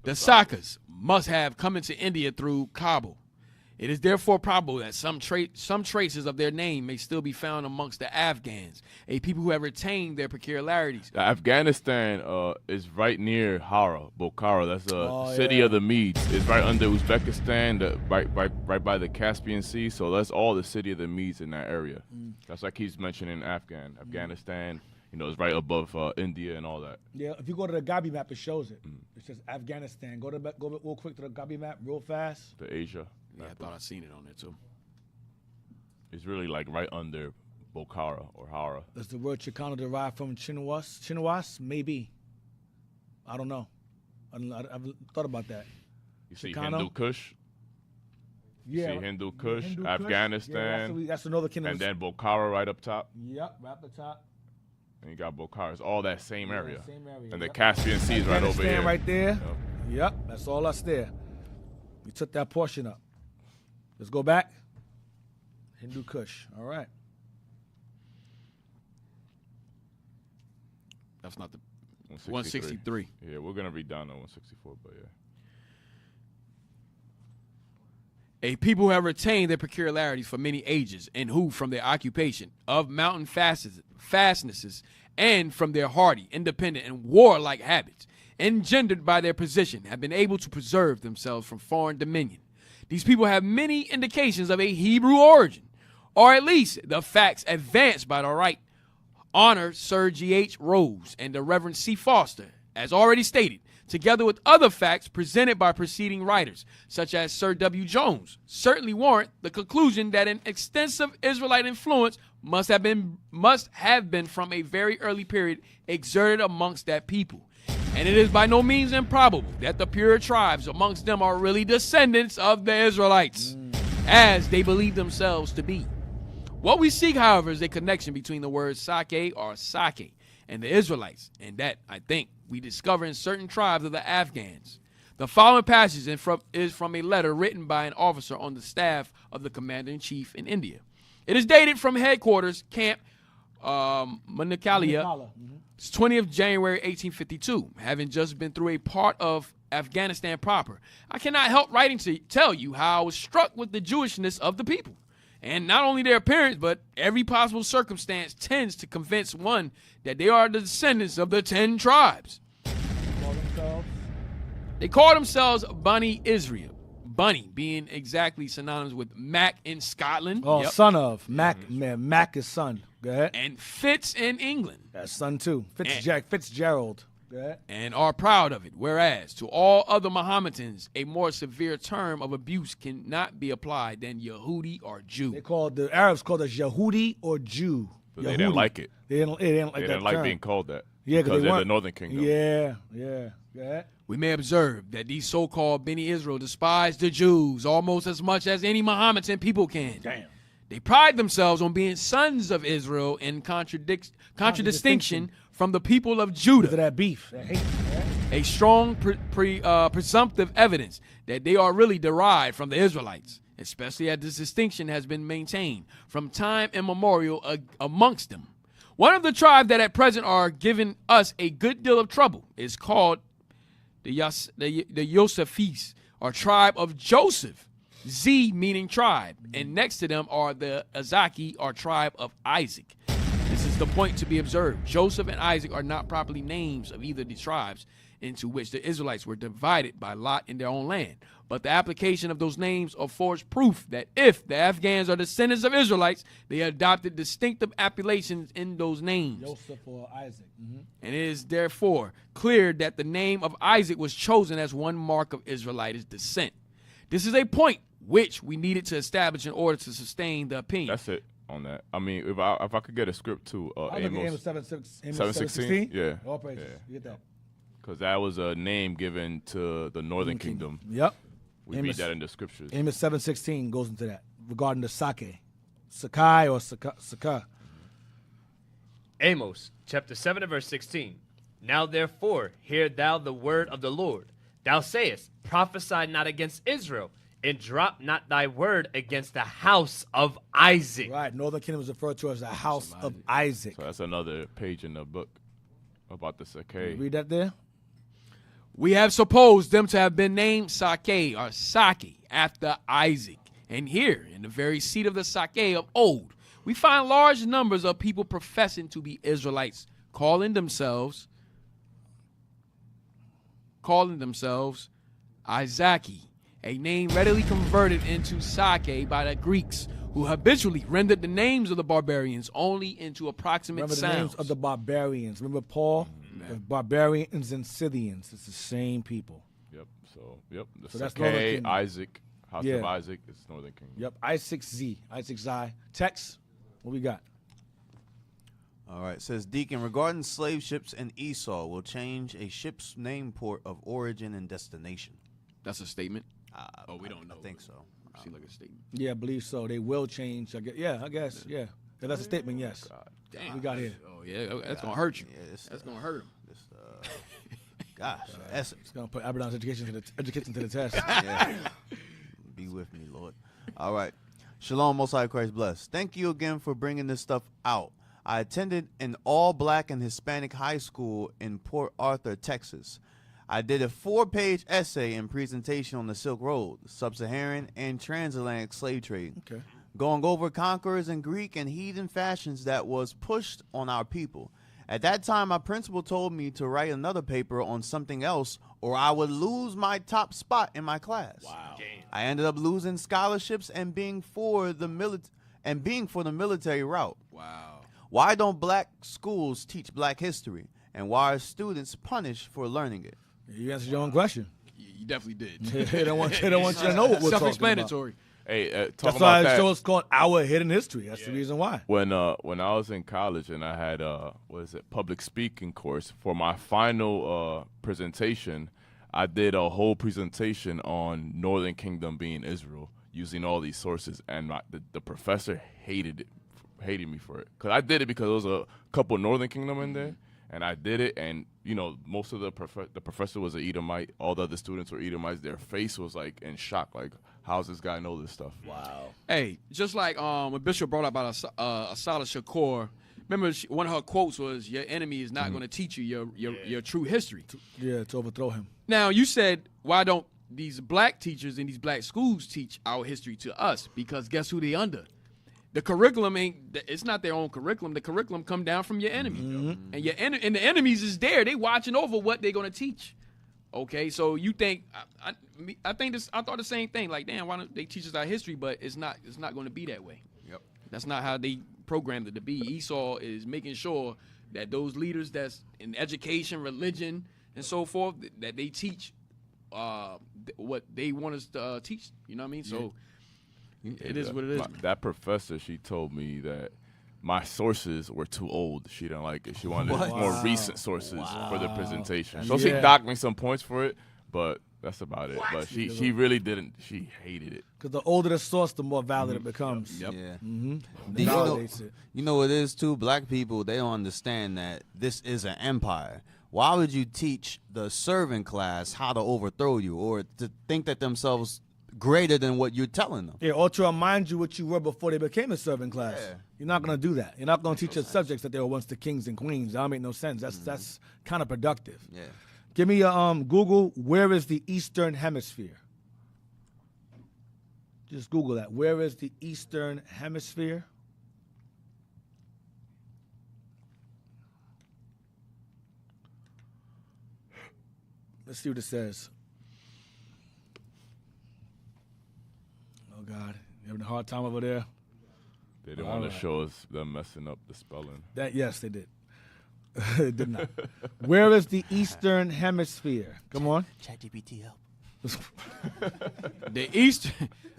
The Sakas must have come into India through Kabul. It is therefore probable that some traces of their name may still be found amongst the Afghans, a people who have retained their peculiarities. Afghanistan is right near Bokhara. That's a city of the Medes. It's right under Uzbekistan, right by the Caspian Sea. So that's all the city of the Medes in that area. That's like he's mentioning Afghanistan. You know, it's right above India and all that. Yeah, if you go to the Gabi map, it shows it. It says Afghanistan. Go real quick to the Gabi map, real fast. The Asia. Yeah, I thought I seen it on there too. It's really like right under Bokhara or Hara. Does the word Chicano derive from Chinawas? Chinawas? Maybe. I don't know. I've thought about that. You see Chicano? Hindu Kush? Yeah. You see Hindu Kush, Hindu Kush. Afghanistan. Yeah, that's another kingdom. And then Bokhara right up top. Yep, right up the top. And you got Bokhara. It's all that same area. Same area. And the Caspian Sea is right over here. Right there. Yep, that's all that's there. We took that portion up. Let's go back. Hindu Kush. All right. That's not the 163. Yeah, we're going to be down to 164, but yeah. A people who have retained their peculiarities for many ages and who, from their occupation of mountain fastnesses and from their hardy, independent, and warlike habits engendered by their position, have been able to preserve themselves from foreign dominion. These people have many indications of a Hebrew origin, or at least the facts advanced by the Right Honor Sir G.H. Rose and the Reverend C. Foster, as already stated, together with other facts presented by preceding writers, such as Sir W. Jones, certainly warrant the conclusion that an extensive Israelite influence must have been from a very early period exerted amongst that people. And it is by no means improbable that the pure tribes amongst them are really descendants of the Israelites, as they believe themselves to be. What we seek, however, is a connection between the words Sakai or Sake and the Israelites, and that, I think, we discover in certain tribes of the Afghans. The following passage is from a letter written by an officer on the staff of the commander-in-chief in India. It is dated from headquarters camp Manicalia. It's 20th January 1852, having just been through a part of Afghanistan proper. I cannot help writing to tell you how I was struck with the Jewishness of the people. And not only their appearance, but every possible circumstance tends to convince one that they are the descendants of the 10 tribes. They call themselves Bani Israel. Bunny being exactly synonymous with Mac in Scotland. Oh, son of. Mac, man, Mac is son. Go ahead. And Fitz in England. That's son too. Fitzgerald. Go ahead. And are proud of it. Whereas to all other Mohammedans, a more severe term of abuse cannot be applied than Yehudi or Jew. The Arabs called us Yehudi or Jew. But they didn't like it. They didn't like being called that. Yeah, because they they're the Northern Kingdom. Yeah. Go ahead. We may observe that these so-called Beni Israel despise the Jews almost as much as any Mohammedan people can. Damn. They pride themselves on being sons of Israel in contradistinction from the people of Judah. Because of that beef, that hate. A strong presumptive evidence that they are really derived from the Israelites, especially as this distinction has been maintained from time immemorial amongst them. One of the tribes that at present are giving us a good deal of trouble is called the Yosefis, or tribe of Joseph. Z meaning tribe, and next to them are the Azaki, or tribe of Isaac. This is the point to be observed. Joseph and Isaac are not properly names of either of the tribes into which the Israelites were divided by lot in their own land. But the application of those names affords proof that if the Afghans are descendants of Israelites, they adopted distinctive appellations in those names. Joseph or Isaac. And it is therefore clear that the name of Isaac was chosen as one mark of Israelite descent. This is a point which we needed to establish in order to sustain the opinion. That's it on that. I mean, if I could get a script too, Amos 7:16. Yeah. All praises. Yeah. You get that. Because that was a name given to the Northern Kingdom. Yep. We read that in the scriptures. Amos 7:16 goes into that regarding the Sakai or Sakai. Amos chapter 7 and verse 16. Now therefore hear thou the word of the Lord. Thou sayest, prophesy not against Israel, and drop not thy word against the house of Isaac. Right. Northern Kingdom is referred to as the house of Isaac. So that's another page in the book about the Sakai. Read that there. We have supposed them to have been named Sakai or Saki after Isaac. And here, in the very seat of the Sakai of old, we find large numbers of people professing to be Israelites, calling themselves Isaki, a name readily converted into Sake by the Greeks, who habitually rendered the names of the barbarians only into approximate Remember sounds. the names of the barbarians. Remember Paul? The barbarians and Scythians. It's the same people. Yep. So the So that's Sakai, Northern Isaac, house of Isaac, it's Northern Kingdom. Yep. Isaac Z. Text. What we got? All right. It says, Deacon, regarding slave ships and Esau, will change a ship's name port of origin and destination. That's a statement? We don't know. I think so. Seems like a statement. Yeah, I believe so. They will change. I guess. Yeah. If that's a statement, yes. Damn. We got here. Oh, yeah. That's going to hurt you. That's going to hurt him. Gosh. It's going to put Abaddon's education to the test. Yeah. Be with me, Lord. All right. Shalom, Most High Christ bless. Thank you again for bringing this stuff out. I attended an all-black and Hispanic high school in Port Arthur, Texas. I did a 4-page essay and presentation on the Silk Road, sub-Saharan and transatlantic slave trade, going over conquerors and Greek and heathen fashions that was pushed on our people. At that time, my principal told me to write another paper on something else or I would lose my top spot in my class. Wow. I ended up losing scholarships and being for the military route. Wow. Why don't black schools teach black history? And why are students punished for learning it? You answered your own question. You definitely did. They don't want you to know what we're talking about. Self-explanatory. Hey, that's talking why about the that. show is called Our Hidden History. That's the reason why. When I was in college and I had public speaking course for my final presentation, I did a whole presentation on Northern Kingdom being Israel using all these sources, and the professor hated me for it because I did it because there was a couple Northern Kingdom in there. And I did it, and most of the professor was an Edomite. All the other students were Edomites. Their face was like in shock, like, how's this guy know this stuff? Wow. Hey, just like when Bishop brought up about Asada Shakur, remember one of her quotes was, "Your enemy is not going to teach you your true history." To overthrow him. Now you said, why don't these black teachers in these black schools teach our history to us? Because guess who they under? The curriculum it's not their own curriculum. The curriculum come down from your enemy. And and the enemies is there. They watching over what they're going to teach. Okay, so you think, I thought the same thing. Like, damn, why don't they teach us our history? But it's not going to be that way. Yep. That's not how they programmed it to be. Esau is making sure that those leaders that's in education, religion, and so forth, that they teach what they want us to teach. You know what I mean? So it is what it is. That professor, she told me that my sources were too old. She didn't like it. She wanted more recent sources for the presentation. So she docked me some points for it, but that's about it. But she really didn't. She hated it. Because the older the source, the more valid it becomes. Yep. Yeah. You know what it is too? Black people, they don't understand that this is an empire. Why would you teach the servant class how to overthrow you or to think that themselves greater than what you're telling them? Yeah, or to remind you what you were before they became a servant class. Yeah. You're not going to do that. You're not going to teach your subjects that they were once the kings and queens. That don't make no sense. That's kind of productive. Yeah. Give me a Google, where is the Eastern Hemisphere? Just Google that. Where is the Eastern Hemisphere? Let's see what it says. Oh, God. You having a hard time over there? They didn't want to show us them messing up the spelling. Yes, they did. They did not. Where is the Eastern Hemisphere? Come on. ChatGPT help. The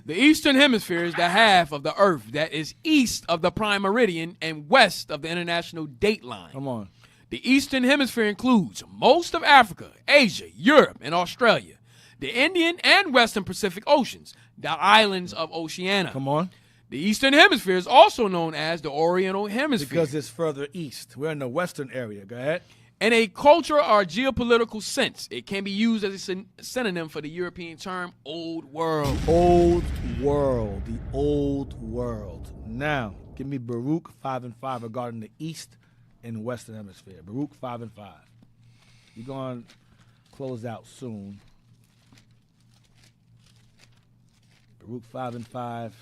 Eastern Hemisphere is the half of the Earth that is east of the prime meridian and west of the international date line. Come on. The Eastern Hemisphere includes most of Africa, Asia, Europe, and Australia, the Indian and Western Pacific Oceans, the islands of Oceania. Come on. The Eastern Hemisphere is also known as the Oriental Hemisphere. Because it's further east. We're in the western area. Go ahead. In a cultural or geopolitical sense, it can be used as a synonym for the European term Old World. Old World. The Old World. Now, give me Baruch 5 and 5 regarding the East and Western Hemisphere. Baruch 5 and 5. You're going to close out soon. Baruch 5 and 5.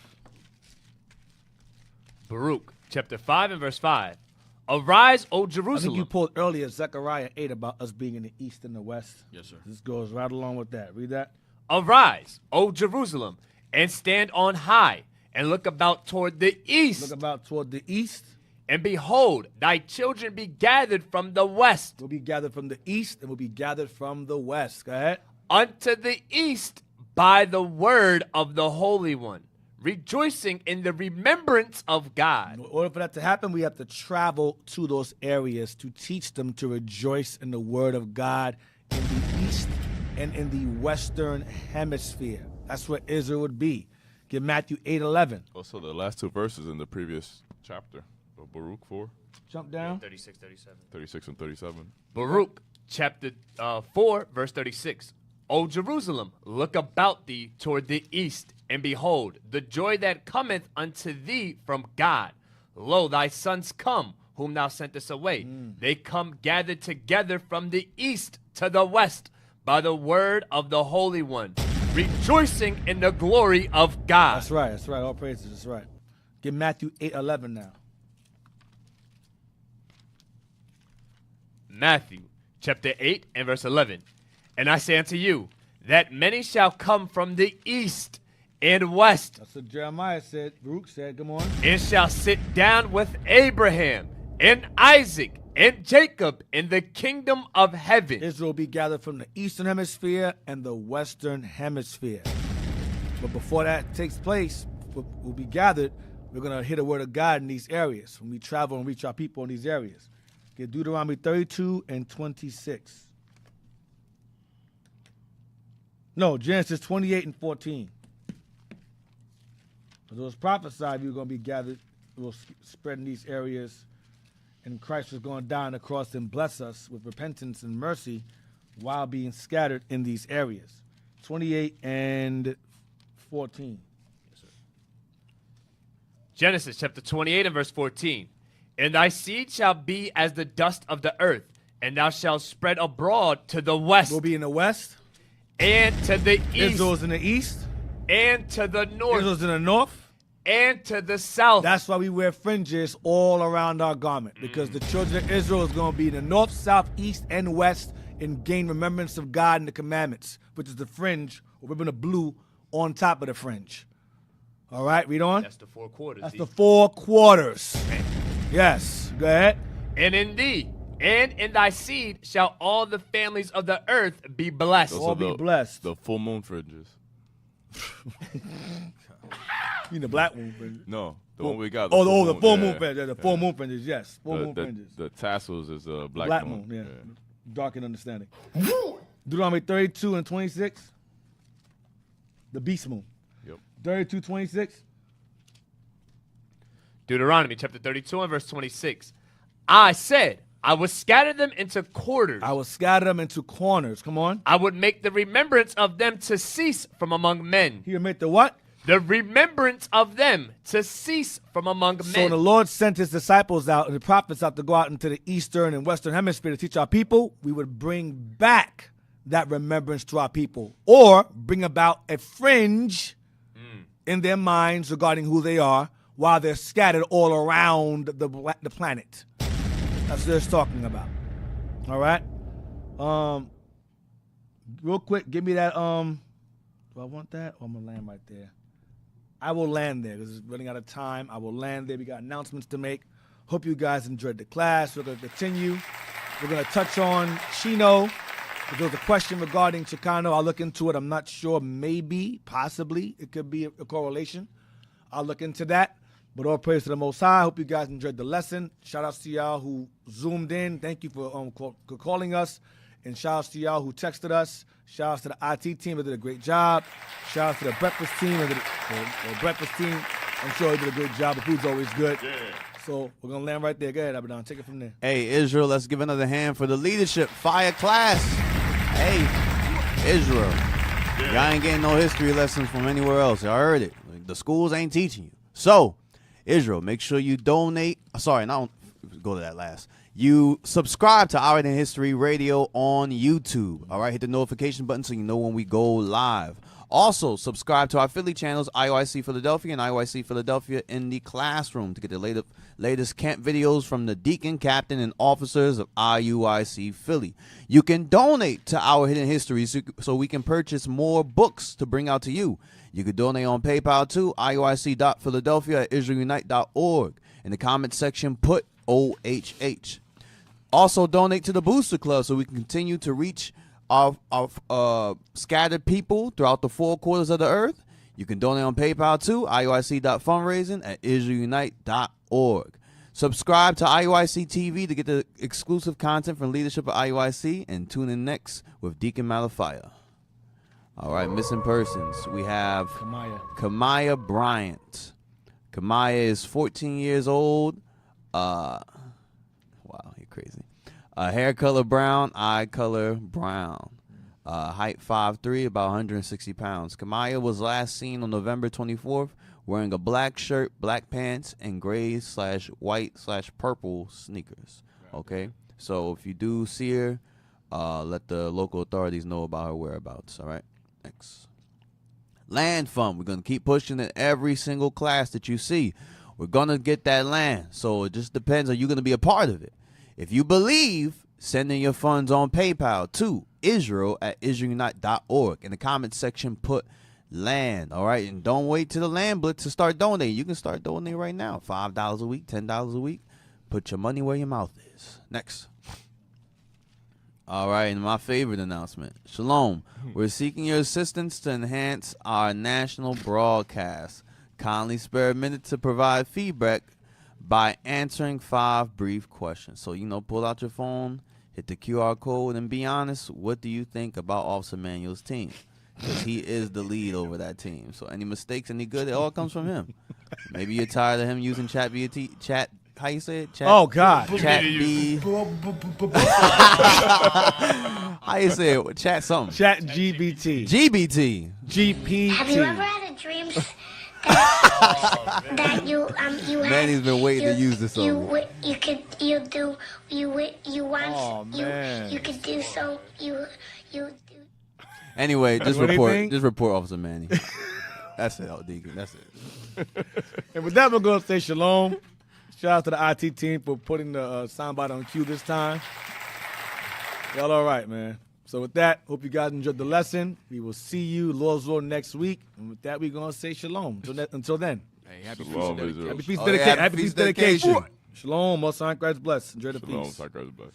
Baruch, chapter 5 and verse 5. Arise, O Jerusalem. I think you pulled earlier Zechariah 8 about us being in the east and the west. Yes, sir. This goes right along with that. Read that. Arise, O Jerusalem, and stand on high, and look about toward the east. Look about toward the east. And behold, thy children be gathered from the west. Will be gathered from the east and will be gathered from the west. Go ahead. Unto the east by the word of the Holy One, rejoicing in the remembrance of God. In order for that to happen, we have to travel to those areas to teach them to rejoice in the word of God in the east and in the western hemisphere. That's where Israel would be. Give Matthew 8:11. Also, the last two verses in the previous chapter of Baruch 4. Jump down. 36, 37. 36 and 37. Baruch, chapter 4, verse 36. O Jerusalem, look about thee toward the east, and behold, the joy that cometh unto thee from God. Lo, thy sons come, whom thou sentest away. They come gathered together from the east to the west by the word of the Holy One, rejoicing in the glory of God. That's right. That's right. All praises. That's right. Give Matthew 8:11 now. Matthew, chapter 8 and verse 11. And I say unto you, that many shall come from the east and west. That's what Jeremiah said. Baruch said, come on. And shall sit down with Abraham and Isaac and Jacob in the kingdom of heaven. Israel will be gathered from the eastern hemisphere and the western hemisphere. But before that takes place, we'll be gathered. We're going to hear the word of God in these areas when we travel and reach our people in these areas. Get Deuteronomy 32 and 26. No, Genesis 28 and 14. It was prophesied we were going to be gathered, we will spread in these areas, and Christ was going to die on the cross and bless us with repentance and mercy while being scattered in these areas. 28 and 14. Yes, sir. Genesis chapter 28 and verse 14. And thy seed shall be as the dust of the earth, and thou shalt spread abroad to the west. We'll be in the west. And to the east. Israel's in the east. And to the north. Israel's in the north. And to the south. That's why we wear fringes all around our garment, because the children of Israel is going to be in the north, south, east, and west and gain remembrance of God and the commandments, which is the fringe or ribbon of blue on top of the fringe. All right, read on. That's the 4 quarters. That's the 4 quarters. Yes, go ahead. And in thee and in thy seed shall all the families of the earth be blessed. All be blessed. The full moon fringes. You mean the black moon fringes? No, the one we got. The full moon fringes. The full moon fringes, yes. Full moon fringes. The tassels is black moon. Yeah. Dark in understanding. Deuteronomy 32 and 26. The beast moon. Yep. 32:26. Deuteronomy chapter 32 and verse 26. I said, I would scatter them into quarters. I will scatter them into corners. Come on. I would make the remembrance of them to cease from among men. He would make the what? The remembrance of them to cease from among men. So the Lord sent his disciples out and the prophets out to go out into the eastern and western hemisphere to teach our people. We would bring back that remembrance to our people, or bring about a fringe in their minds regarding who they are while they're scattered all around the planet. That's what they're talking about. All right? Real quick, give me that. Do I want that? Or I'm going to land right there. I will land there because it's running out of time. I will land there. We got announcements to make. Hope you guys enjoyed the class. We're going to continue. We're going to touch on Chino. If there was a question regarding Chicano, I'll look into it. I'm not sure. Maybe, possibly, it could be a correlation. I'll look into that. But all praise to the Most High. Hope you guys enjoyed the lesson. Shout out to y'all who zoomed in. Thank you for calling us. And shout out to y'all who texted us. Shout out to the IT team that did a great job. Shout out to the breakfast team. I'm sure they did a great job. The food's always good. Yeah. So we're going to land right there. Go ahead, Abaddon. Take it from there. Hey, Israel, let's give another hand for the leadership. Fire class. Hey, Israel. Yeah. Y'all ain't getting no history lessons from anywhere else. Y'all heard it. The schools ain't teaching you. So, Israel, make sure you donate. Sorry, not go to that last. You subscribe to Our Hidden History Radio on YouTube. All right, hit the notification button so you know when we go live. Also, subscribe to our Philly channels, IOIC Philadelphia and IOIC Philadelphia in the Classroom, to get the latest camp videos from the deacon, captain, and officers of IUIC Philly. You can donate to Our Hidden History so we can purchase more books to bring out to you. You can donate on PayPal too, IOIC.Philadelphia@IsraelUnite.org. In the comment section, put OHH. Also, donate to the Booster Club so we can continue to reach our scattered people throughout the 4 quarters of the earth. You can donate on PayPal too, IOIC.fundraising@IsraelUnite.org. Subscribe to IOIC TV to get the exclusive content from leadership of IOIC, and tune in next with Deacon Malafia. All right, missing persons. We have Kamaya Bryant. Kamaya is 14 years old. Wow, you're crazy. Hair color brown, eye color brown. Height 5'3", about 160 pounds. Kamaya was last seen on November 24th wearing a black shirt, black pants, and gray/white/purple sneakers. Okay, so if you do see her, let the local authorities know about her whereabouts. All right, next. Land fund. We're going to keep pushing it every single class that you see. We're going to get that land. So it just depends. Are you going to be a part of it? If you believe, send in your funds on PayPal to Israel@IsraelUnite.org. In the comment section, put land. All right. And don't wait till the land blitz to start donating. You can start donating right now. $5 a week, $10 a week. Put your money where your mouth is. Next. All right, and my favorite announcement. Shalom. We're seeking your assistance to enhance our national broadcast. Kindly spare a minute to provide feedback by answering 5 brief questions. So, pull out your phone, hit the QR code, and be honest. What do you think about Officer Manuel's team? Because he is the lead over that team. So any mistakes, any good, it all comes from him. Maybe you're tired of him using chat. How you say it? Chat, oh, God. Chat B. How you say it? Chat something. Chat GBT. GBT. GPT. Have you ever had a dream that you Manny's been waiting to use this on me. You could do so. Anyway, just Do report. anything? Just report, Officer Manny. That's it, Deacon. That's it. And with that, we're going to say shalom. Shout out to the IT team for putting the soundbite on cue this time. Y'all all right, man. So with that, hope you guys enjoyed the lesson. We will see you, Lord's Will, next week. And with that, we're going to say shalom. Until then. Hey, happy Shalom, feast Israel. Happy feast Oh, dedication. yeah, Happy feast dedication. Shalom. Most High Christ bless. Enjoy the Shalom, feast. Sakai bless.